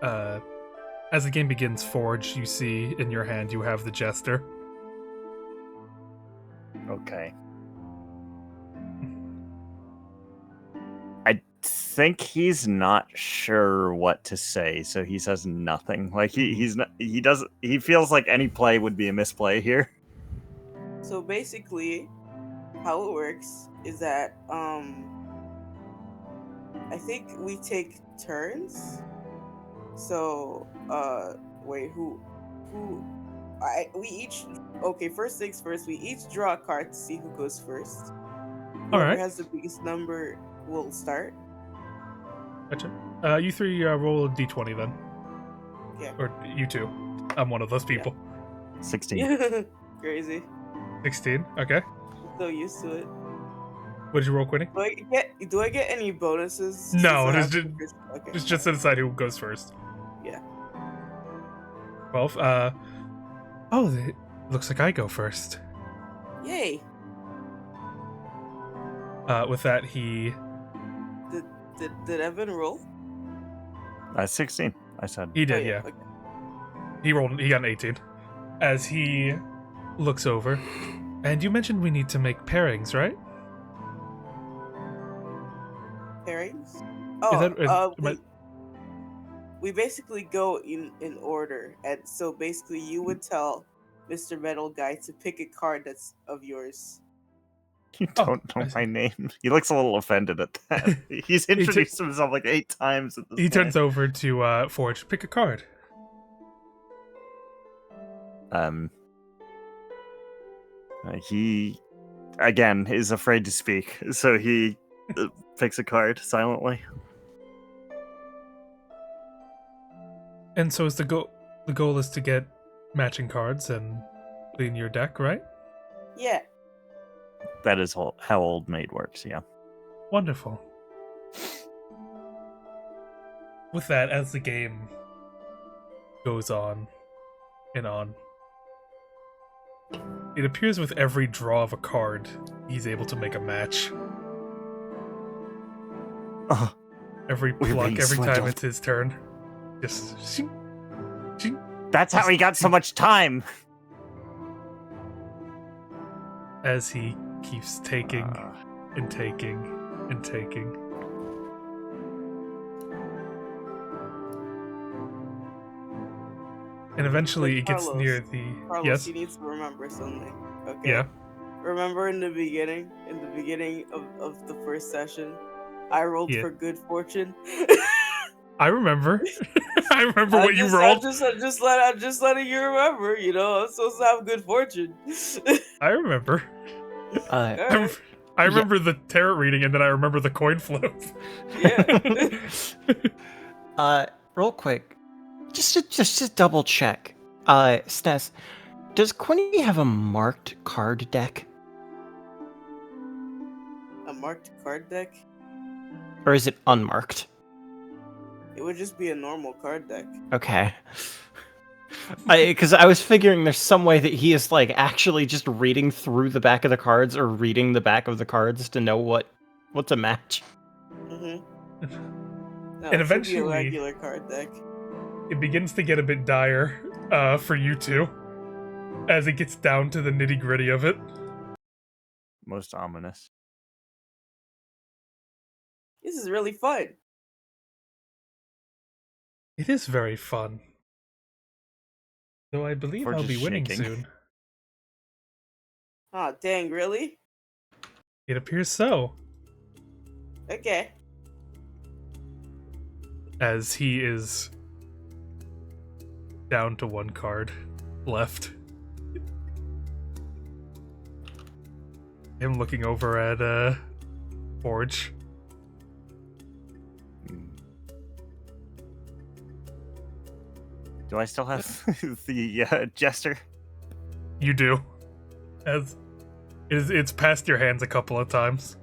As the game begins, Forge, you see in your hand you have the Jester. Okay. I think he's not sure what to say, so he says nothing. Like he feels like any play would be a misplay here. So basically, how it works is that I think we take turns. So wait, we each first things first, we each draw a card to see who goes first. Whoever Alright. has the biggest number will start. Gotcha. You three roll a d20 then. Yeah. Or you two. I'm one of those people. 16. Crazy. 16. Okay. So used to it. What did you roll, Quinny? Do I get any bonuses? No, since I it is have- okay. It's just to decide who goes first. Yeah. 12. Looks like I go first. Yay. With that, he... Did Evan roll? 16. I said. He did, Oh, yeah. Okay. He got an 18. As he looks over. And you mentioned we need to make pairings, right? Pairings? We basically go in order, and so basically you would tell Mr. Metal Guy to pick a card that's of yours. You don't know my name. He looks a little offended at that. He's introduced himself like 8 times at this He point. turns over to Forge. Pick a card. He, again, is afraid to speak, so he picks a card silently. And so is the goal is to get matching cards and clean your deck, right? Yeah. That is how Old Maid works, yeah. Wonderful. With that, as the game goes on and on, it appears with every draw of a card, he's able to make a match. Oh, Every we're pluck, being every time swindled. it's his turn. Just shing, shing, That's how he got so much time. as he keeps taking and taking and taking. And eventually it gets Carlos, near the... Carlos, Yes? you need to remember something. Okay. Yeah. Remember in the beginning of the first session, I rolled Yeah. for good fortune. I remember. I remember what you rolled. I'm just letting you remember. You know, I'm supposed to have good fortune. I remember. Alright. I remember the tarot reading, and then I remember the coin flip. Yeah. Real quick, just to double check, Snes, does Quinny have a marked card deck, A marked card deck? or is it unmarked? It would just be a normal card deck. Okay. Because I was figuring there's some way that he is like actually just reading through the back of the cards or reading the back of the cards to know what to match. Mm-hmm. No, And it should be a eventually- regular card deck. It begins to get a bit dire for you two as it gets down to the nitty-gritty of it. Most ominous. This is really fun. It is very fun. Though I believe We're I'll be just winning shaking. soon. Oh, dang, really? It appears so, Okay. as he is down to one card left. Him looking over at Forge. Do I still have the jester? You do. As it's passed your hands a couple of times,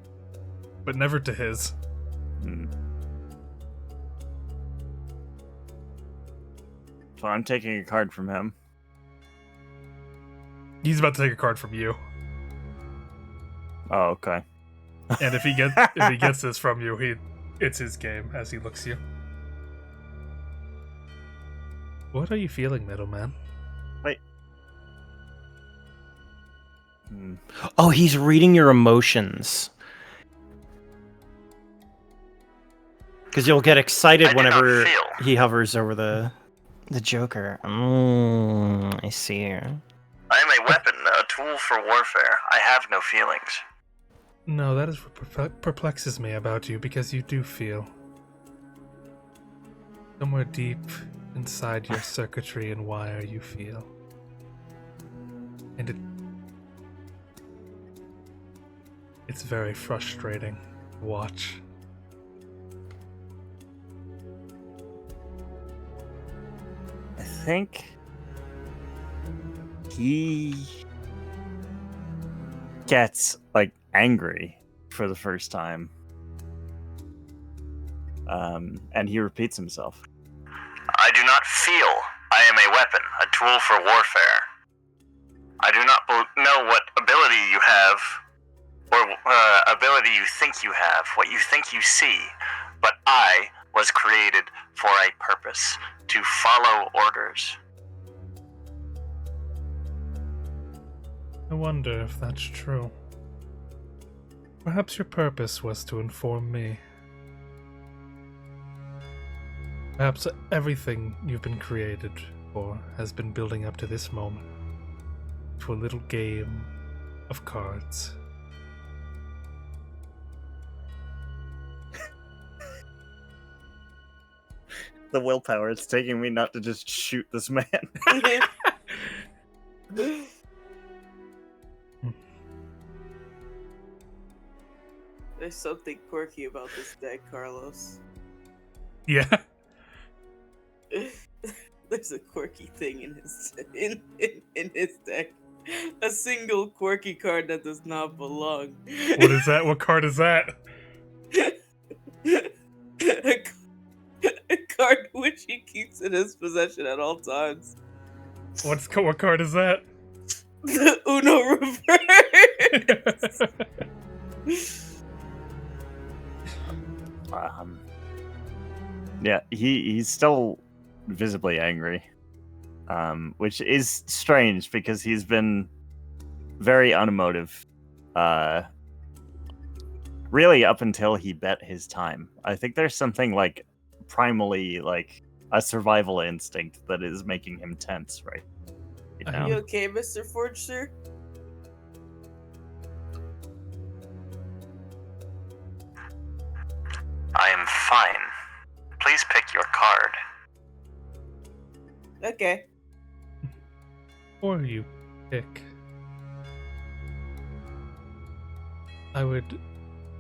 but never to his. Hmm. So I'm taking a card from him. He's about to take a card from you, Oh, okay. and if he gets this from you, it's his game as he looks you. What are you feeling, middleman? Wait. Hmm. Oh, he's reading your emotions. Because you'll get excited I do not whenever feel. he hovers over the Joker. I see. I am a weapon, a tool for warfare. I have no feelings. No, that is what perplexes me about you, because you do feel. Somewhere deep inside your circuitry and wire you feel. And it's very frustrating to watch. I think he gets like angry for the first time. And he repeats himself. I do not feel. I am a weapon, a tool for warfare. I do not know what ability you have, or ability you think you have, what you think you see, but I was created for a purpose, to follow orders. I wonder if that's true. Perhaps your purpose was to inform me. Perhaps everything you've been created for has been building up to this moment. To a little game of cards. The willpower it's taking me not to just shoot this man. There's something quirky about this deck, Carlos. Yeah. There's a quirky thing in his in his deck. a single quirky card that does not belong. What is that? What card is that? A card which he keeps in his possession at all times. What card is that? The Uno reverse. Yeah, he's still visibly angry, which is strange because he's been very unemotive, really up until he bet his time. I think there's something like primally like a survival instinct that is making him tense right now. You okay, Mr. Forger? I am fine. Please pick your card. Okay. Or you pick. I would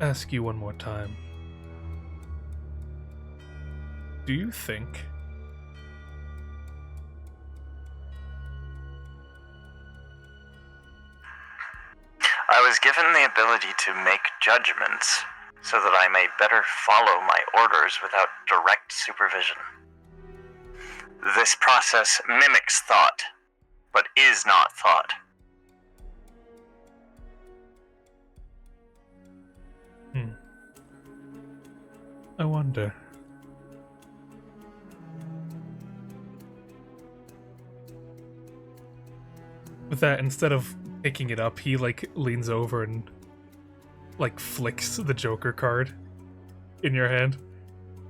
ask you one more time. Do you think I was given the ability to make judgments so that I may better follow my orders without direct supervision. This process mimics thought, but is not thought. I wonder. With that, instead of picking it up, he like leans over and like flicks the Joker card in your hand.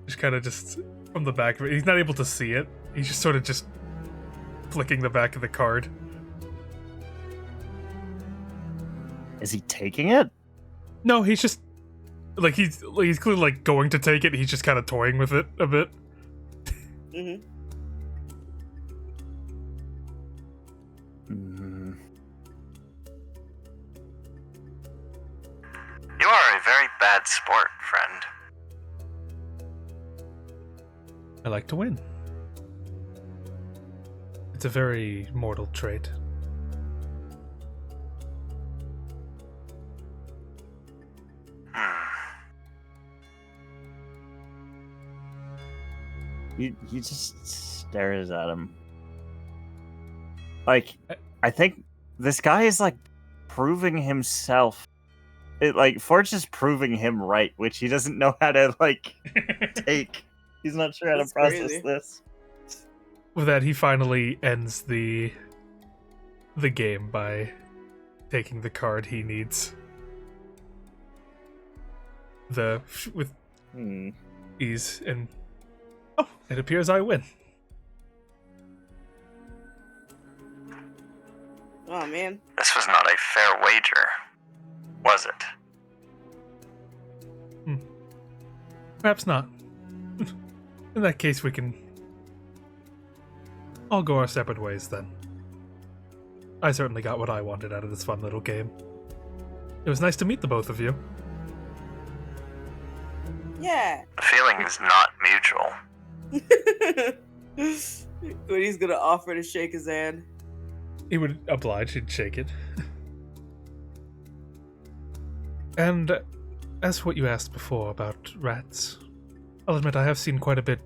Just kind of just from the back of it. He's not able to see it. He's just sort of just flicking the back of the card. Is he taking it? No, he's just like he's clearly like going to take it. He's just kind of toying with it a bit. Mm-hmm. You are a very bad sport, friend. I like to win. It's a very mortal trait. He just stares at him. Like, I think this guy is like proving himself. Forge is proving him right, which he doesn't know how to like take. He's not sure how That's to process crazy. this. With that, he finally ends the game by taking the card he needs. With ease, and oh, it appears I win. Oh man. This was not a fair wager, was it? Perhaps not. In that case, we can all go our separate ways then. I certainly got what I wanted out of this fun little game. It was nice to meet the both of you. Yeah. The feeling is not mutual. Goody's gonna offer to shake his hand. He would oblige, he'd shake it. And as for what you asked before about rats, I'll admit I have seen quite a bit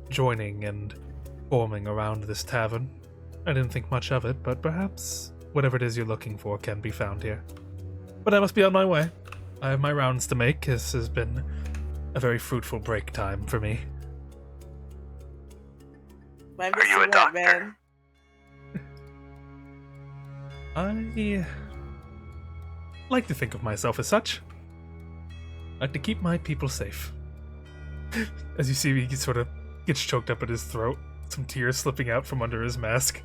joining and forming around this tavern. I didn't think much of it, but perhaps whatever it is you're looking for can be found here. But I must be on my way. I have my rounds to make. This has been a very fruitful break time for me. Bye, Are you Mr. a doctor? Ratman. I like to think of myself as such. I like to keep my people safe. As you see, he sort of gets choked up at his throat, some tears slipping out from under his mask.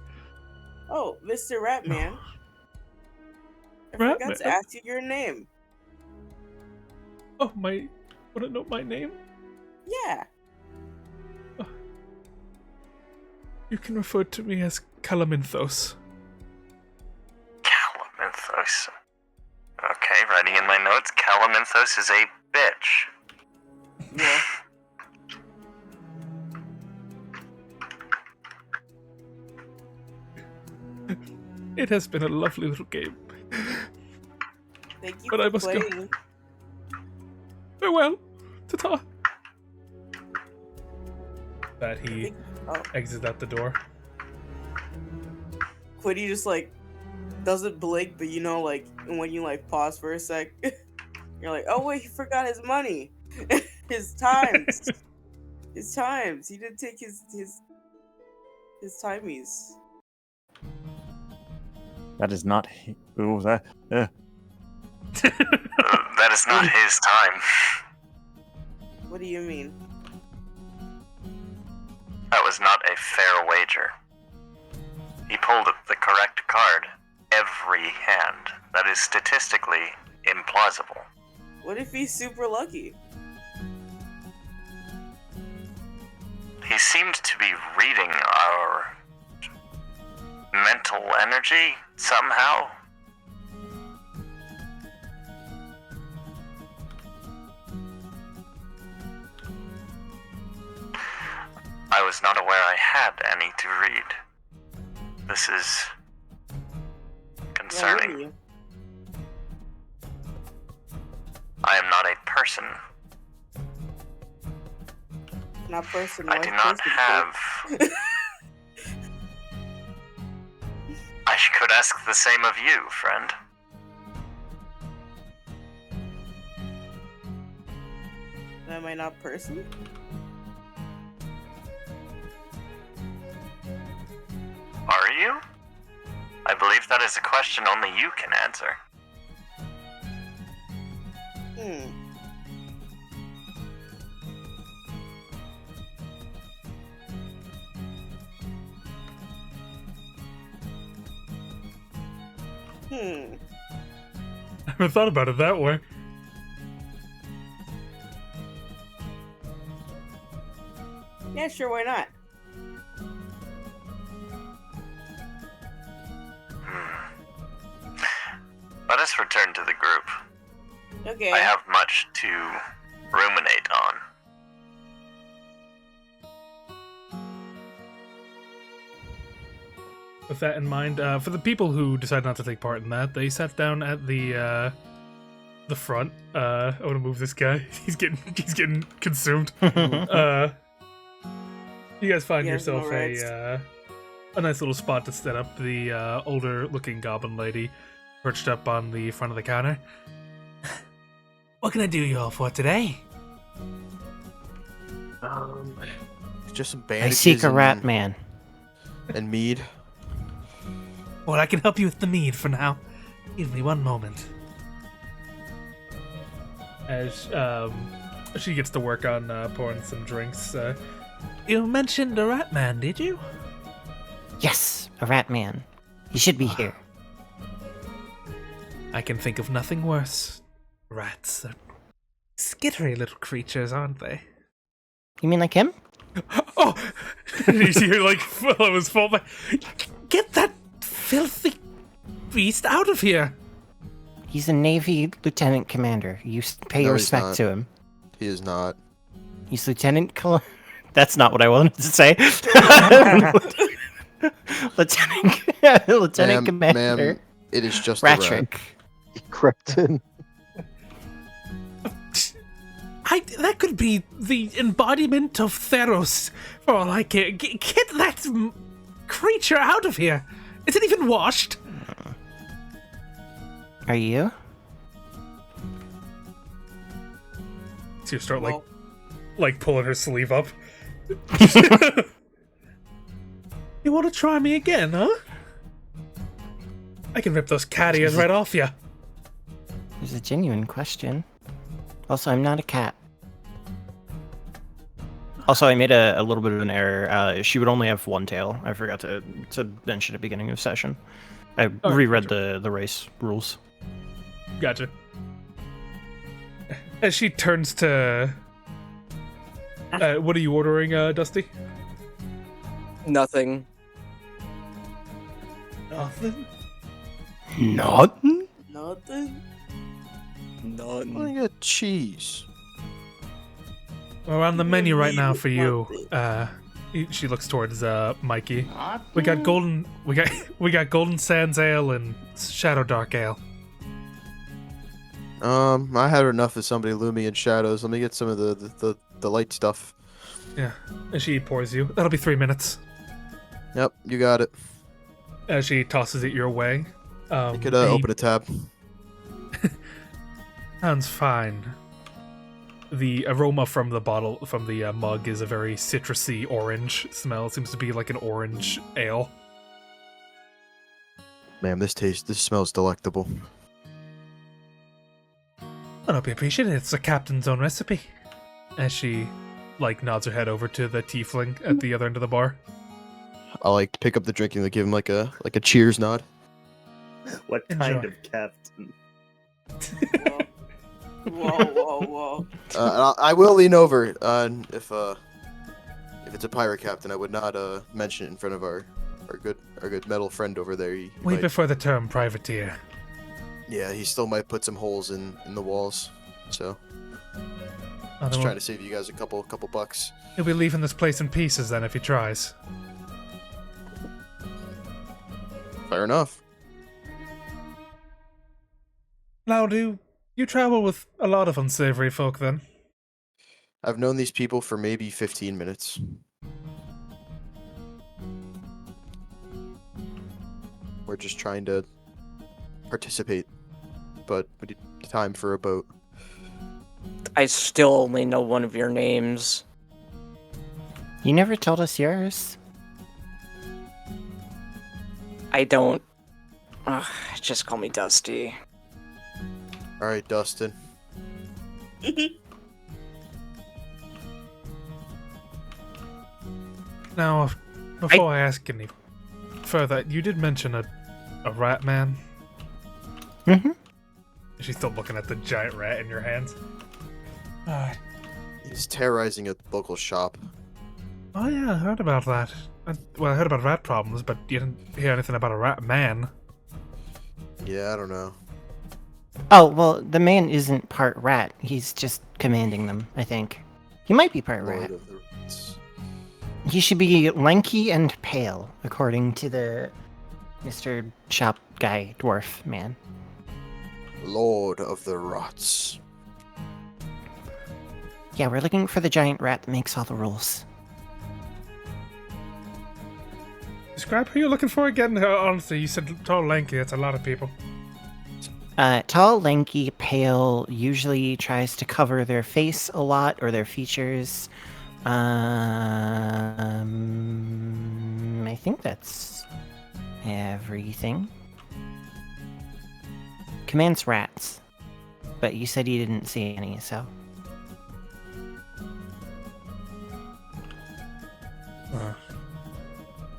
Oh, Mr. Ratman. I forgot Ratman? to ask you your name. Oh, wanna know my name? Yeah. You can refer to me as Calaminthos. Calaminthos. Okay, writing in my notes, Calaminthos is a bitch. Yeah. It has been a lovely little game. Thank you But for I must go. playing. Farewell. Ta-ta. That he Oh, exits out the door. Quiddy just like doesn't blink, but you know, like when you like pause for a sec, you're like, oh wait, he forgot his money, his times, his times. He didn't take his timies. That is not. Ooh, that. That is not his time. What do you mean? That was not a fair wager. He pulled the correct card every hand. That is statistically implausible. What if he's super lucky? He seemed to be reading our mental energy somehow. I was not aware I had any to read. This is Why concerning. wouldn't you? I am not a person. Not person. I wife, do not person, have. I could ask the same of you, friend. Am I not person? Are you? I believe that is a question only you can answer. Hmm. Hmm. I haven't thought about it that way. Yeah, sure, why not? Let us return to the group. Okay. I have much to ruminate on. With that in mind, for the people who decide not to take part in that, they sat down at the front. I want to move this guy. He's getting consumed. You guys find He has no yourself rights. a nice little spot to set up. The older-looking goblin lady perched up on the front of the counter. What can I do you all for today? Just some I bandages. seek a and- rat man. and mead. Well, I can help you with the mead for now. Give me one moment. As she gets to work on pouring some drinks. You mentioned a rat man, did you? Yes, a rat man. He should be here. I can think of nothing worse. Rats are skittery little creatures, aren't they? You mean like him? Oh! You see her, like, fellow is fall back. Get that filthy beast out of here! He's a Navy lieutenant commander. You pay No, your he's respect not. to him. He is not. He's Lieutenant That's not what I wanted to say. Lieutenant Ma'am, Commander ma'am, it is just a rat. Ratrick. He crept in. That could be the embodiment of Theros, for all I care. Get that creature out of here! Is it even washed? Are you? So you start, Well, like pulling her sleeve up. You want to try me again, huh? I can rip those cat ears right off you. It's a genuine question. Also, I'm not a cat. Also, I made a little bit of an error. She would only have one tail. I forgot to mention at the beginning of session. I reread the race rules. Gotcha. As she turns to... what are you ordering, Dusty? Nothing. Nothing? Nothing? nothing. None. I got cheese. We're on the menu right now for you. She looks towards Mikey. We got golden sands ale and shadow dark ale. I had enough of somebody looming in shadows. Let me get some of the light stuff. Yeah, and she pours you. That'll be 3 minutes. Yep, you got it. As she tosses it your way. You could open a tab. Sounds fine. The aroma from the mug is a very citrusy orange smell. It seems to be like an orange ale. Man, this smells delectable. I hope you appreciate it. It's the captain's own recipe. As she, nods her head over to the tiefling at the other end of the bar. I pick up the drink and give him like a cheers nod. What Enjoy. kind of captain? Whoa. I will lean over if it's a pirate captain. I would not mention it in front of our good metal friend over there. He We might- prefer the term privateer. Yeah, he still might put some holes in the walls. So Oh, just trying to save you guys a couple bucks. He'll be leaving this place in pieces then if he tries. Fair enough. Now, do you travel with a lot of unsavory folk then? I've known these people for maybe 15 minutes. We're just trying to participate, but we need time for a boat. I still only know one of your names. You never told us yours. I don't. Just call me Dusty. All right, Dustin. Now, before I ask any further, you did mention a rat man. Mm-hmm. She's still looking at the giant rat in your hands. He's terrorizing a local shop. Oh yeah, I heard about that. I heard about rat problems, but you didn't hear anything about a rat man. Yeah, I don't know. Oh, well, the man isn't part rat. He's just commanding them, I think. He might be part Lord rat. of the Rats. He should be lanky and pale, according to the Mr. Shop Guy Dwarf Man. Lord of the Rots. Yeah, we're looking for the giant rat that makes all the rules. Describe who you're looking for again. Honestly, you said tall, lanky. That's a lot of people. Tall, lanky, pale, usually tries to cover their face a lot or their features. I think that's everything. Commands rats, but you said you didn't see any, so.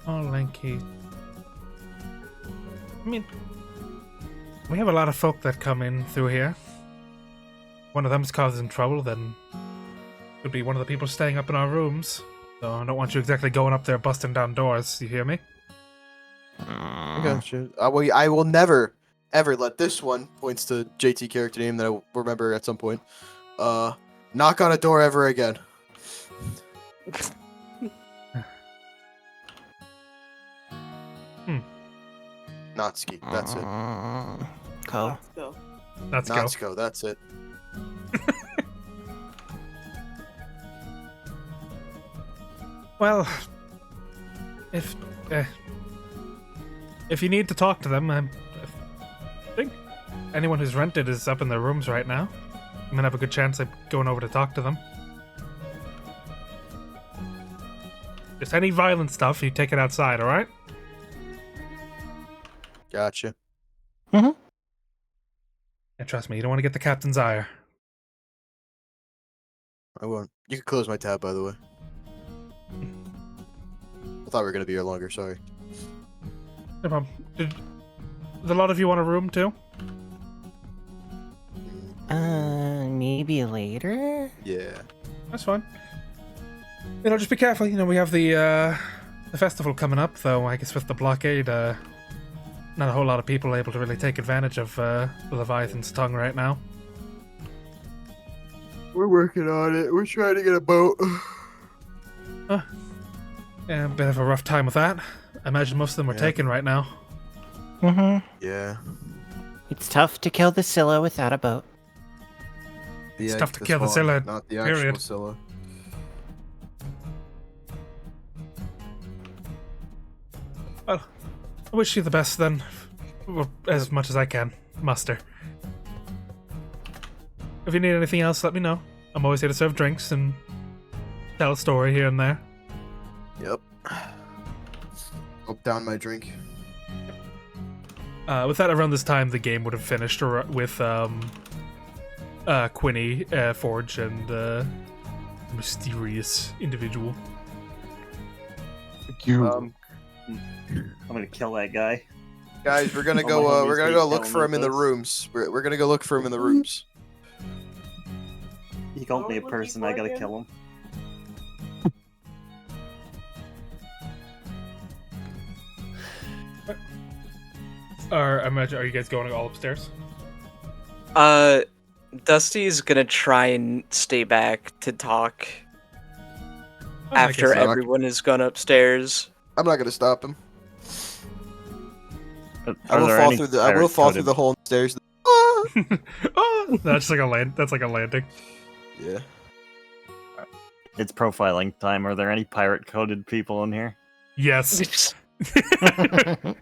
Tall, lanky. I mean, we have a lot of folk that come in through here. One of them's causing trouble, then could be one of the people staying up in our rooms. So I don't want you exactly going up there busting down doors. You hear me? I got you. I will never, ever let this one, points to JT character name that I will remember at some point, knock on a door ever again. Natsuki, that's it. Cool. Let's go. Let's go. Natsuko, that's it. Well, if you need to talk to them, I think anyone who's rented is up in their rooms right now. I'm gonna have a good chance of going over to talk to them. Just any violent stuff, you take it outside, alright? Gotcha. And trust me, you don't want to get the captain's ire. I won't. You can close my tab, by the way. I thought we were gonna be here longer. Sorry. No problem. Did a lot of you want a room too? Maybe later? Yeah. That's fine. Just be careful. We have the festival coming up, though. I guess with the blockade, not a whole lot of people are able to really take advantage of Leviathan's tongue right now. We're working on it. We're trying to get a boat. Yeah, a bit of a rough time with that. I imagine most of them are Yeah. taken right now. Mm-hmm. Yeah. It's tough to kill the Scylla without a boat. It's Yeah, tough to this kill the one, Scylla, not the period. actual Scylla. Well, I wish you the best then. Well, as much as I can. Muster. If you need anything else, let me know. I'm always here to serve drinks and tell a story here and there. Yep. Gulp down my drink. With that, around this time, the game would have finished with Quinny, Forge, and mysterious individual. You. I'm gonna kill that guy. Guys, we're gonna Oh, go. my homies We're gonna keep go look telling for me him in the this. rooms. We're gonna go look for him in the rooms. He called me a What was person. he I gotta for kill him. I imagine, are you guys going all upstairs? Dusty's gonna try and stay back to talk Oh, I after guess so. everyone has gone upstairs. I'm not gonna stop him. I Are will there fall any through the. I will fall through pirate-coded- the hole in the stairs. Ah! Oh, that's like a land. That's like a landing. Yeah. It's profiling time. Are there any pirate-coded people in here? Yes. I was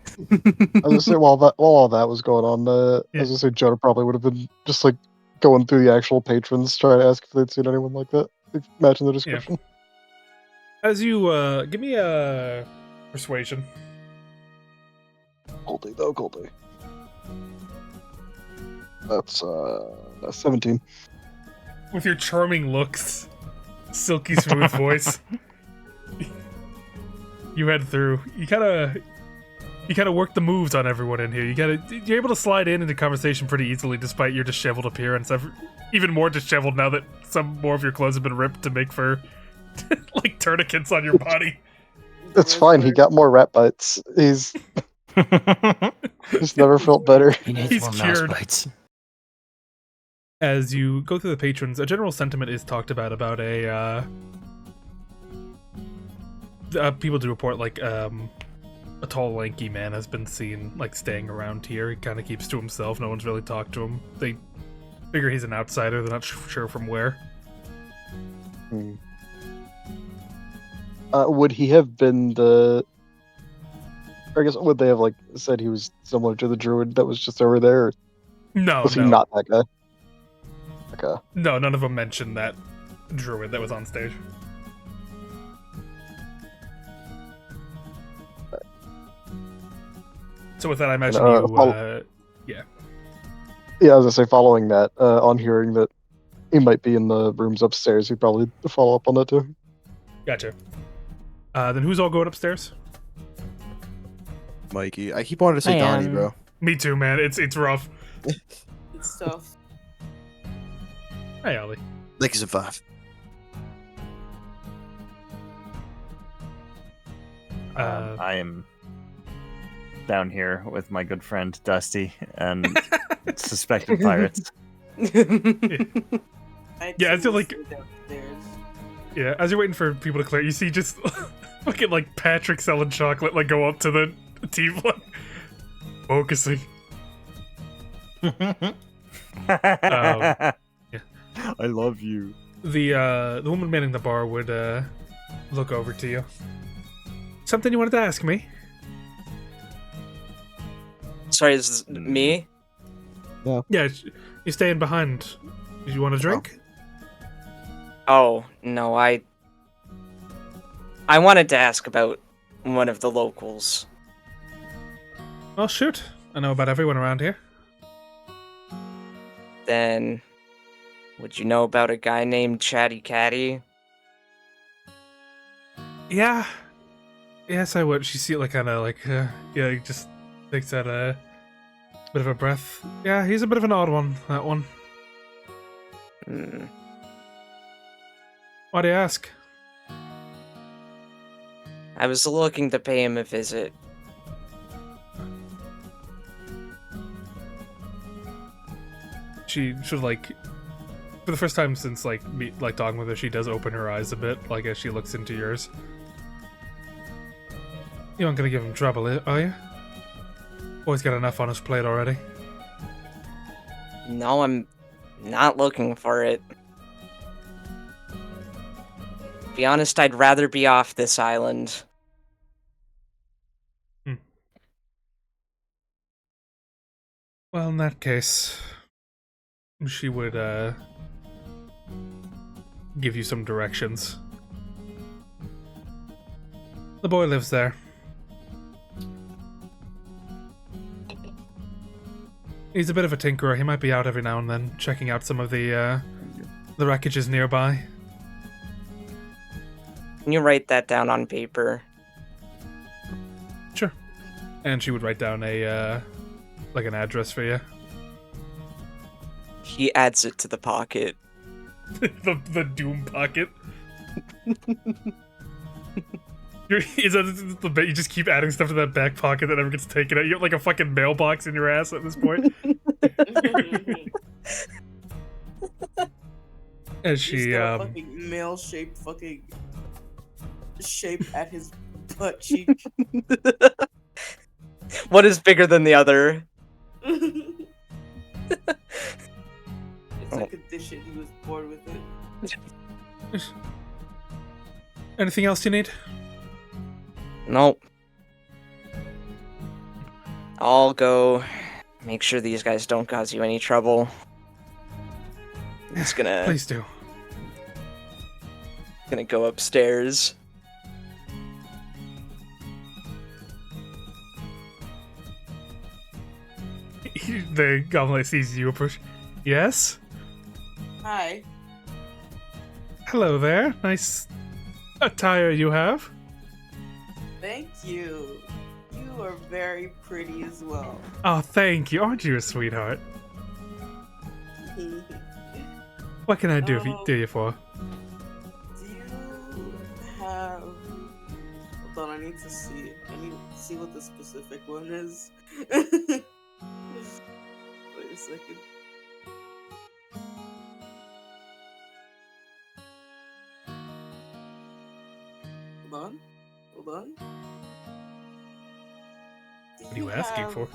gonna say while all that was going on, I Yeah. was gonna say Jonah probably would have been just like going through the actual patrons, trying to ask if they'd seen anyone like that. If matching the description. As you give me a persuasion. Goldie though, Goldie. That's 17. With your charming looks, silky smooth voice, you head through. You kind of work the moves on everyone in here. You're able to slide into conversation pretty easily, despite your disheveled appearance. Even more disheveled now that some more of your clothes have been ripped to make for like tourniquets on your body. It's fine. He got more rat bites. He's never felt better. He needs He's more cured. mouse bites. As you go through the patrons, a general sentiment is talked about people do report like a tall, lanky man has been seen like staying around here. He kind of keeps to himself. No one's really talked to him. They figure he's an outsider. They're not sure from where. Would he have been the? Or I guess would they have like said he was similar to the druid that was just over there? Or No, was he no, not that guy? Okay. no. None of them mentioned that druid that was on stage. So with that, I imagine Yeah, I was gonna say following that, on hearing that he might be in the rooms upstairs, he'd probably follow up on that too. Gotcha. Then who's all going upstairs? Mikey, I keep wanting to say I Donnie, am. bro. Me too, man. It's rough. It's tough. Hey, Ollie. Like he's a 5. I am down here with my good friend Dusty and suspected pirates. I Yeah, I feel like- stay downstairs. Yeah, as you're waiting for people to clear, you see just fucking like Patrick selling chocolate like go up to the Tiefling, focusing. I love you. The woman manning the bar would look over to you. Something you wanted to ask me? Sorry, is this me? Yeah, you staying behind. Did you want a drink? Oh, no, I wanted to ask about one of the locals. Oh shoot, I know about everyone around here. Then, would you know about a guy named Chatty Catty? Yeah. Yes, I would. She see it like kind of like yeah, he just takes that bit of a breath. Yeah, he's a bit of an odd one. That one. Hmm. Why do you ask? I was looking to pay him a visit. She should like, for the first time since like talking with her, she does open her eyes a bit, like as she looks into yours. You aren't gonna give him trouble, are you? Boy's got enough on his plate already. No, I'm not looking for it. To be honest, I'd rather be off this island. Well, in that case, she would, give you some directions. The boy lives there. He's a bit of a tinkerer. He might be out every now and then, checking out some of the wreckages nearby. Can you write that down on paper? Sure. And she would write down a, like an address for you. He adds it to the pocket. the doom pocket. Is that the bit? You just keep adding stuff to that back pocket that never gets taken out. You have like a fucking mailbox in your ass at this point. As He's she got a fucking male-shaped fucking shape at his butt cheek. What is bigger than the other? It's a condition. He was born with it. Anything else you need? Nope. I'll go make sure these guys don't cause you any trouble. I'm just gonna Please do. go upstairs. The goblin sees you approach. Yes? Hi. Hello there. Nice attire you have. Thank you. You are very pretty as well. Oh, thank you. Aren't you a sweetheart? What can I do do you for? Do you have... Hold on, I need to see. I need to see what the specific one is. Wait a second. Hold on. Hold on. What are you asking have for?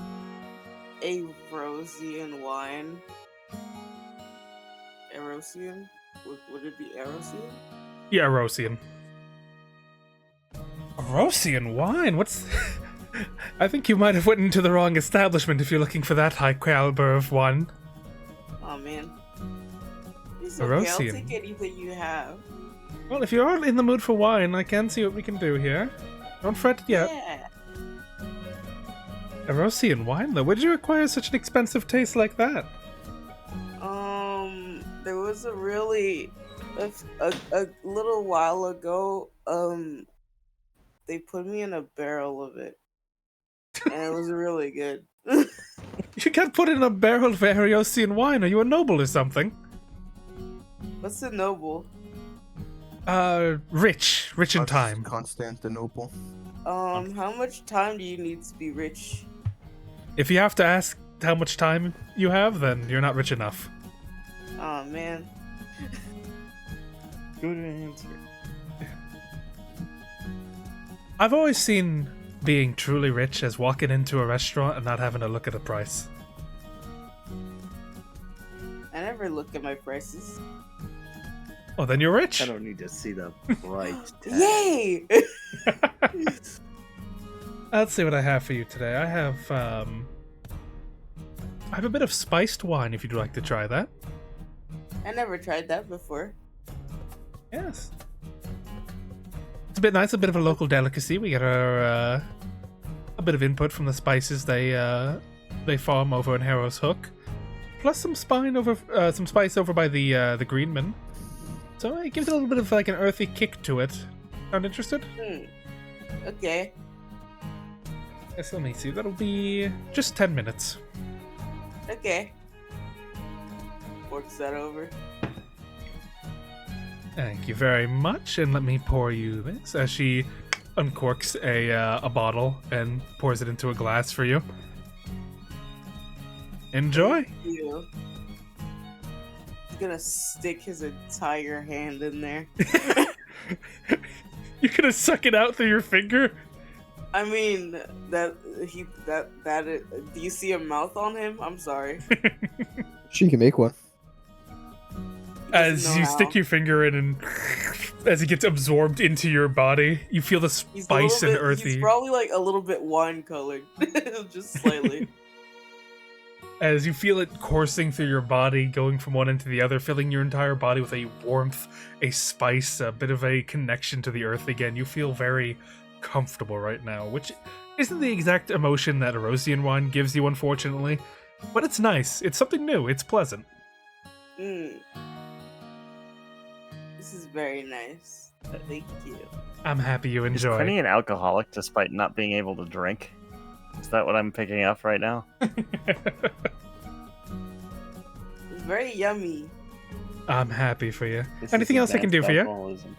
A Rosian wine. Erosian? Would it be Erosian? Yeah, Erosian. Erosian wine? What's... I think you might have went into the wrong establishment if you're looking for that high caliber of wine. Oh man. It's okay, I'll Erosian. take anything you have. Well, if you're in the mood for wine, I can see what we can do here. Don't fret yet. Yeah. Erosian wine, though? Where'd you acquire such an expensive taste like that? There was a really... A little while ago, they put me in a barrel of it. And it was really good. You can't put in a barrel of Erosian wine. Are you a noble or something? What's a noble? Rich in time. Constantinople. How much time do you need to be rich? If you have to ask how much time you have, then you're not rich enough. Oh man. Good answer. I've always seen being truly rich as walking into a restaurant and not having to look at a price. I never look at my prices. Oh, then you're rich. I don't need to see the price tag. Yay! Let's see what I have for you today. I have a bit of spiced wine if you'd like to try that. I never tried that before. Yes. It's a bit nice, a bit of a local delicacy. We get our a bit of input from the spices they farm over in Harrow's Hook, plus some spice over by the Greenman. So it gives it a little bit of like an earthy kick to it. Sound interested? Okay. Yes, let me see. That'll be just 10 minutes. Okay. Forks that over. Thank you very much, and let me pour you this as she uncorks a bottle and pours it into a glass for you. Enjoy. Thank you. He's gonna stick his entire hand in there. You're gonna suck it out through your finger? I mean, do you see a mouth on him? I'm sorry. She can make one. He doesn't As know you how. stick your finger in and as it gets absorbed into your body, you feel the He's a spice little and bit, earthy. He's probably like a little bit wine colored, just slightly. As you feel it coursing through your body, going from one end to the other, filling your entire body with a warmth, a spice, a bit of a connection to the earth again. You feel very comfortable right now, which isn't the exact emotion that Erosian wine gives you, unfortunately. But it's nice. It's something new. It's pleasant. Mm. This is very nice. Thank you. I'm happy you Is enjoy. Quinny an alcoholic despite not being able to drink? Is that what I'm picking up right now? It's very yummy. I'm happy for you. This Anything is else I can do for you? alcoholism.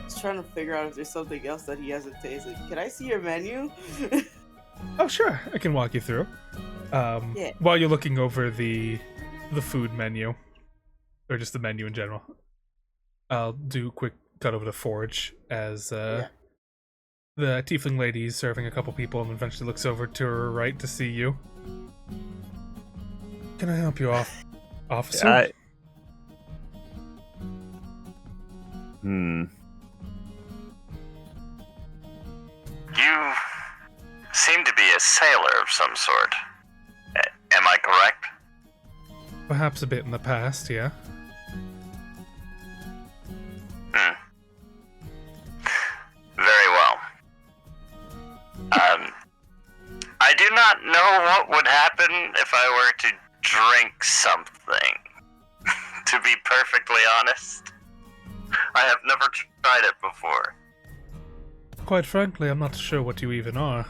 Just trying to figure out if there's something else that he hasn't tasted. Can I see your menu? Oh, sure. I can walk you through. Yeah. While you're looking over the food menu, or just the menu in general, I'll do a quick cut over to Forge as Yeah. the tiefling lady is serving a couple people and eventually looks over to her right to see you. Can I help you, officer? You seem to be a sailor of some sort. Am I correct? Perhaps a bit in the past, yeah. Very well. I do not know what would happen if I were to drink something. To be perfectly honest, I have never tried it before. Quite frankly, I'm not sure what you even are.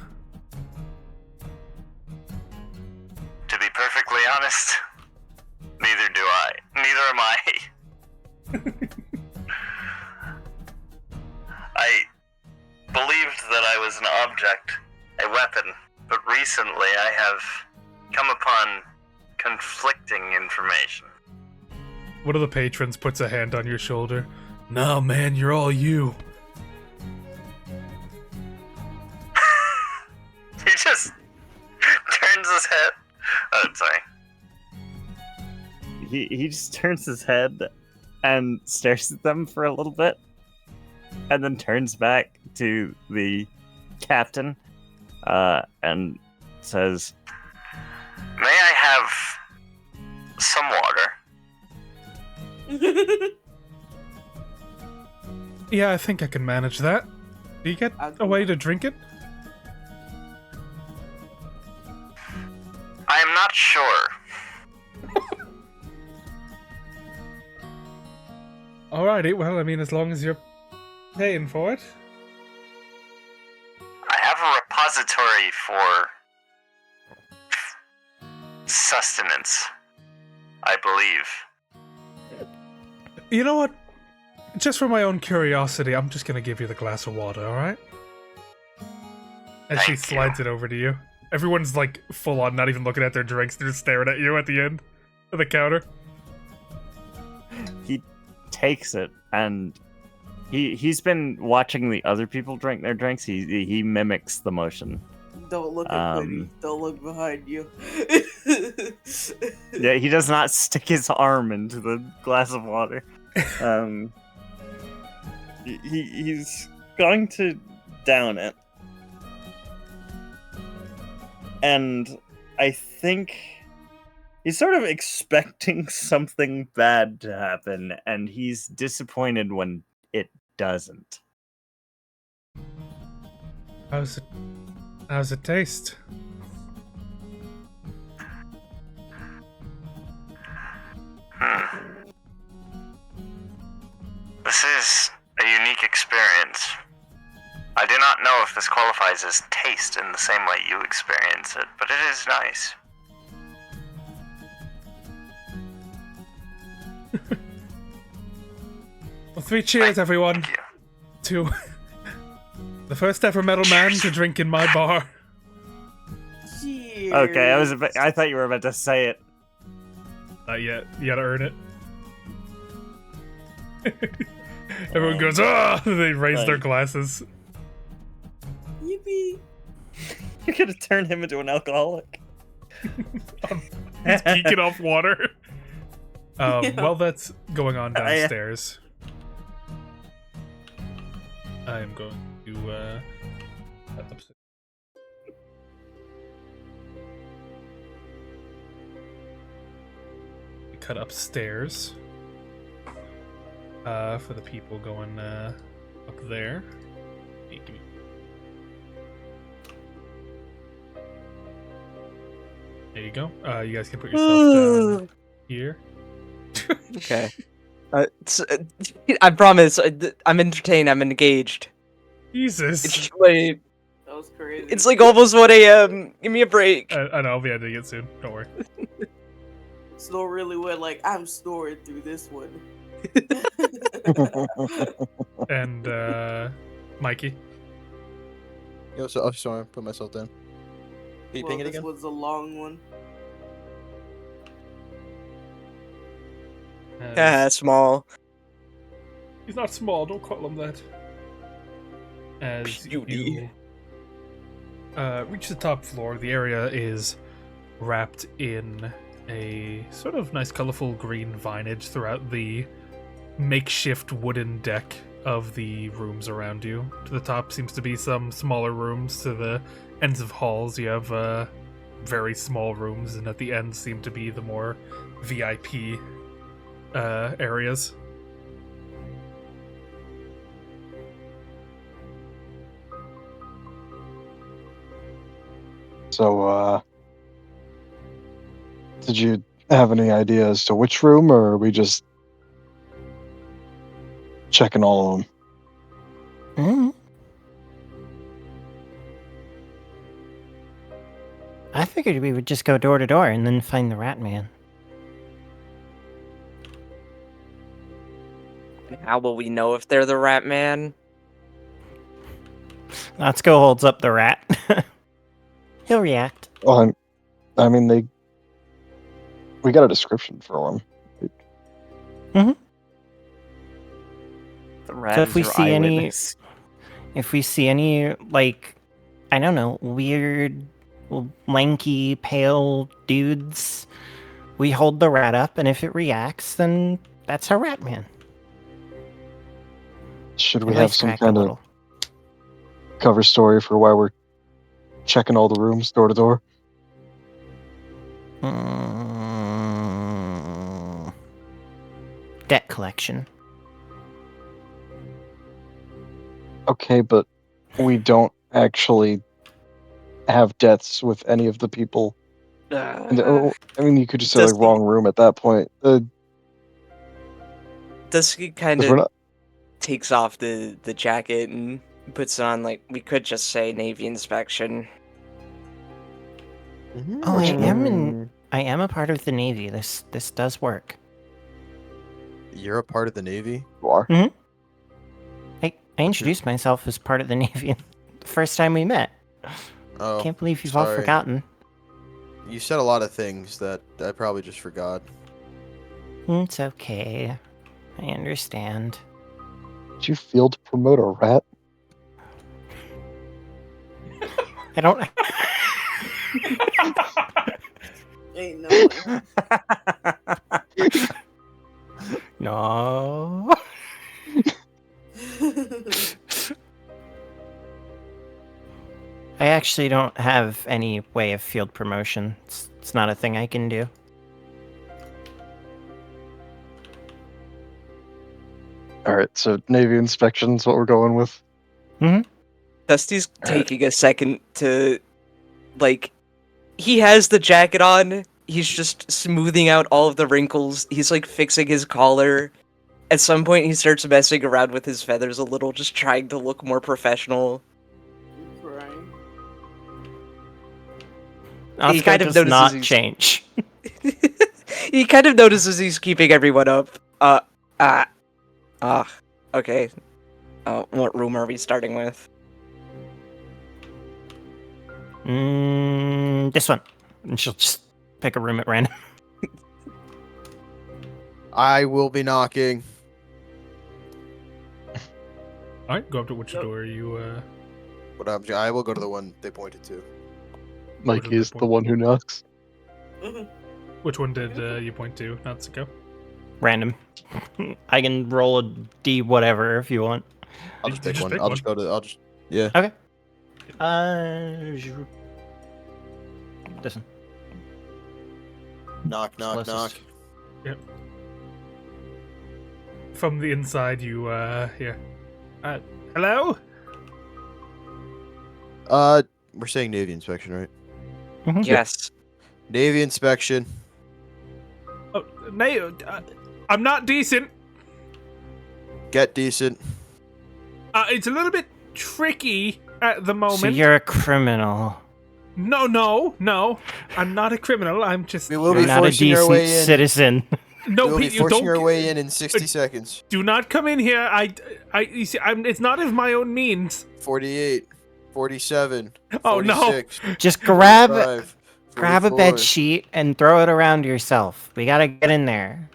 To be perfectly honest, neither do I. Neither am I. I believed that I was an object, a weapon, but recently I have come upon conflicting information. One of the patrons puts a hand on your shoulder. No, man, you're all you. He just turns his head. Oh, sorry. He just turns his head and stares at them for a little bit, and then turns back to the captain and says, May I have some water? Yeah, I think I can manage that. Do you get a way to drink it? I am not sure. Alrighty, well, I mean, as long as you're paying for it. I have a repository for sustenance, I believe. You know what? Just for my own curiosity, I'm just gonna give you the glass of water, alright? As she Thank you. slides it over to you. Everyone's like full on, not even looking at their drinks, they're just staring at you at the end of the counter. he takes it, and he's been watching the other people drink their drinks. He mimics the motion. Don't look at Quinny. Don't look behind you. Yeah, he does not stick his arm into the glass of water. He's going to down it. And I think he's sort of expecting something bad to happen, and he's disappointed when it doesn't. How's it taste? This is a unique experience. I do not know if this qualifies as taste in the same way you experience it, but it is nice. Well, 3 cheers, everyone, Thank you. to the first ever metal man to drink in my bar. Cheers. Okay, I thought you were about to say it. Not yet. You gotta earn it. Everyone goes, ah! They raise their Like- glasses. Yippee! You're gonna turn him into an alcoholic. He's geeking off water. Yeah. While that's going on I- downstairs, I am going to head upstairs. Cut upstairs for the people going up there. Hey, give me- There you go. You guys can put yourself down here. Okay. I promise. I'm entertained. I'm engaged. Jesus. It's like That was crazy. it's like almost 1 a.m. Give me a break. I know, I'll be ending it soon. Don't worry. Snore really went like I'm snoring through this one. And Mikey. Yo, so I'm sorry, put myself down. Can you Well, ping it this again? was a long one. Small. He's not small, don't call him that. As Beauty. you reach the top floor, the area is wrapped in a sort of nice colorful green vinage throughout the makeshift wooden deck of the rooms around you. To the top seems to be some smaller rooms. To the ends of halls you have very small rooms, and at the end seem to be the more VIP areas. So, did you have any idea as to which room, or are we just checking all of them? Mhm. I figured we would just go door to door and then find the Rat Man. How will we know if they're the Rat Man? Natsuko holds up the rat. He'll react. Well, I mean, we got a description for them. The rat So if is we your see any- eyewitness. If we see any, like, I don't know, weird, lanky, pale dudes, we hold the rat up, and if it reacts, then that's our Rat Man. Should we Voice have some crack a kind of little. cover story for why we're checking all the rooms door to door? Debt collection. Okay, but we don't actually have debts with any of the people. And, I mean, you could just say Does like he- wrong room at that point. Dusky kind 'Cause we're of not. takes off the jacket and puts it on. Like we could just say Navy inspection. Oh, I am a part of the Navy. This does work. You're a part of the Navy? You are. I introduced myself as part of the Navy the first time we met. Oh, Can't believe you've all sorry. forgotten. You said a lot of things that I probably just forgot. It's okay. I understand. Did you field promote a rat? I don't. Ain't no way. No. I actually don't have any way of field promotion. It's not a thing I can do. All right, so Navy inspection's what we're going with. Dusty's taking a second to, like, he has the jacket on. He's just smoothing out all of the wrinkles. He's like fixing his collar. At some point, he starts messing around with his feathers a little, just trying to look more professional. Crying. Oscar kind of does notices not he's- change. He kind of notices he's keeping everyone up. Okay. What room are we starting with? This one. And she'll just pick a room at random. I will be knocking. All right, go up to which Yep. door are you? But I will go to the one they pointed to. Like did he's they the one who knocks. Mhm. Which one did you point to, Natsuko? Random. I can roll a D whatever if you want. I'll just You pick just one. pick I'll one. just go to. I'll just. Yeah. Okay. This one. Knock, knock, knock. Closest. From the inside, you hear. Hello? We're saying Navy inspection, right? Mhm. Yes. Navy inspection. Oh, no, I'm not decent. Get decent. It's a little bit tricky at the moment. So you're a criminal. No. I'm not a criminal. I'm just. We will You're be not a forcing our decent way in. citizen. No, we will be Pete, you forcing don't. our way in 60 seconds. Do not come in here. You see, it's not of my own means. 48, 47, Oh, no. 46, Just grab 45, grab a 44. bed sheet and throw it around yourself. We gotta get in there.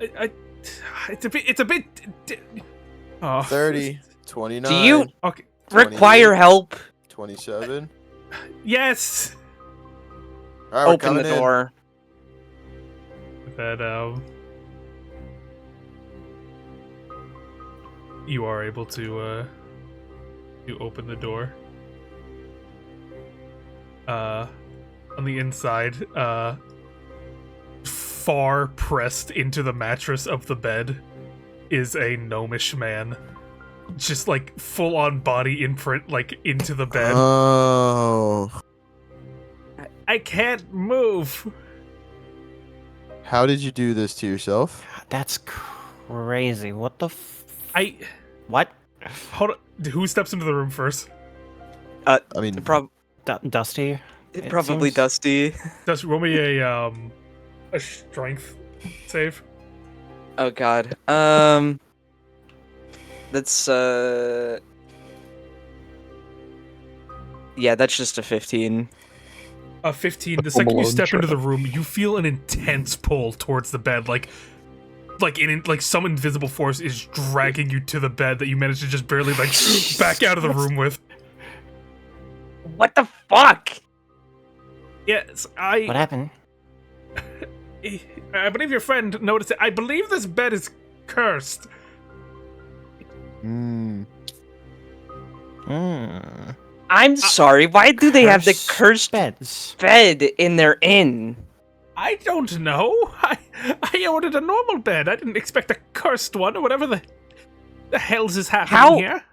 It's a bit. Oh. 30, 29. Do you Okay. require help? 27. Yes. All right, we're Open the coming in. door. That you are able to open the door. On the inside, far pressed into the mattress of the bed is a gnomish man. Just like full on body imprint, like into the bed. Oh. I can't move. How did you do this to yourself? That's crazy. What the What? Hold on. Who steps into the room first? I mean, Dusty? It Probably seems- Dusty. Does roll me a strength save? Oh god. That's yeah, that's just a 15. A 15. The Home second you Alone step into trap. the room, you feel an intense pull towards the bed, like some invisible force is dragging you to the bed that you managed to just barely like back out of the room with. What the fuck? Yes, What happened? I believe your friend noticed it. I believe this bed is cursed. hmm. I'm sorry, why do they have the cursed beds? bed in their inn? I don't know. I ordered a normal bed. I didn't expect a cursed one or whatever the hell's is happening here.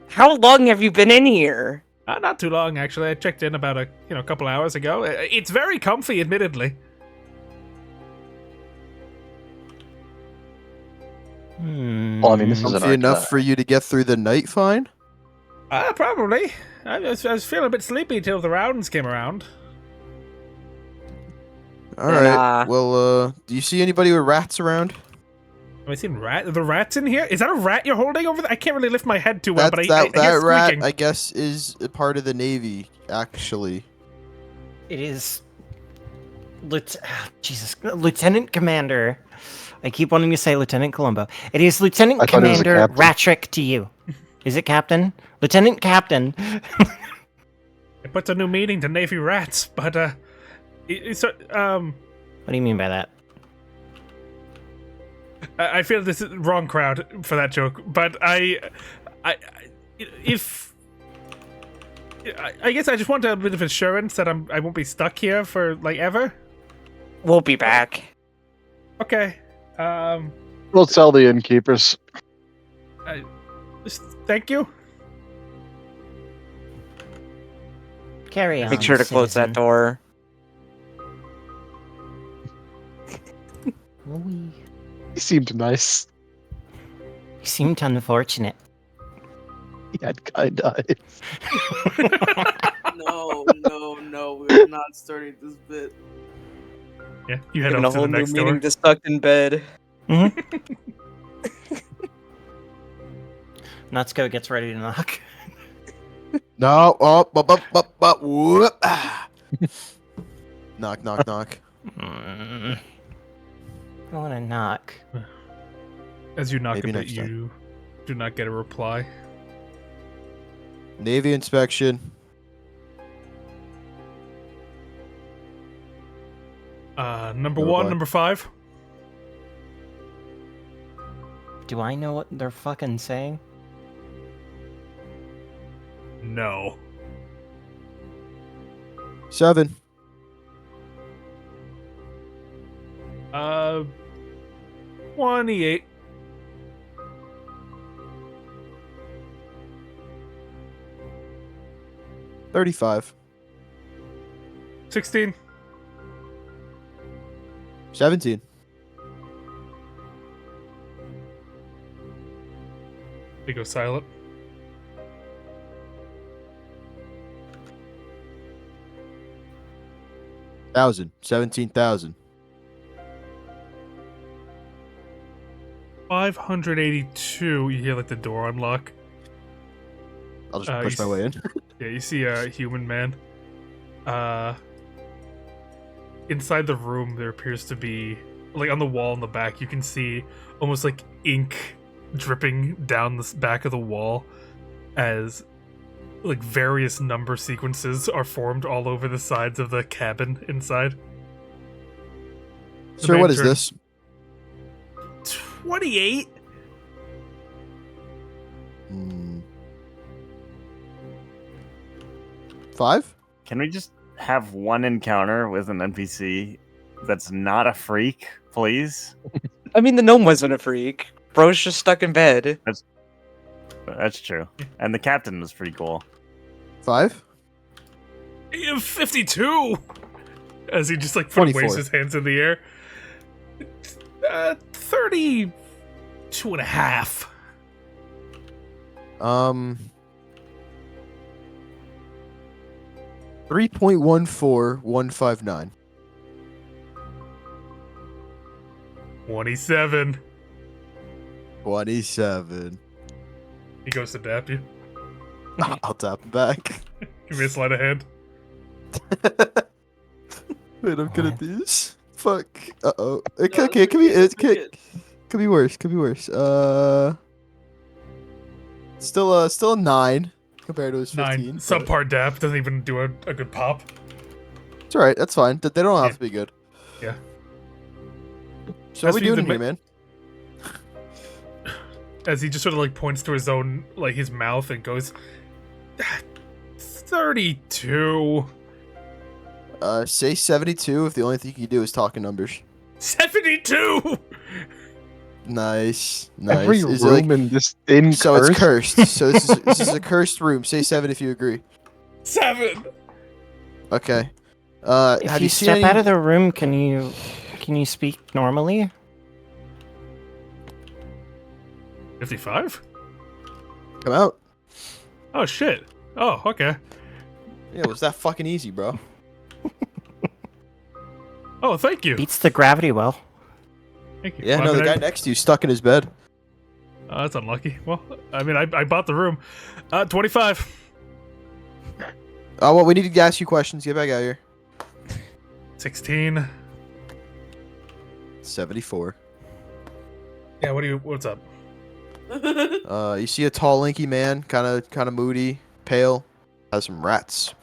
How long have you been in here? Not too long, actually. I checked in about a couple hours ago. It's very comfy, admittedly. Well, I mean, this is Comfy enough for you to get through the night fine? Probably. I was feeling a bit sleepy till the rounds came around. Alright. Well, do you see anybody with rats around? Have I seen the rats in here? Is that a rat you're holding over there? I can't really lift my head too well, That, but I hear that rat, squeaking. I guess, is a part of the Navy, actually. It is Lieutenant Commander. I keep wanting to say Lieutenant Columbo. It is Lieutenant I thought it was a Commander captain. Ratrick to you. Is it Captain? Lieutenant Captain. It puts a new meaning to Navy rats, but What do you mean by that? I feel this is wrong crowd for that joke, but I guess I just want a bit of assurance that I won't be stuck here for like ever. We'll be back. Okay. We'll tell the innkeepers. Thank you. Carry on. Make sure to close that citizen. door. He seemed nice. You seemed unfortunate. He had kind eyes. No, we're not starting this bit. Yeah, you head Giving a up to whole the new next meaning door. to stuck in bed. Natsuko gets ready to knock. No. Whoop. Ah. Knock, knock, knock. I want to knock. As you knock Maybe a bit, next time. Do not get a reply. Navy inspection. Number No one, reply. number 5. Do I know what they're fucking saying? No. 7. 28. 35. 16. 17. They go silent. Thousand. 17,000. 582. You hear like the door unlock. I'll just push my way in. Yeah, you see a human man. Inside the room, there appears to be, like on the wall in the back, you can see almost like ink dripping down the back of the wall as like various number sequences are formed all over the sides of the cabin inside. The Sir, man what is turned- this? 28? Hmm. 5? Can we just have one encounter with an NPC that's not a freak, please? I mean, the gnome wasn't a freak. Bro's just stuck in bed. That's true. And the captain was pretty cool. 5? 52! As he just like 24. waves his hands in the air. 32 and a half. 3.14159. 27. 27. He goes to dap you. I'll tap him back. Give me a sleight of hand. Wait, I'm good at these. Fuck. Uh-oh. It No, could be it's pretty good. could be worse. Could be worse. Still a 9 compared to his 15. 9. but Subpar dap. Doesn't even do a good pop. It's alright. That's fine. They don't have Yeah. to be good. Yeah. So what As are we for doing the in here, ma- man? As he just sort of like points to his own, like his mouth and goes, 32. Say 72 if the only thing you do is talk in numbers. 72! Nice. Every Is it room in this inn so it's cursed? cursed. So this is a cursed room. Say 7 if you agree. 7! Okay. If Have you seen step any... out of the room, can you speak normally? 55? Come out. Oh shit. Oh, okay. Yeah, it was that fucking easy, bro. Oh, thank you. Beats the gravity well. Thank you. Yeah, Well, no, I the mean, guy next to you stuck in his bed. that's unlucky. Well, I mean, I bought the room. 25. Oh, well, we need to ask you questions. Get back out here. 16. 74. Yeah, what's up? You see a tall, lanky man, kind of moody, pale, has some rats.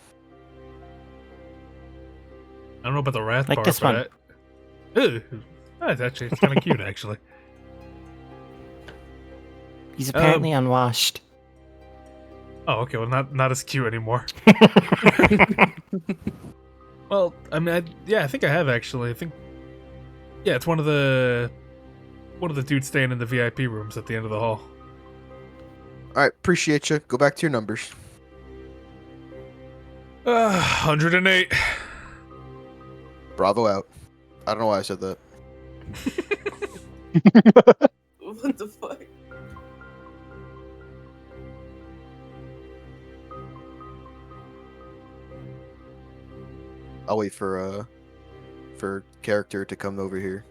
I don't know about the rat Like part, this but Ew. That's actually kind of cute, actually. He's apparently unwashed. Oh, okay. Well, not as cute anymore. Well, I mean, I think I have actually. I think, yeah, it's one of the dudes staying in the VIP rooms at the end of the hall. All right, appreciate you. Go back to your numbers. 108. Bravo out. I don't know why I said that. What the fuck? I'll wait for character to come over here.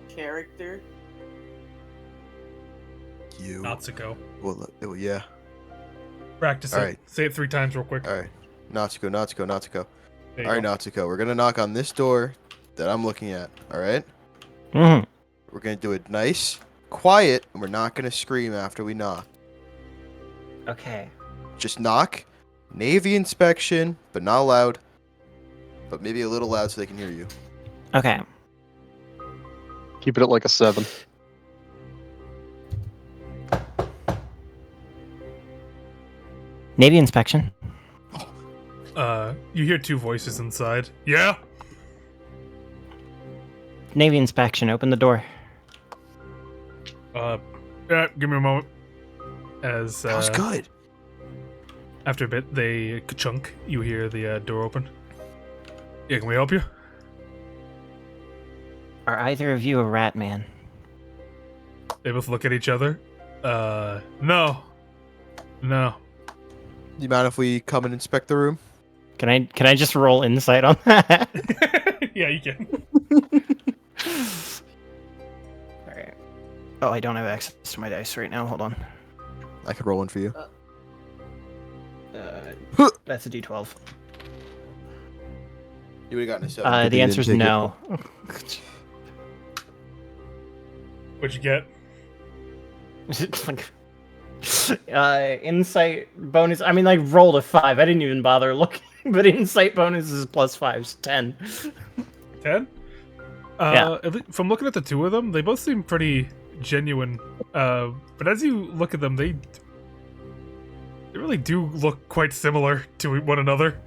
Character? You. Natsuko. Well, yeah. Practice it. All right. Say it 3 times real quick. All right. Natsuko. There you All right, go. Natsuko. We're gonna knock on this door that I'm looking at. All right. Mhm. We're gonna do it nice, quiet, and we're not gonna scream after we knock. Okay. Just knock. Navy inspection, but not loud. But maybe a little loud so they can hear you. Okay. Keep it at like a 7. Navy inspection. You hear two voices inside. Yeah? Navy inspection. Open the door. Yeah, give me a moment. As, That was good. after a bit, they ka-chunk. You hear the door open. Yeah, can we help you? Are either of you a rat man? They both look at each other. No. No. Do you mind if we come and inspect the room? Can I just roll insight on that? Yeah, you can. Alright. Oh, I don't have access to my dice right now. Hold on. I could roll one for you. That's a D12. You would have gotten a 7. The answer is no. What'd you get? Insight bonus. I mean, I rolled a 5. I didn't even bother looking. But insight bonus is +5, so 10. 10? Yeah. From looking at the two of them, they both seem pretty genuine. But as you look at them, they really do look quite similar to one another.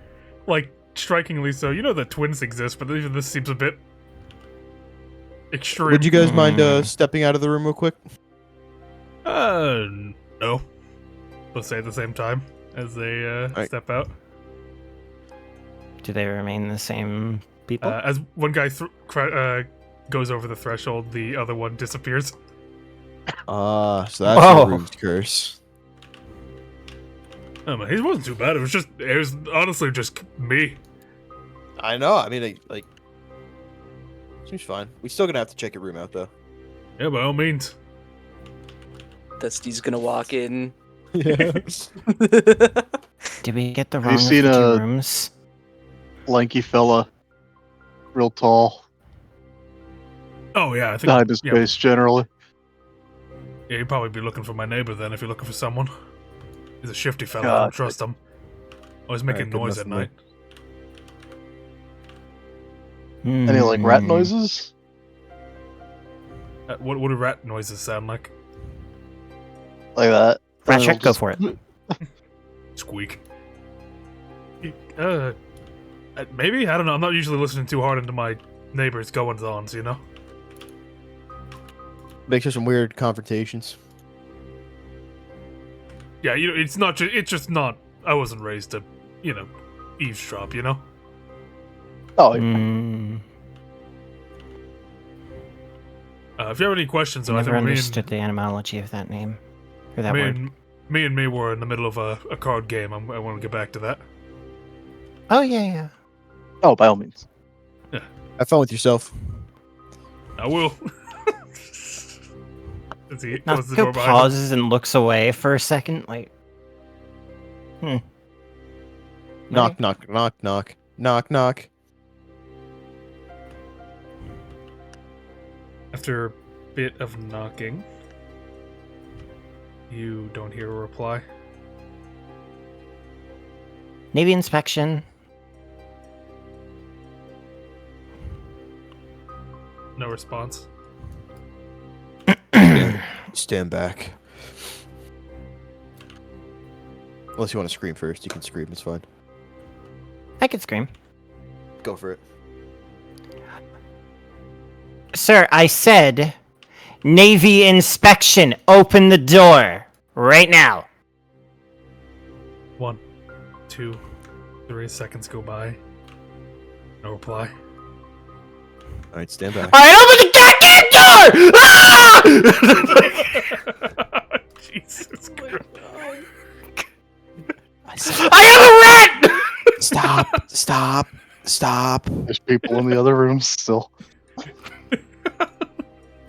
Like, strikingly so. You know that twins exist, but even this seems a bit extreme. Would you guys mind stepping out of the room real quick? No. Both say at the same time as they Right. step out. Do they remain the same people? As one guy goes over the threshold, the other one disappears. So that's Whoa. the room's curse. Oh man, he wasn't too bad. It was honestly just me. I know. I mean, like, seems fine. We still gonna have to check your room out, though. Yeah, by all means. Dusty's gonna walk in. Yeah. Did we get the Have wrong you of seen the two a- rooms? Lanky fella, real tall, Oh yeah, I think. behind his Yeah, face generally. yeah, you'd probably be looking for my neighbor then if you're looking for someone. He's a shifty fella. I God. don't trust him. Always making Alright, good noise enough at for me. night. Any like rat Hmm. noises? What do rat noises sound like? Like that? Rat And check, it'll go for it. Squeak. Maybe? I don't know. I'm not usually listening too hard into my neighbors' goings-ons, you know? Makes for some weird confrontations. Yeah, you know, it's just not. I wasn't raised to, you know, eavesdrop, you know? Oh, Mm, If you have any questions, though, I never think understood the etymology of that name. Or that word. me and me were in the middle of a card game. I want to get back to that. Oh, yeah. oh, by all means. Have fun with yourself. I will. As he closes the Nasko door behind him. pauses and looks away for a second, like... Knock, knock, knock, knock, knock, knock. After a bit of knocking, you don't hear a reply. Navy inspection. No response. Stand back. Unless you want to scream first, you can scream. It's fine. I could scream. Go for it. Sir, I said Navy inspection. Open the door. Right now. 1, 2, 3 seconds go by. No reply. All right, stand back. I open the goddamn door! Ah! Jesus Oh my Christ. God. I have a rat! Stop! Stop! Stop! There's people in the other rooms still.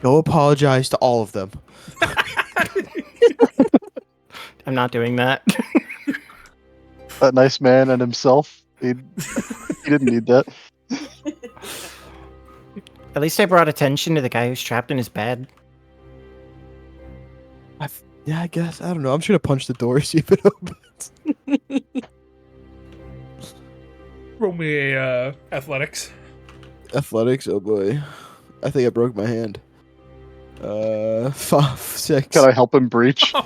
Go apologize to all of them. I'm not doing that. That nice man and himself. He didn't need that. At least I brought attention to the guy who's trapped in his bed. Yeah, I guess. I don't know. I'm just gonna punch the door, see if it opens. Roll me a athletics. Athletics, oh boy. I think I broke my hand. 6. Can I help him breach? Oh.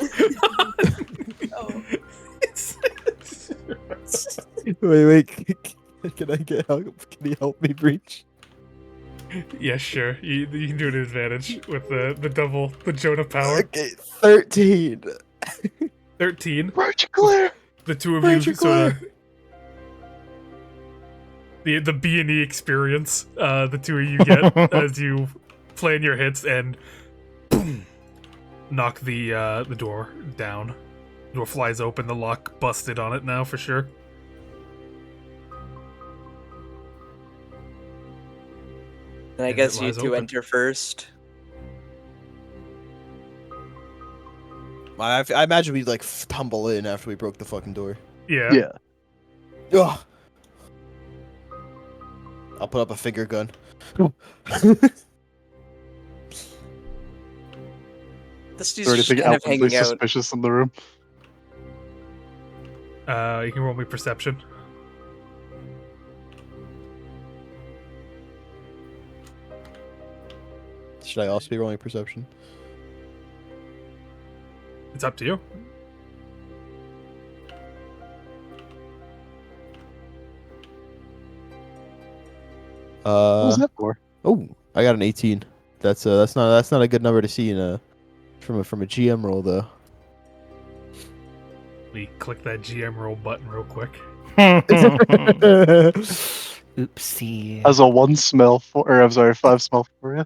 Wait. Can I get help? Can you help me breach? Yeah, sure. You can do an advantage with the double, the Jonah power. Okay, 13. 13. Breach clear. The two of Breach you sort of the B&E experience. The two of you get as you plan your hits and boom, knock the door down. The door flies open. The lock busted on it now for sure. And I And guess it you lies two open. enter first. I imagine we'd like tumble in after we broke the fucking door. Yeah. Yeah. Ugh. I'll put up a finger gun. This Is there dude's just anything kind of outwardly hanging out. suspicious in the room? You can roll me perception. Should I also be rolling perception? It's up to you. What was that for? Oh, I got an 18. That's not a good number to see in a from a GM roll though. We click that GM roll button real quick. Oopsie. As a 1 smell for, or I'm sorry, 5 smell for you.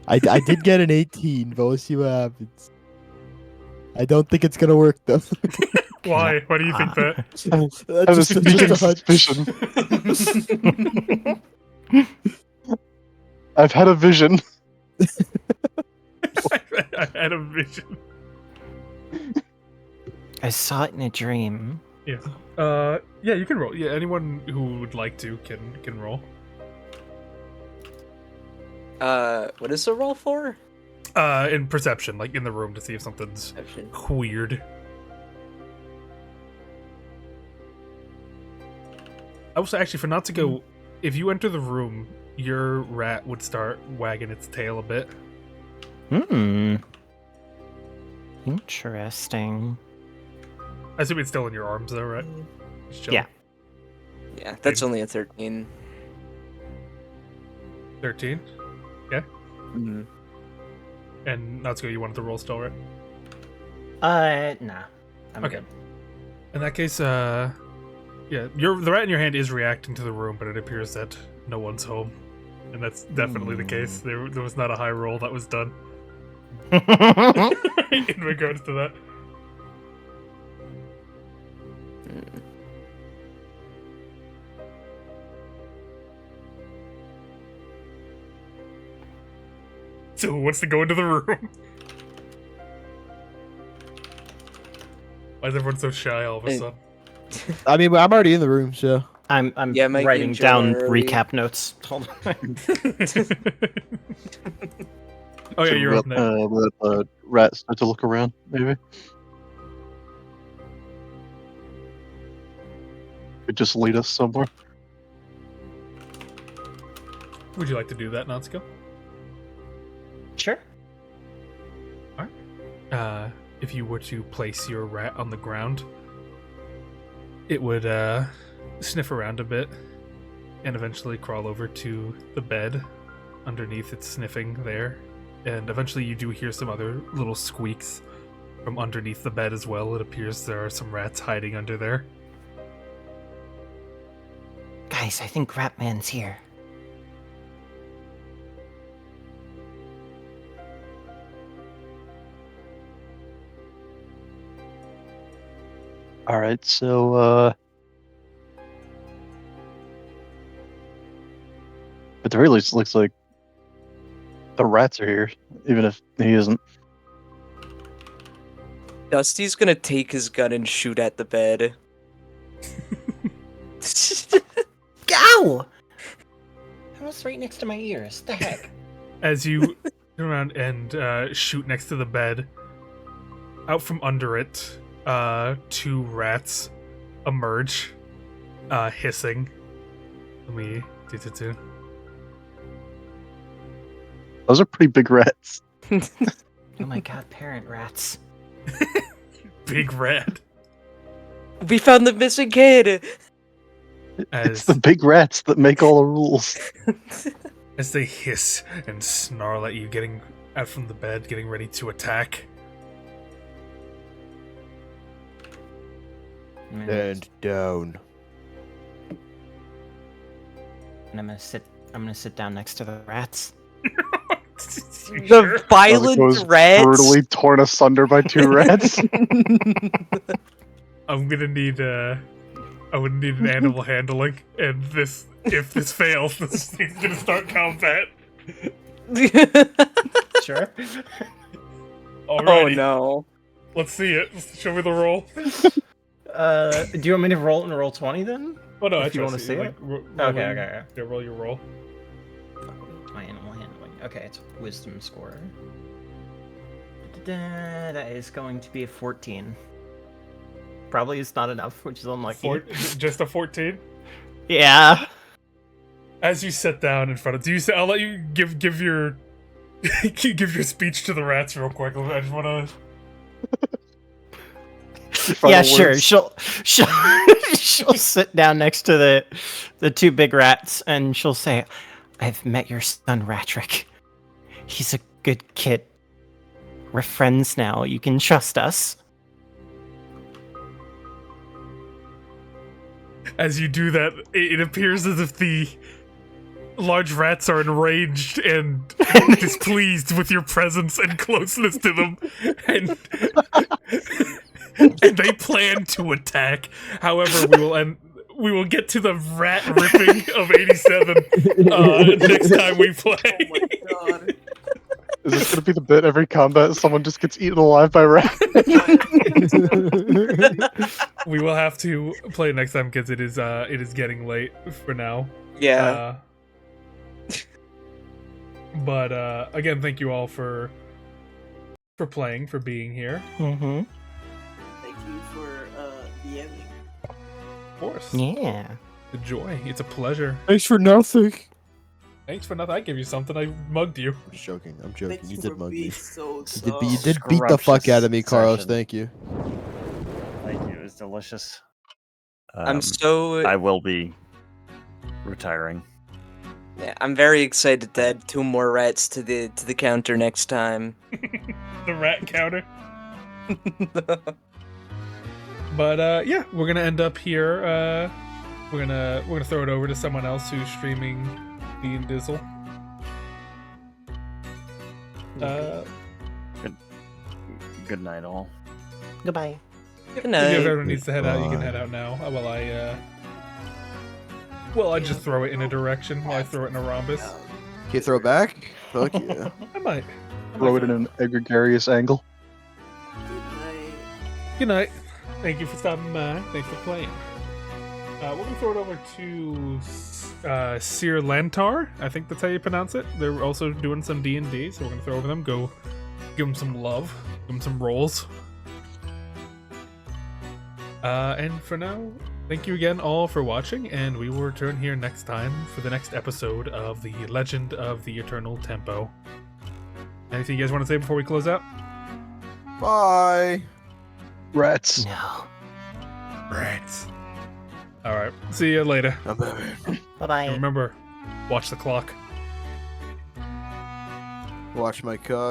I did get an 18, but we'll see what happens. I don't think it's gonna work though. Why? Why do you think that? I have a sneaking a hunch. suspicion. I've had a vision. I had a vision. I saw it in a dream. Yeah, you can roll. Yeah, anyone who would like to can roll. What is the roll for? In perception, like in the room to see if something's Perception. weird. I will say, actually, for Natsuko, if you enter the room, your rat would start wagging its tail a bit. Interesting. I assume it's still in your arms, though, right? It's chilling. Yeah. Yeah, that's only a 13. 13. Mm-hmm. And Natsuko, you wanted to roll still, right? Nah. I'm Okay. good. In that case, yeah, the rat in your hand is reacting to the room, but it appears that no one's home, and that's definitely the case. There was not a high roll that was done in regards to that. So who wants to go into the room? Why is everyone so shy all of a sudden? I mean, I'm already in the room, so. I'm Yeah, Mikey writing and Jonah down are early. recap notes. Hold on. Oh yeah, Should you're up next. let the rat start to look around, maybe. Could just lead us somewhere. Would you like to do that, Natsuko? Sure. If you were to place your rat on the ground, it would sniff around a bit and eventually crawl over to the bed underneath its sniffing there. And eventually you do hear some other little squeaks from underneath the bed as well. It appears there are some rats hiding under there. Guys, I think Ratman's here. All right, so at the very least, it looks like the rats are here, even if he isn't. Dusty's gonna take his gun and shoot at the bed. Ow! That was right next to my ears. The heck? As you turn around and shoot next to the bed, out from under it, 2 rats emerge, hissing. Let me do. Those are pretty big rats. Oh my god, parent rats. Big rat. We found the missing kid. It's the big rats that make all the rules. As they hiss and snarl at you, getting out from the bed, getting ready to attack. And down. And I'm gonna sit down next to the rats. The violent Goes rats. brutally torn asunder by 2 rats. I'm gonna need I would need an animal handling, and if this fails, this thing's gonna start combat. Sure. Oh Alrighty, no. let's see it. Show me the roll. Do you want me to roll and roll 20 then? Oh no, If you wanna see it? Okay. Yeah, roll your roll. My animal handling. Okay, it's wisdom score. That is going to be a 14. Probably is not enough, which is unlucky. Just a 14. Yeah. As you sit down in front of, I'll let you give your give your speech to the rats real quick. I just wanna. Yeah, sure. She'll sit down next to the 2 big rats, and she'll say, "I've met your son, Ratrick. He's a good kid. We're friends now. You can trust us." As you do that, it appears as if the large rats are enraged and displeased with your presence and closeness to them, and they plan to attack. However, we will get to the rat ripping of 87 next time we play. Oh my god. Is this going to be the bit every combat someone just gets eaten alive by rats? We will have to play next time because it is getting late for now. Yeah. But again, thank you all for playing, for being here. Mm-hmm. Thank you for DMing. Of course. Yeah. The joy. It's a pleasure. Thanks for nothing. Thanks for nothing. I gave you something. I mugged you. I'm just joking. I'm joking. Thank You you did for mug me. being so You did beat the fuck out of me, Carlos. Session. Thank you. Thank you. It was delicious. I'm so I will be retiring. yeah, I'm very excited to add 2 more rats to the counter next time. The rat counter. But yeah, we're gonna end up here. We're gonna throw it over to someone else who's streaming D and Dizzle. Good night, all. Goodbye. Good If night. everyone needs to head out, you can Bye. head out now. While I just throw it in a direction. While I throw it in a rhombus. Can you throw it back? Fuck yeah. I might. Throw it in an egregious angle. Good night. Good night. Thank you for stopping by. Thanks for playing. We're gonna throw it over to Seer Lantar. I think that's how you pronounce it. They're also doing some D&D, so we're gonna throw over them. Go give them some love. Give them some rolls. And for now, thank you again all for watching, and we will return here next time for the next episode of The Legend of the Eternal Tempo. Anything you guys want to say before we close out? Bye. Rats. No. Rats. Alright, see you later. I'm Batman. Bye-bye. And remember, watch the clock. Watch my cut.